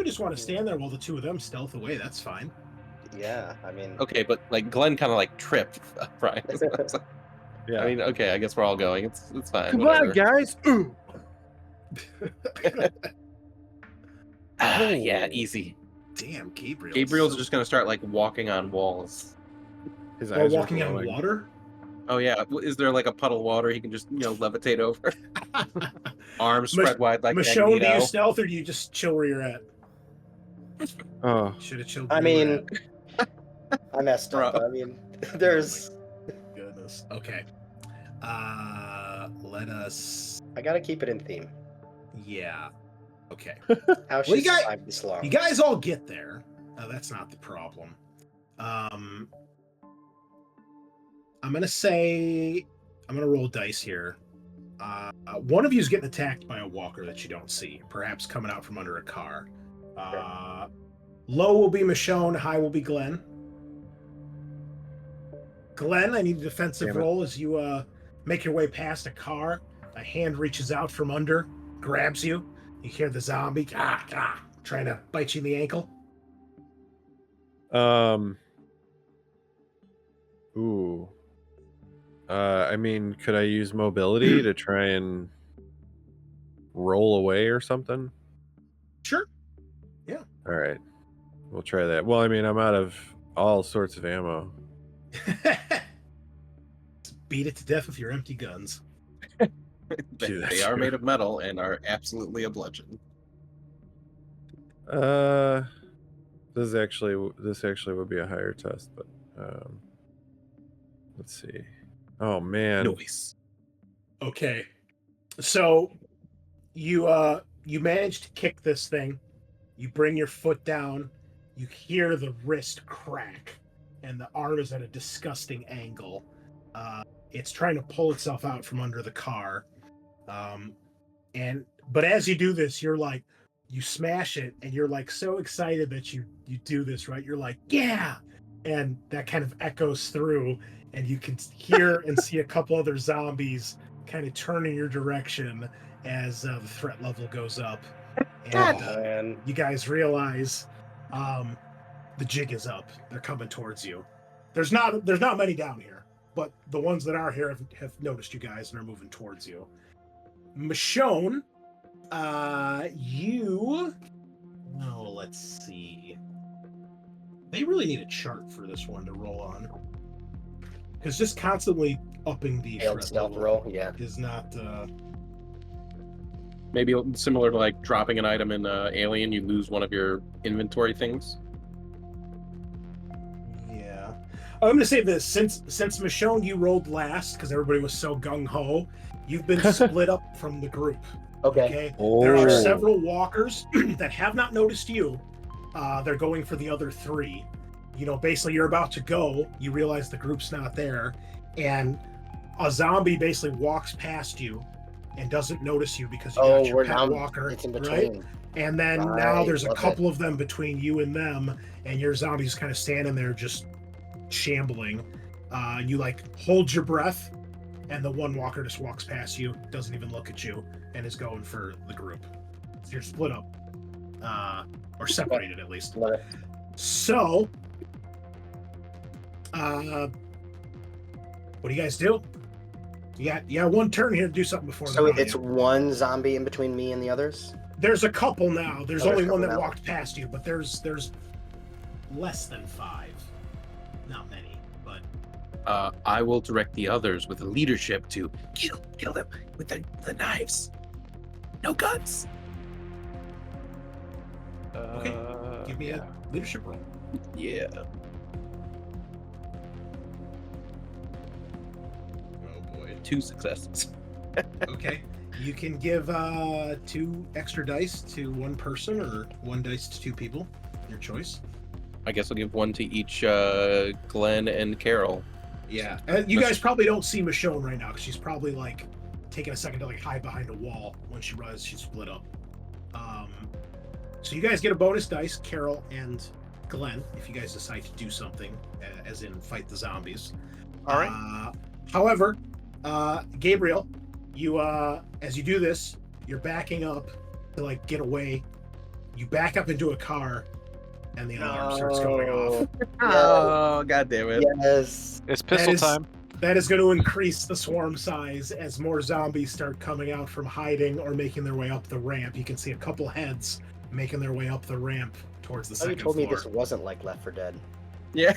just want to stand there while the two of them stealth away, that's fine. Yeah, I mean, Okay, but like Glenn kind of like tripped, Brian. Yeah. I mean, okay, I guess we're all going. It's fine. Come whatever. on, guys. Ooh. Yeah, easy. Damn, Gabriel. Gabriel's just gonna start like walking on walls. His While eyes are walking on glowing. water. Oh yeah, is there like a puddle of water he can just levitate over? Arms Mich- spread wide like Michonne, do Magneto. you stealth or do you just chill where you're at? Oh, Should have chilled. I where you were mean, I messed up. Bro. But I mean, there's. at. Goodness. Okay. Let us. I gotta keep it in theme. Yeah. Okay. How Well, she you got- survived this long? You guys all get there. That's not the problem. I'm gonna roll dice here. One of you is getting attacked by a walker that you don't see, perhaps coming out from under a car. Low will be Michonne, high will be Glenn. Glenn, I need a defensive roll as you make your way past a car. A hand reaches out from under, grabs you. You hear the zombie trying to bite you in the ankle. Ooh. I mean, could I use mobility to try and roll away or something? Sure. All right. We'll try that. Well, I mean, I'm out of all sorts of ammo. Beat it to death with your empty guns. Dude, They that's are true. made of metal and are absolutely a bludgeon. This actually would be a higher test, but let's see. Oh man. Noise. Okay. So you manage to kick this thing. You bring your foot down. You hear the wrist crack, and the arm is at a disgusting angle. It's trying to pull itself out from under the car. But as you do this, you're like, you smash it, and you're like so excited that you do this, right? You're like, yeah, and that kind of echoes through, and you can hear and see a couple other zombies kind of turn in your direction as the threat level goes up. And Man. you guys realize the jig is up. They're coming towards you. There's not many down here, but the ones that are here have noticed you guys and are moving towards you. Michonne, let's see. They really need a chart for this one to roll on, because just constantly upping the Failed threat stealth level roll, yeah. is not. Maybe similar to like dropping an item in Alien, you lose one of your inventory things. Yeah. I'm going to say this. Since Michonne, you rolled last because everybody was so gung-ho, you've been split up from the group. Okay. There are Oh. several walkers that have not noticed you. They're going for the other three. Basically, you're about to go. You realize the group's not there. And a zombie basically walks past you and doesn't notice you because you got your we're pet now walker. it's in right? between. And then now Right, there's a love couple of them between you and them, and your zombie's kind of standing there just shambling. You hold your breath, and the one walker just walks past you, doesn't even look at you, and is going for the group. So you're split up, or separated at least. Love it. So, what do you guys do? You got one turn here to do something before. So the it's one zombie in between me and the others? There's a couple now. There's Oh, there's only a one couple that now. walked past you, but there's less than 5. Not many, but I will direct the others with the leadership to kill them with the knives. No guns. Okay, give me a leadership roll. Yeah. Oh boy. 2 successes. Okay. You can give 2 extra dice to one person or 1 dice to 2 people. Your choice. I guess I'll give 1 to each Glenn and Carol. Yeah. You guys probably don't see Michonne right now because she's probably taking a second to hide behind a wall when she realizes she's split up. So you guys get a bonus dice, Carol and Glenn, if you guys decide to do something, as in fight the zombies. All right. However, Gabriel, you as you do this, you're backing up to get away. You back up into a car, and the alarm starts going off. Oh, god damn it. Yes. It's pistol time. That is going to increase the swarm size as more zombies start coming out from hiding or making their way up the ramp. You can see a couple heads making their way up the ramp towards the Oh, second you told me floor. this wasn't like Left 4 Dead. Yeah.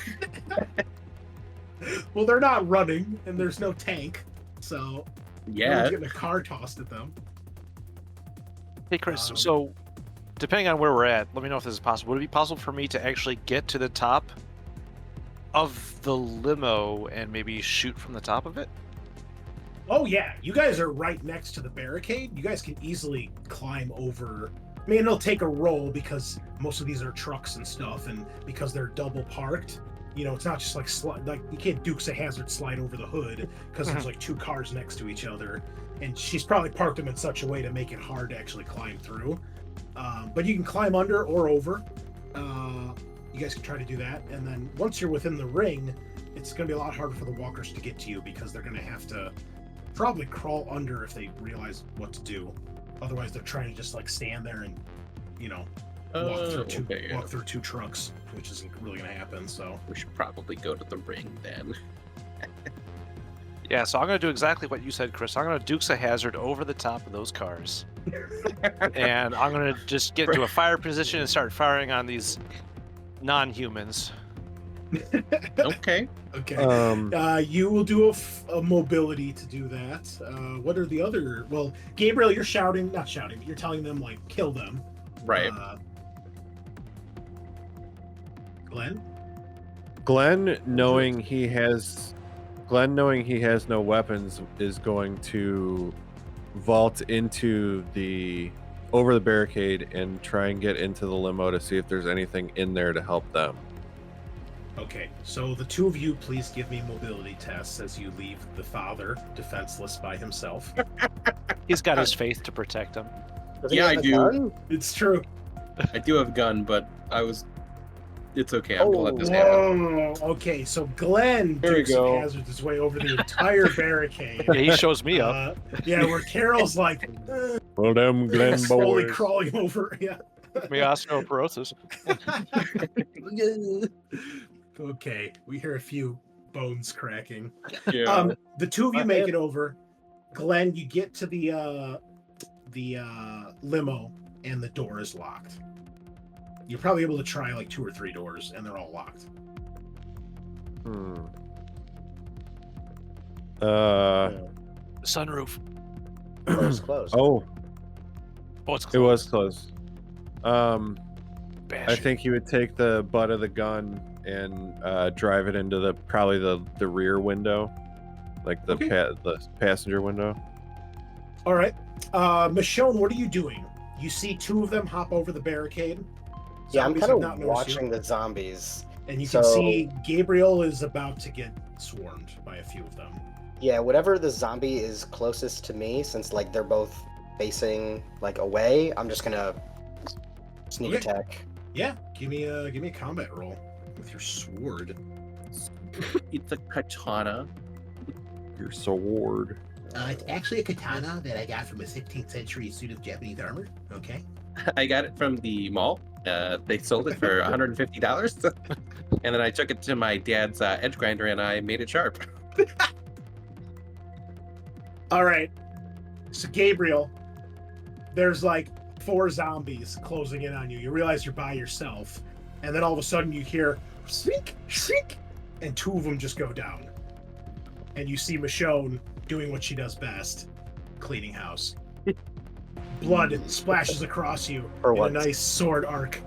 Well, they're not running, and there's no tank, so no Yeah. one's getting a car tossed at them. Hey, Chris. Um, So, depending on where we're at, let me know if this is possible. Would it be possible for me to actually get to the top of the limo and maybe shoot from the top of it? Oh yeah, you guys are right next to the barricade. You guys can easily climb over. I mean, it'll take a roll because most of these are trucks and stuff, and because they're double parked, you know, it's not just like you can't Dukes of Hazzard slide over the hood because there's like two cars next to each other, and she's probably parked them in such a way to make it hard to actually climb through. But you can climb under or over. You guys can try to do that, and then once you're within the ring, it's going to be a lot harder for the walkers to get to you because they're going to have to probably crawl under if they realize what to do. Otherwise, they're trying to just like stand there and, you know, walk through two trucks, which isn't really going to happen. So we should probably go to the ring then. Yeah, so I'm going to do exactly what you said, Chris. I'm going to Dukes of Hazzard over the top of those cars. And I'm going to just get into a fire position and start firing on these non-humans. Okay. Okay. You will do a mobility to do that. What are the other? Well, Gabriel, you're not shouting, but you're telling them like kill them. Right. Glenn, knowing he has no weapons, is going to vault over the barricade and try and get into the limo to see if there's anything in there to help them. Okay, so the two of you, please give me mobility tests as you leave the father defenseless by himself. He's got his faith to protect him. Yeah, I do. Gun? It's true. I do have a gun, but it's okay. I'm gonna let this happen. Okay, so Glenn Dukes of Hazzard his way over the entire barricade. Yeah, he shows me up. Yeah, where Carol's like, well, them Glenn slowly boys. crawling over. Yeah. Me osteoporosis. Okay, we hear a few bones cracking. Yeah. The two of you make it over. Glenn, you get to the limo, and the door is locked. You're probably able to try like 2 or 3 doors, and they're all locked. Sunroof. It was closed. Oh, it's closed. it was close. Bash I it. think he would take the butt of the gun and drive it into probably the rear window, like the passenger window. All right, Michonne, what are you doing? You see 2 of them hop over the barricade. Yeah, I'm Zombies kind have of not noticed watching you. the zombies. And you can see Gabriel is about to get swarmed by a few of them. Yeah, whatever the zombie is closest to me, since like they're both facing like away, I'm just gonna sneak attack. Yeah, give me a combat roll with your sword. It's a katana. Your sword. It's actually a katana that I got from a 16th century suit of Japanese armor. Okay. I got it from the mall. They sold it for $150, and then I took it to my dad's edge grinder and I made it sharp. All right. So Gabriel, there's like 4 zombies closing in on you. You realize you're by yourself, and then all of a sudden you hear shriek, shriek, and 2 of them just go down. And you see Michonne doing what she does best, cleaning house. Blood splashes across you in a nice sword arc.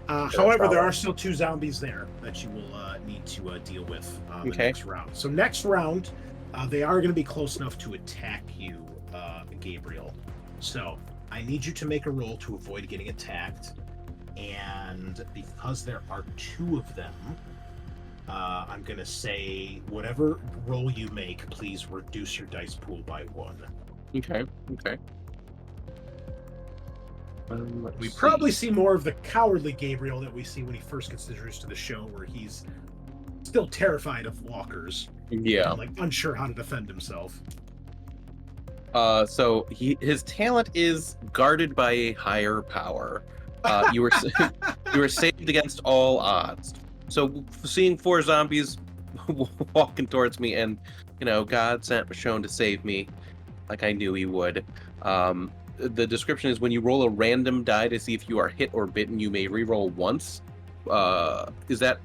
However, there are still 2 zombies there that you will need to deal with the next round. So next round, they are going to be close enough to attack you, Gabriel. So I need you to make a roll to avoid getting attacked. And because there are 2 of them, I'm going to say whatever roll you make, please reduce your dice pool by 1. Okay. We probably see more of the cowardly Gabriel that we see when he first gets introduced to the show, where he's still terrified of walkers. Yeah. And, like, unsure how to defend himself. So his talent is guarded by a higher power. You were saved against all odds. So seeing 4 zombies walking towards me, and God sent Michonne to save me, like I knew he would. The description is when you roll a random die to see if you are hit or bitten, you may re-roll once. Is that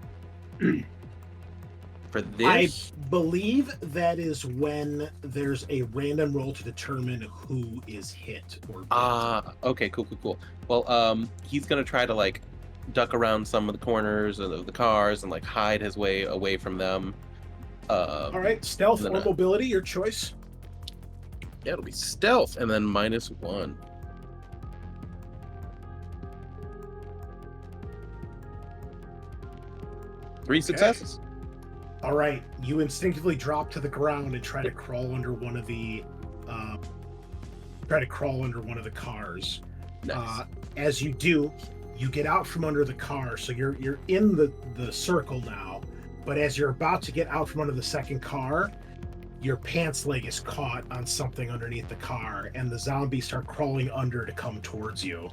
for this? I believe that is when there's a random roll to determine who is hit or bit. Okay, cool. Well, he's gonna try to like duck around some of the corners of the cars and like hide his way away from them. All right, stealth then or mobility, your choice. Yeah, it'll be stealth, and then -1. 3 successes. All right, you instinctively drop to the ground and try to crawl under one of the cars. Nice. As you do, you get out from under the car, so you're in the circle now. But as you're about to get out from under the second car, your pants leg is caught on something underneath the car, and the zombies start crawling under to come towards you.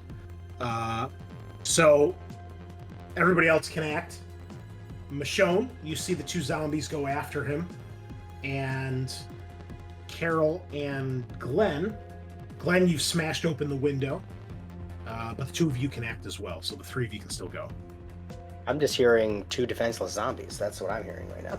So everybody else can act. Michonne, you see the 2 zombies go after him, and Carol and Glenn, you've smashed open the window, but the 2 of you can act as well, so the 3 of you can still go. I'm just hearing 2 defenseless zombies. That's what I'm hearing right now.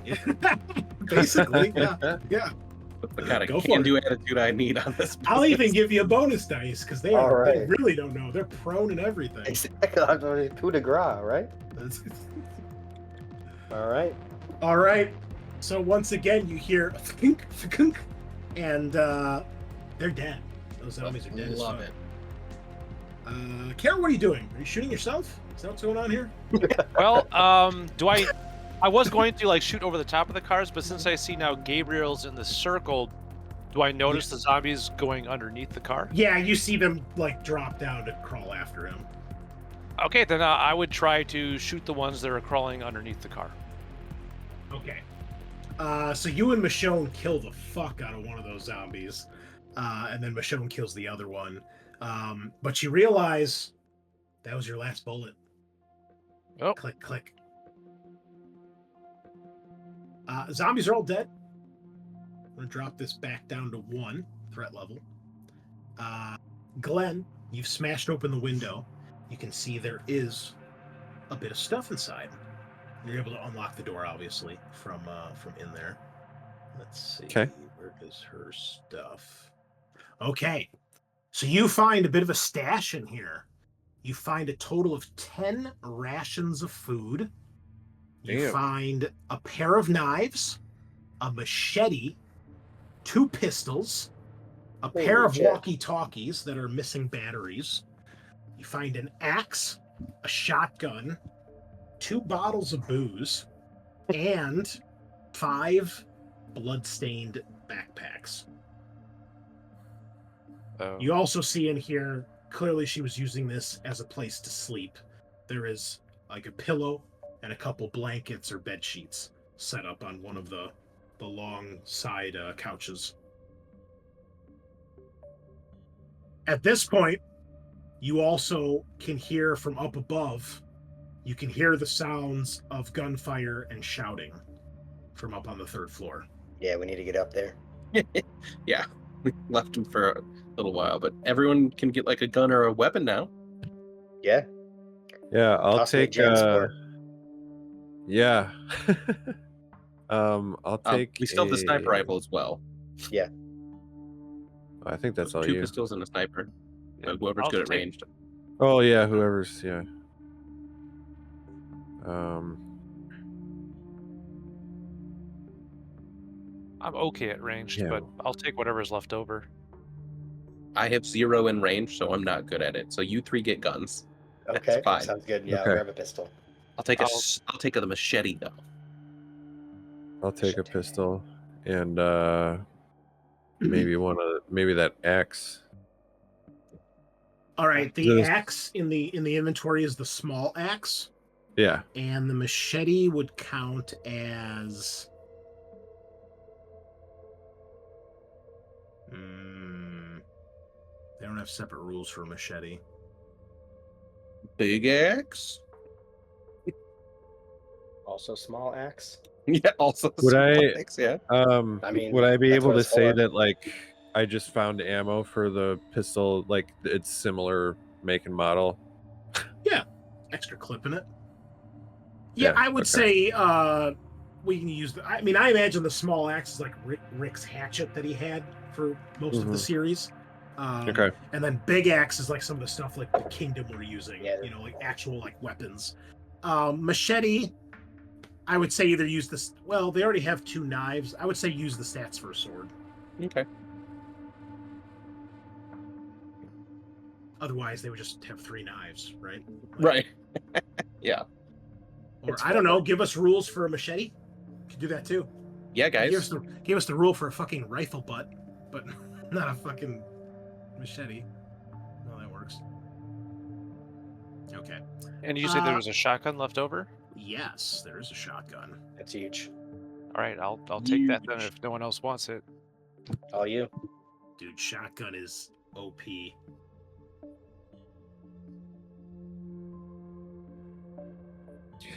Basically, yeah. That's the kind Go of for can-do attitude I need on this. I'll even give you a bonus dice, because they All right. really don't know. They're prone and everything. Exactly. I'm going to coup de grace, right? All right. All right. So once again, you hear thunk, and they're dead. Those zombies are dead. Love it. Carol, what are you doing? Are you shooting yourself? Is that what's going on here? Well, I was going to shoot over the top of the cars, but since I see now Gabriel's in the circle, do I notice the zombies going underneath the car? Yeah, you see them drop down to crawl after him. Okay, then I would try to shoot the ones that are crawling underneath the car. Okay. So you and Michonne kill the fuck out of one of those zombies, and then Michonne kills the other one. But you realize that was your last bullet. Oh. Click, click. Zombies are all dead. I'm going to drop this back down to 1 threat level. Glenn, you've smashed open the window. You can see there is a bit of stuff inside. You're able to unlock the door, obviously, from in there. Let's see. Okay. Where is her stuff? Okay. So you find a bit of a stash in here. You find a total of 10 rations of food. You Damn. find a pair of knives, a machete, 2 pistols, a pair of walkie-talkies that are missing batteries. You find an axe, a shotgun, 2 bottles of booze, and 5 blood-stained backpacks. Oh. You also see in here, clearly she was using this as a place to sleep. There is a pillow and a couple blankets or bed sheets set up on one of the long side couches. At this point, you also can hear from up above, you can hear the sounds of gunfire and shouting from up on the 3rd floor. Yeah, we need to get up there. Yeah, we left him for a little while, but everyone can get a gun or a weapon now. Yeah. Yeah, I'll Possibly take. James Ford. Yeah. I'll take. We still have the sniper rifle as well. Yeah. I think that's all 2 you. pistols and a sniper. Yeah. Whoever's I'll good at take- ranged. Oh yeah, whoever's yeah. I'm okay at ranged, Yeah. but I'll take whatever's left over. I have 0 in range, so I'm not good at it. So you 3 get guns. Okay. That's fine. Sounds good. Yeah, Okay. I'll grab a pistol. I'll take I'll take the machete though. I'll take a Shit. pistol and maybe maybe that axe. All right, the Just- axe in the inventory is the small axe, Yeah. and the machete would count as they don't have separate rules for a machete. Big axe. Also small axe. Yeah. Also. Would small I- axe, yeah. I mean, would I be that's able what to it's say for. that I just found ammo for the pistol, it's similar make and model? Extra clip in it. Yeah, Yeah, I would okay. say we can use I imagine the small axe is like Rick's hatchet that he had for most of the Mhm. series. Okay. And then big axe is like some of the stuff like the kingdom were using, Yeah. like actual weapons. Machete, I would say either use this. Well, they already have 2 knives. I would say use the stats for a sword. Okay. Otherwise, they would just have 3 knives, right? Right. Yeah. Or It's I don't fair. know. Give us rules for a machete. Could do that too. Yeah, guys. Give us the rule for a fucking rifle butt, but not a fucking machete. No, that works. Okay. And you say there was a shotgun left over? Yes, there is a shotgun. That's huge. All right, I'll take that then Huge. if no one else wants it. All you. Dude, shotgun is OP.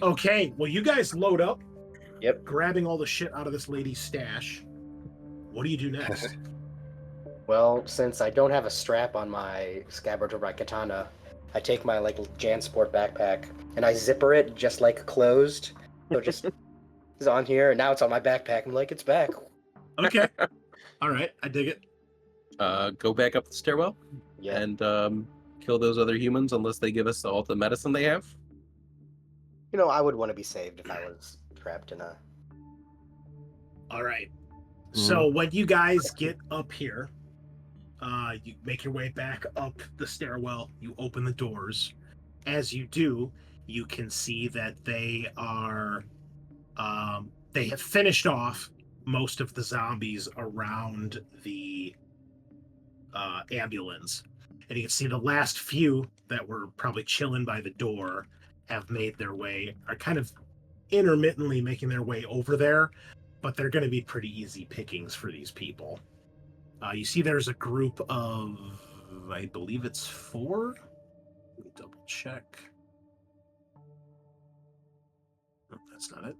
Okay, well, you guys load up. Yep. Grabbing all the shit out of this lady's stash. What do you do next? Well, since I don't have a strap on my scabbard or my katana, I take my like JanSport backpack and I zipper it just like closed. So just it's on here and now it's on my backpack. I'm like, it's back. Okay. All right, I dig it. Go back up the stairwell Yeah. and kill those other humans unless they give us all the medicine they have. You know, I would want to be saved if I was trapped in a. All right. So when you guys get up here, you make your way back up the stairwell. You open the doors. As you do, you can see that they are. They have finished off most of the zombies around the ambulance, and you can see the last few that were probably chilling by the door have made their way. Are kind of intermittently making their way over there, but they're going to be pretty easy pickings for these people. You see there's a group of, I believe it's 4. Let me double check. Oh, that's not it.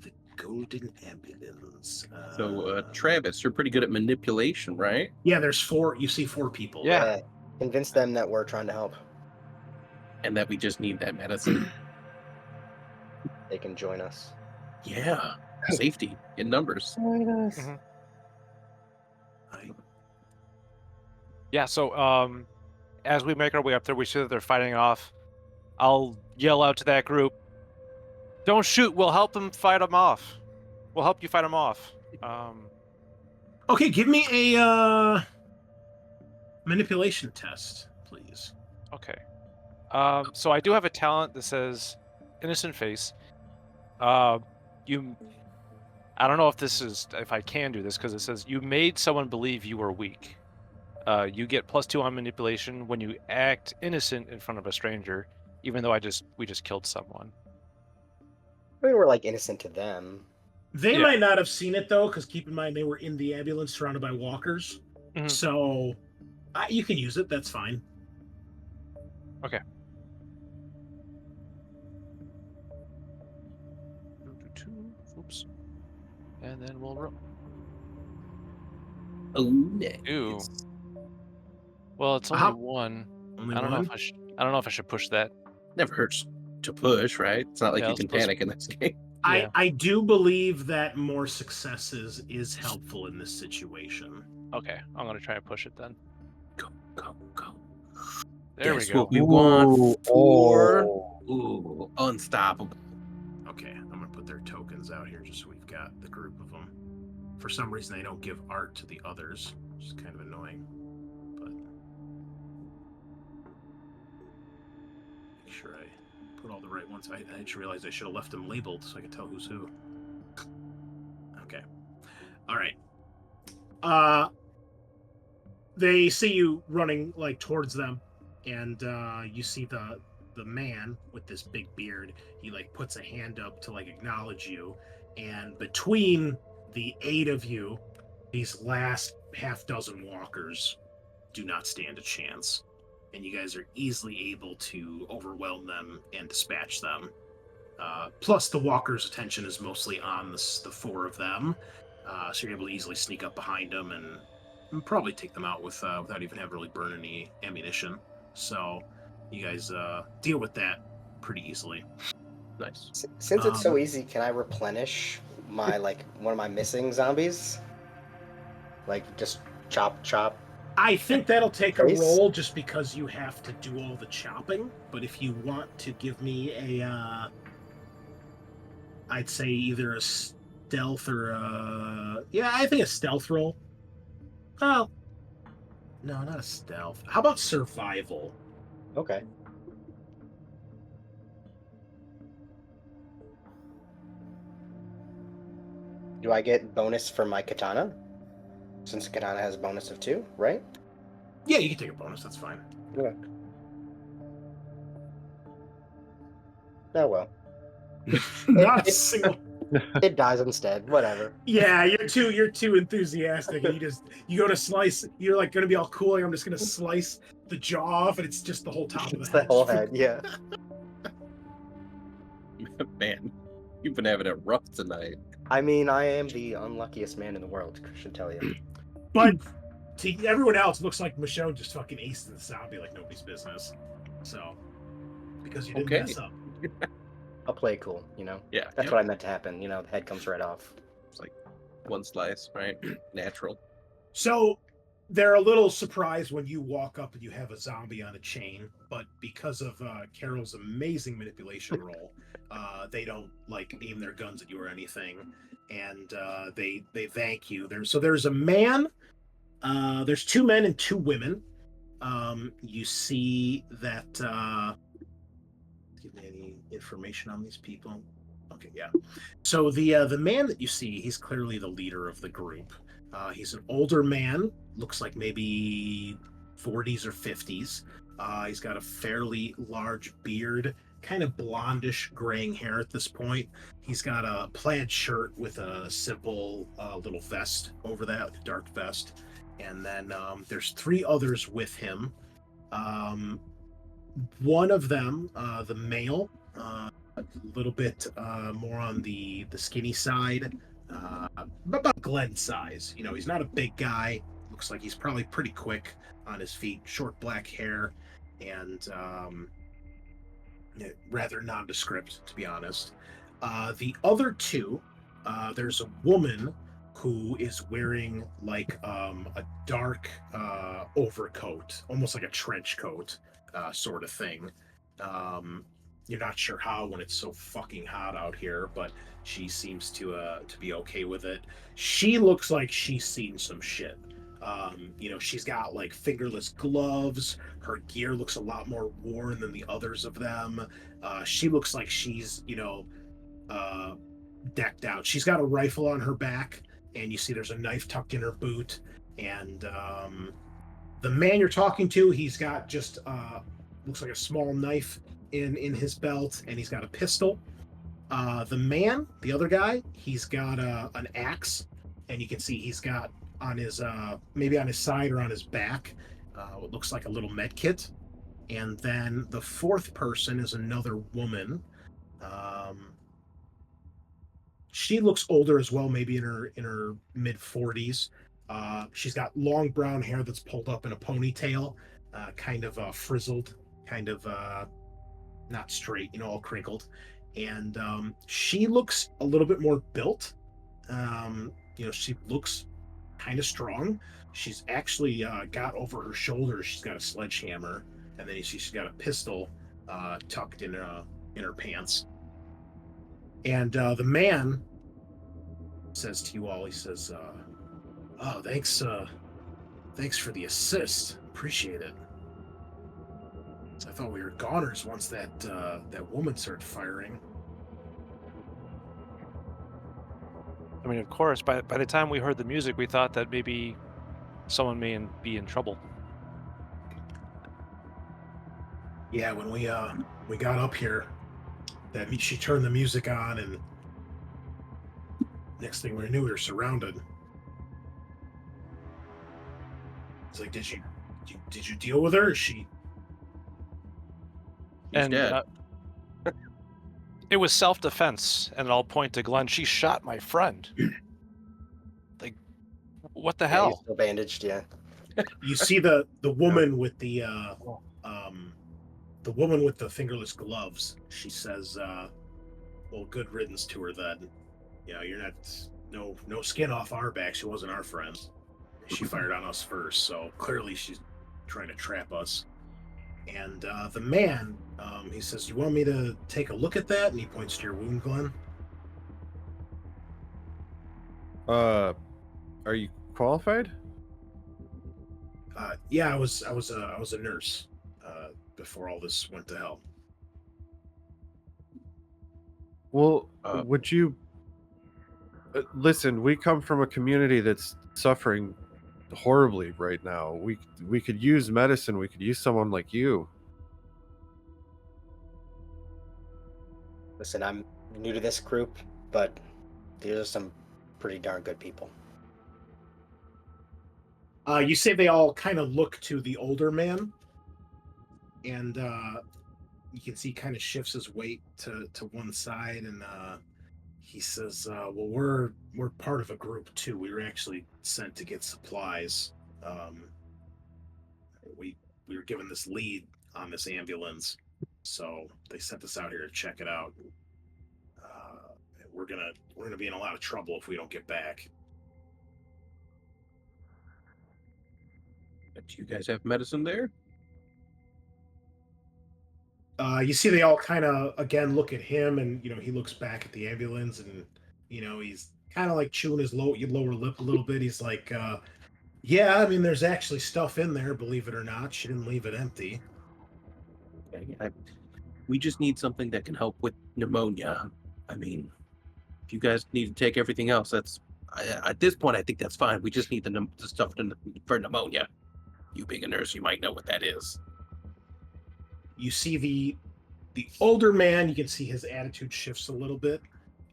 The Golden Ambulance. So, Travis, you're pretty good at manipulation, right? Yeah, there's 4. You see 4 people. Yeah. Convince them that we're trying to help. And that we just need that medicine. They can join us. Yeah. Safety in numbers. Mhm. Yeah, so as we make our way up there, we see that they're fighting off. I'll yell out to that group, "Don't shoot, we'll help them fight them off. We'll help you fight them off." Okay, give me a manipulation test, please. Okay. So I do have a talent that says innocent face. I don't know if I can do this because it says you made someone believe you were weak. You get +2 on manipulation when you act innocent in front of a stranger, even though we just killed someone. I mean, we're like innocent to them. They Yeah. might not have seen it though, because keep in mind they were in the ambulance surrounded by walkers. Mhm. So you can use it. That's fine. Okay. Oops. And then we'll roll. Oh, nice. Ew. Well, it's only How- 1. Only I don't know one. if I don't know if I should push that. Never hurts to push, right? It's not like Yeah, you it's can supposed to- panic in this game. Yeah. I do believe that more successes is helpful in this situation. Okay, I'm gonna try and push it then. Go, go, go. There Guess we go. what we want for Oh. ooh, unstoppable. Okay, I'm gonna put their tokens out here just so we've got the group of them. For some reason, they don't give art to the others, which is kind of annoying. But make sure I put all the right ones. I just realized I should have left them labeled so I could tell who's who. Okay. All right. They see you running like towards them, and you see the man with this big beard. He like puts a hand up to like acknowledge you, and between the 8 of you, these last half dozen walkers do not stand a chance, and you guys are easily able to overwhelm them and dispatch them. Plus, the walkers' attention is mostly on the 4 of them, so you're able to easily sneak up behind them and probably take them out without even having to really burn any ammunition. So you guys deal with that pretty easily. Nice. Since it's so easy, can I replenish my one of my missing zombies? Like just chop. I think that'll take a Nice. roll just because you have to do all the chopping. But if you want to give me I'd say either a stealth or I think a stealth roll. Oh, no, not a stealth. How about survival? Okay. Do I get bonus for my katana? Since katana has a bonus of 2, right? Yeah, you can take a bonus. That's fine. Okay. Oh well. Not a single. It dies instead. Whatever. Yeah, you're too enthusiastic, and you go to slice. You're like gonna be all cool. Like, I'm just gonna slice the jaw off, and it's just the whole top of the It's head. the whole head. Yeah. Man, you've been having it rough tonight. I mean, I am the unluckiest man in the world. I should tell you. But to everyone else, looks like Michonne just fucking aced the zombie like nobody's business. So, because you didn't Okay. mess up. I'll play it cool. You know. Yeah, That's what I meant to happen. You know, the head comes right off. it's like one slice, right? Natural. So they're a little surprised when you walk up and you have a zombie on a chain, but because of Carol's amazing manipulation roll, they don't like aim their guns at you or anything, and they thank you. There's a man, there's 2 men and 2 women. You see that. Give me any information on these people? Okay, yeah. So the man that you see, he's clearly the leader of the group. He's an older man, looks like maybe 40s or 50s. He's got a fairly large beard, kind of blondish graying hair at this point. He's got a plaid shirt with a simple little vest over that, like a dark vest. And then there's 3 others with him. One of them, the male, a little bit more on the skinny side, about Glenn's size. You know, he's not a big guy. Looks like he's probably pretty quick on his feet. Short black hair, and rather nondescript, to be honest. The other 2, there's a woman who is wearing like a dark overcoat, almost like a trench coat. Sort of thing. You're not sure how when it's so fucking hot out here, but she seems to be okay with it. She looks like she's seen some shit. You know, she's got like fingerless gloves. Her gear looks a lot more worn than the others of them. She looks like she's, you know, decked out. She's got a rifle on her back, and you see there's a knife tucked in her boot. And the man you're talking to, he's got just looks like a small knife in his belt, and he's got a pistol. The man, the other guy, he's got an axe, and you can see he's got on his maybe on his side or on his back what looks like a little med kit. And then the 4th person is another woman. She looks older as well, maybe in her mid 40s. She's got long brown hair that's pulled up in a ponytail, kind of frizzled, kind of not straight, you know, all crinkled. And she looks a little bit more built. You know, she looks kind of strong. She's actually got over her shoulder, she's got a sledgehammer, and then you see she's got a pistol tucked in her pants. And the man says to you all, he says, "Oh, thanks for the assist. Appreciate it. I thought we were goners once that woman started firing." I mean, of course, by the time we heard the music, we thought that maybe someone may be in trouble. Yeah, when we got up here, she turned the music on, and next thing we knew, we were surrounded. It's like, did you deal with her? Is she? He's dead. It was self-defense, and I'll point to Glenn. She shot my friend. Like, what the Yeah, hell? he's still bandaged. Yeah. You see the woman with the woman with the fingerless gloves. She says, "Well, good riddance to her then. You know, you're not no skin off our back. She wasn't our friend. She fired on us first, so clearly she's trying to trap us." And the man, he says, "You want me to take a look at that?" And he points to your wound, Glenn. Are you qualified? Yeah, I was a nurse before all this went to hell. Well, Uh, would you listen? We come from a community that's suffering horribly right now. We could use medicine. We could use someone like you. Listen, I'm new to this group, but these are some pretty darn good people. You say they all kind of look to the older man, and you can see he kind of shifts his weight to one side, and he says, "Well, we're part of a group too. We were actually sent to get supplies. Um, we were given this lead on this ambulance, so they sent us out here to check it out. We're gonna be in a lot of trouble if we don't get back." do you guys have medicine there? You see, they all kind of again look at him, and he looks back at the ambulance, and he's kind of like chewing his lower lip a little bit. He's like, "Yeah, I mean, there's actually stuff in there, believe it or not. She didn't leave it empty." Okay, we just need something that can help with pneumonia. I mean, if you guys need to take everything else, at this point, I think that's fine. We just need the stuff for pneumonia. You being a nurse, you might know what that is. You see the older man. You can see his attitude shifts a little bit,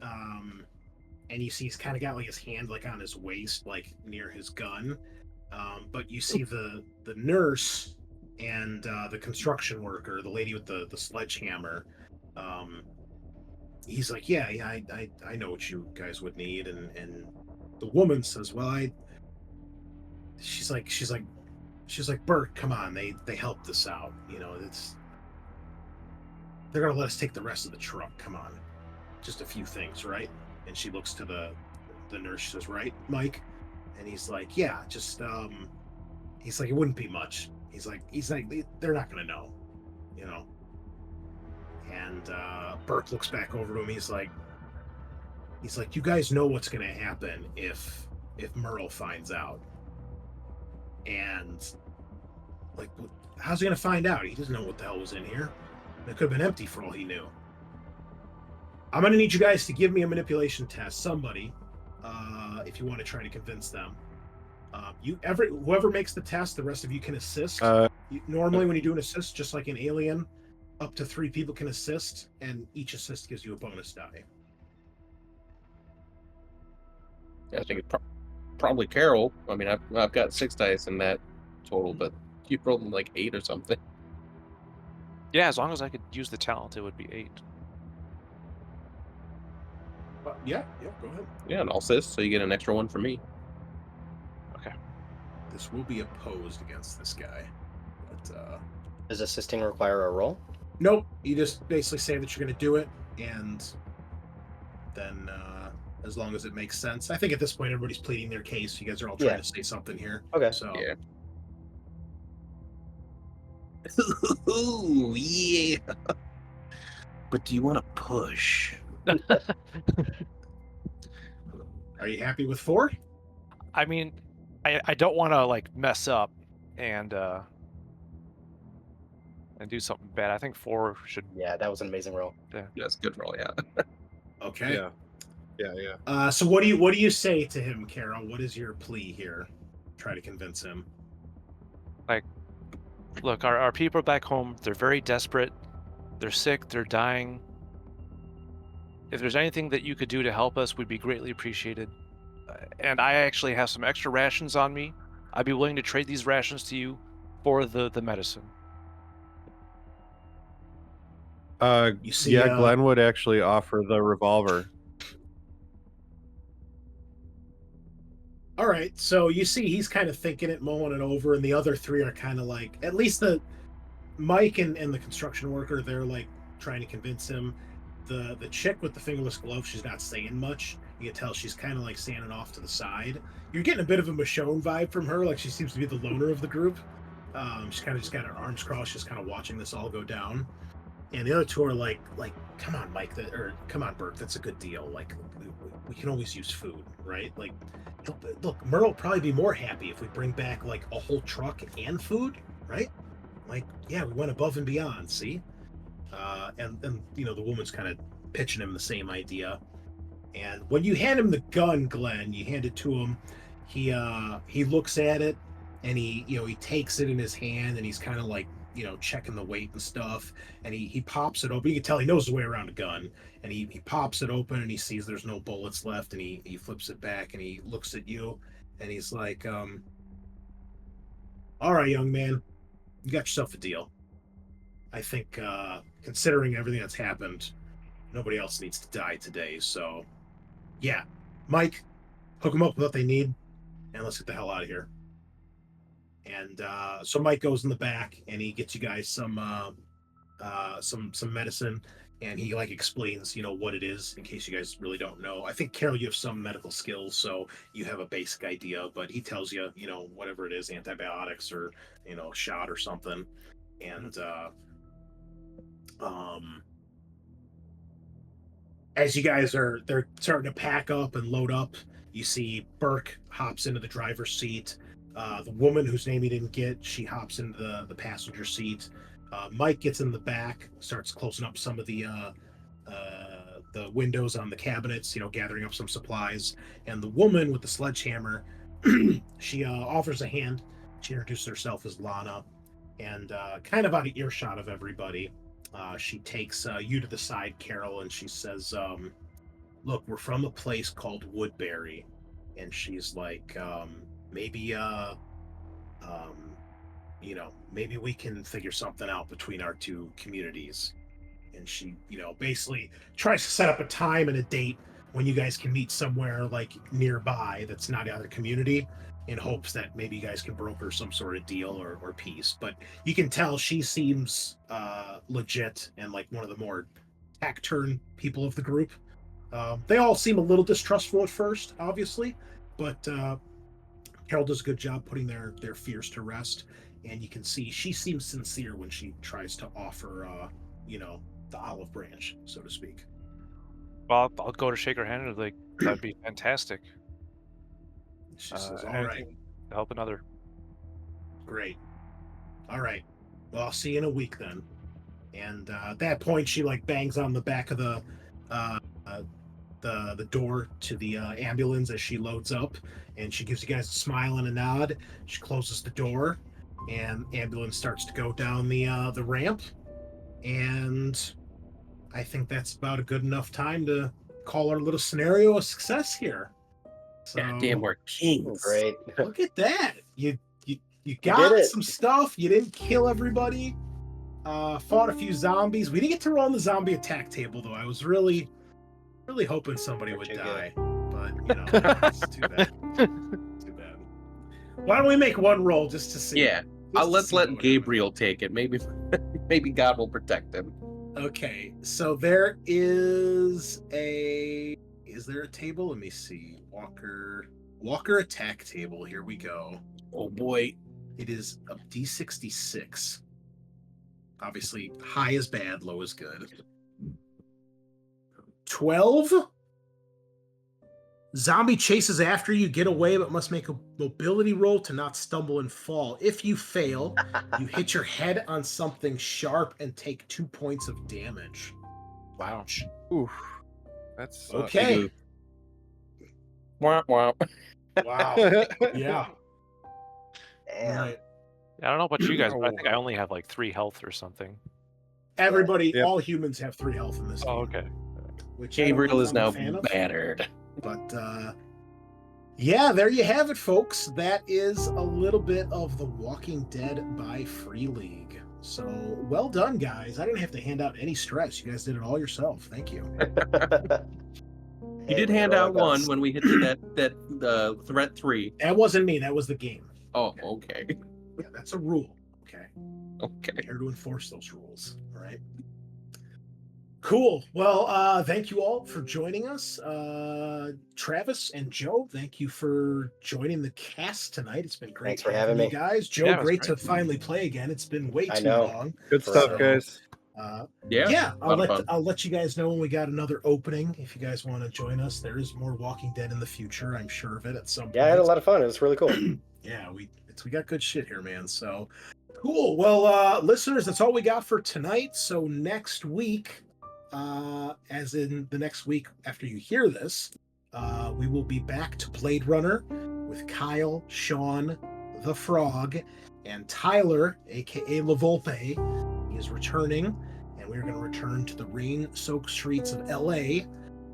and you see he's kind of got like his hand like on his waist, like near his gun. But you see the nurse and the construction worker, the lady with the sledgehammer. He's like, yeah, I know what you guys would need, and the woman says, well, she's like, Bert, come on, they helped us out, they're gonna let us take the rest of the truck. Come on, just a few things, right? And she looks to the nurse. She says, right, Mike? And he's like, yeah, just he's like, it wouldn't be much. He's like, they're not gonna know, And Bert looks back over to him. He's like, you guys know what's gonna happen if Merle finds out. And like, how's he gonna find out? He doesn't know what the hell was in here. It could have been empty for all he knew. I'm going to need you guys to give me a manipulation test, somebody, if you want to try to convince them. Whoever makes the test, the rest of you can assist. Normally, when you do an assist, just like in Alien, up to 3 people can assist, and each assist gives you a bonus die. I think it's probably Carol. I mean, I've got 6 dice in that total, but you rolled like 8 or something. Yeah, as long as I could use the talent, it would be 8. Yeah, go ahead. Yeah, and I'll assist, so you get an extra 1 for me. Okay. This will be opposed against this guy. But, does assisting require a roll? Nope. You just basically say that you're going to do it, and then as long as it makes sense. I think at this point everybody's pleading their case. You guys are all trying to say something here. Okay. So yeah. Ooh, yeah. But do you want to push? Are you happy with 4? I mean, I don't want to like mess up and do something bad. I think 4 should. Yeah, that was an amazing roll. Yeah, that's a good roll. Yeah. Okay. Yeah. So what do you say to him, Carol? What is your plea here? Try to convince him. Like, look, our people back home, they're very desperate. They're sick. They're dying. If there's anything that you could do to help us, we'd be greatly appreciated. And I actually have some extra rations on me. I'd be willing to trade these rations to you for the medicine. You see, Glenn would actually offer the revolver. All right, so you see he's kind of thinking it, mulling it over, and the other 3 are kind of like, at least the Mike and the construction worker, they're like trying to convince him. The chick with the fingerless glove, she's not saying much. You can tell she's kind of like standing off to the side. You're getting a bit of a Michonne vibe from her, like she seems to be the loner of the group. She's kind of just got her arms crossed, just kind of watching this all go down. And the other 2 are like, come on, Mike, or come on, Bert, that's a good deal. Like, we can always use food. right? Like, look, Merle will probably be more happy if we bring back like a whole truck and food, right? Like, yeah, we went above and beyond. See, and the woman's kind of pitching him the same idea. And when you hand him the gun, Glenn, you hand it to him. He looks at it, and he takes it in his hand, and he's kind of like checking the weight and stuff. And he pops it open. You can tell he knows his way around a gun. And he pops it open, and he sees there's no bullets left, and he flips it back, and he looks at you, and he's like, "All right, young man, you got yourself a deal. I think, considering everything that's happened, nobody else needs to die today. So, yeah, Mike, hook them up with what they need, and let's get the hell out of here." And so Mike goes in the back, and he gets you guys some medicine, and he like explains what it is in case you guys really don't know. I think, Carol, you have some medical skills, so you have a basic idea, but he tells you whatever it is, antibiotics or shot or something. And as you guys they're starting to pack up and load up, you see Burke hops into the driver's seat. The woman whose name he didn't get, she hops into the passenger seat. Mike gets in the back, starts closing up some of the windows on the cabinets, gathering up some supplies. And the woman with the sledgehammer, she offers a hand. She introduces herself as Lana, and kind of out of earshot of everybody, she takes you to the side, Carol, and she says, "Look, we're from a place called Woodbury," and she's like, maybe maybe we can figure something out between our two communities. And she, basically tries to set up a time and a date when you guys can meet somewhere like nearby that's not the other community, in hopes that maybe you guys can broker some sort of deal or peace. But you can tell she seems legit and like one of the more taciturn people of the group. They all seem a little distrustful at first, obviously, but Carol does a good job putting their fears to rest, and you can see she seems sincere when she tries to offer, the olive branch, so to speak. Well, I'll go to shake her hand and like, that'd be fantastic. She says, "All right, to help another." Great. All right. Well, I'll see you in a week then." And at that point, she like bangs on the back of the door to the ambulance as she loads up, and she gives you guys a smile and a nod. She closes the door, and ambulance starts to go down the ramp. And I think that's about a good enough time to call our little scenario a success here. So, Goddamn, we're kings. Great. look at that. You got some stuff. You didn't kill everybody. Fought a few zombies. We didn't get to roll on the zombie attack table, though. I was really hoping somebody would die. But, it's too bad. Too bad. Why don't we make one roll just to see? Yeah. Let's let Gabriel take it. Maybe God will protect him. Okay, so there is there a table? Let me see. Walker attack table. Here we go. Oh boy. It is a D66. Obviously, high is bad, low is good. 12. Zombie chases after you, get away, but must make a mobility roll to not stumble and fall. If you fail, you hit your head on something sharp and take 2 points of damage. Wow. Oof. That's Okay. Womp womp. Wow. Yeah. Damn. Right. I don't know about you guys, but I think I only have like 3 health or something. Everybody, Yep. all humans have 3 health in this game. Oh, okay. Which I don't know Gabriel if is I'm a now fan of. battered. But yeah, there you have it, folks. That is a little bit of The Walking Dead by Free League. So well done, guys. I didn't have to hand out any stress. You guys did it all yourself. Thank you. You did hand out one when we hit to that threat 3. That wasn't me. That was the game. Oh, okay. Yeah, that's a rule. Okay. Okay. Here to enforce those rules. All right. Cool. Well, thank you all for joining us. Travis and Joe, thank you for joining the cast tonight. It's been great. Thanks for having you me. guys. Joe, Yeah, it was great great. to finally play again. It's been way I too know. long. Good stuff, guys. Yeah, a lot of fun. I'll let you guys know when we got another opening. If you guys want to join us, there is more Walking Dead in the future. I'm sure of it at some point. Yeah, I had a lot of fun. It was really cool. Yeah, we got good shit here, man. So cool. Well, listeners, that's all we got for tonight. So next week, as in the next week after you hear this, we will be back to Blade Runner with Kyle, Sean, the Frog, and Tyler, aka La Volpe. He is returning, and we're going to return to the rain-soaked streets of LA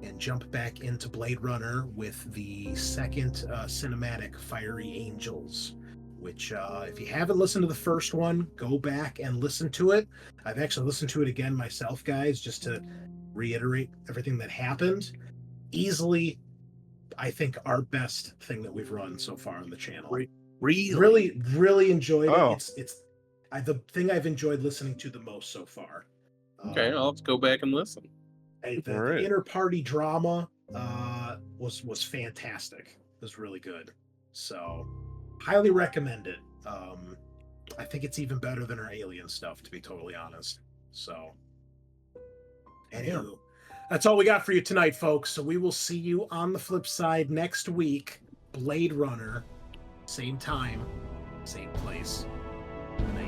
and jump back into Blade Runner with the second cinematic, Fiery Angels, which if you haven't listened to the first one, go back and listen to it. I've actually listened to it again myself, guys, just to reiterate everything that happened. Easily, I think, our best thing that we've run so far on the channel. Really enjoyed it. It's the thing I've enjoyed listening to the most so far. Okay, I'll have to go back and listen. The inter-party drama was fantastic. It was really good. So, highly recommend it. I think it's even better than our alien stuff, to be totally honest. So, anywho, that's all we got for you tonight, folks. So we will see you on the flip side next week. Blade Runner, same time, same place. Good night.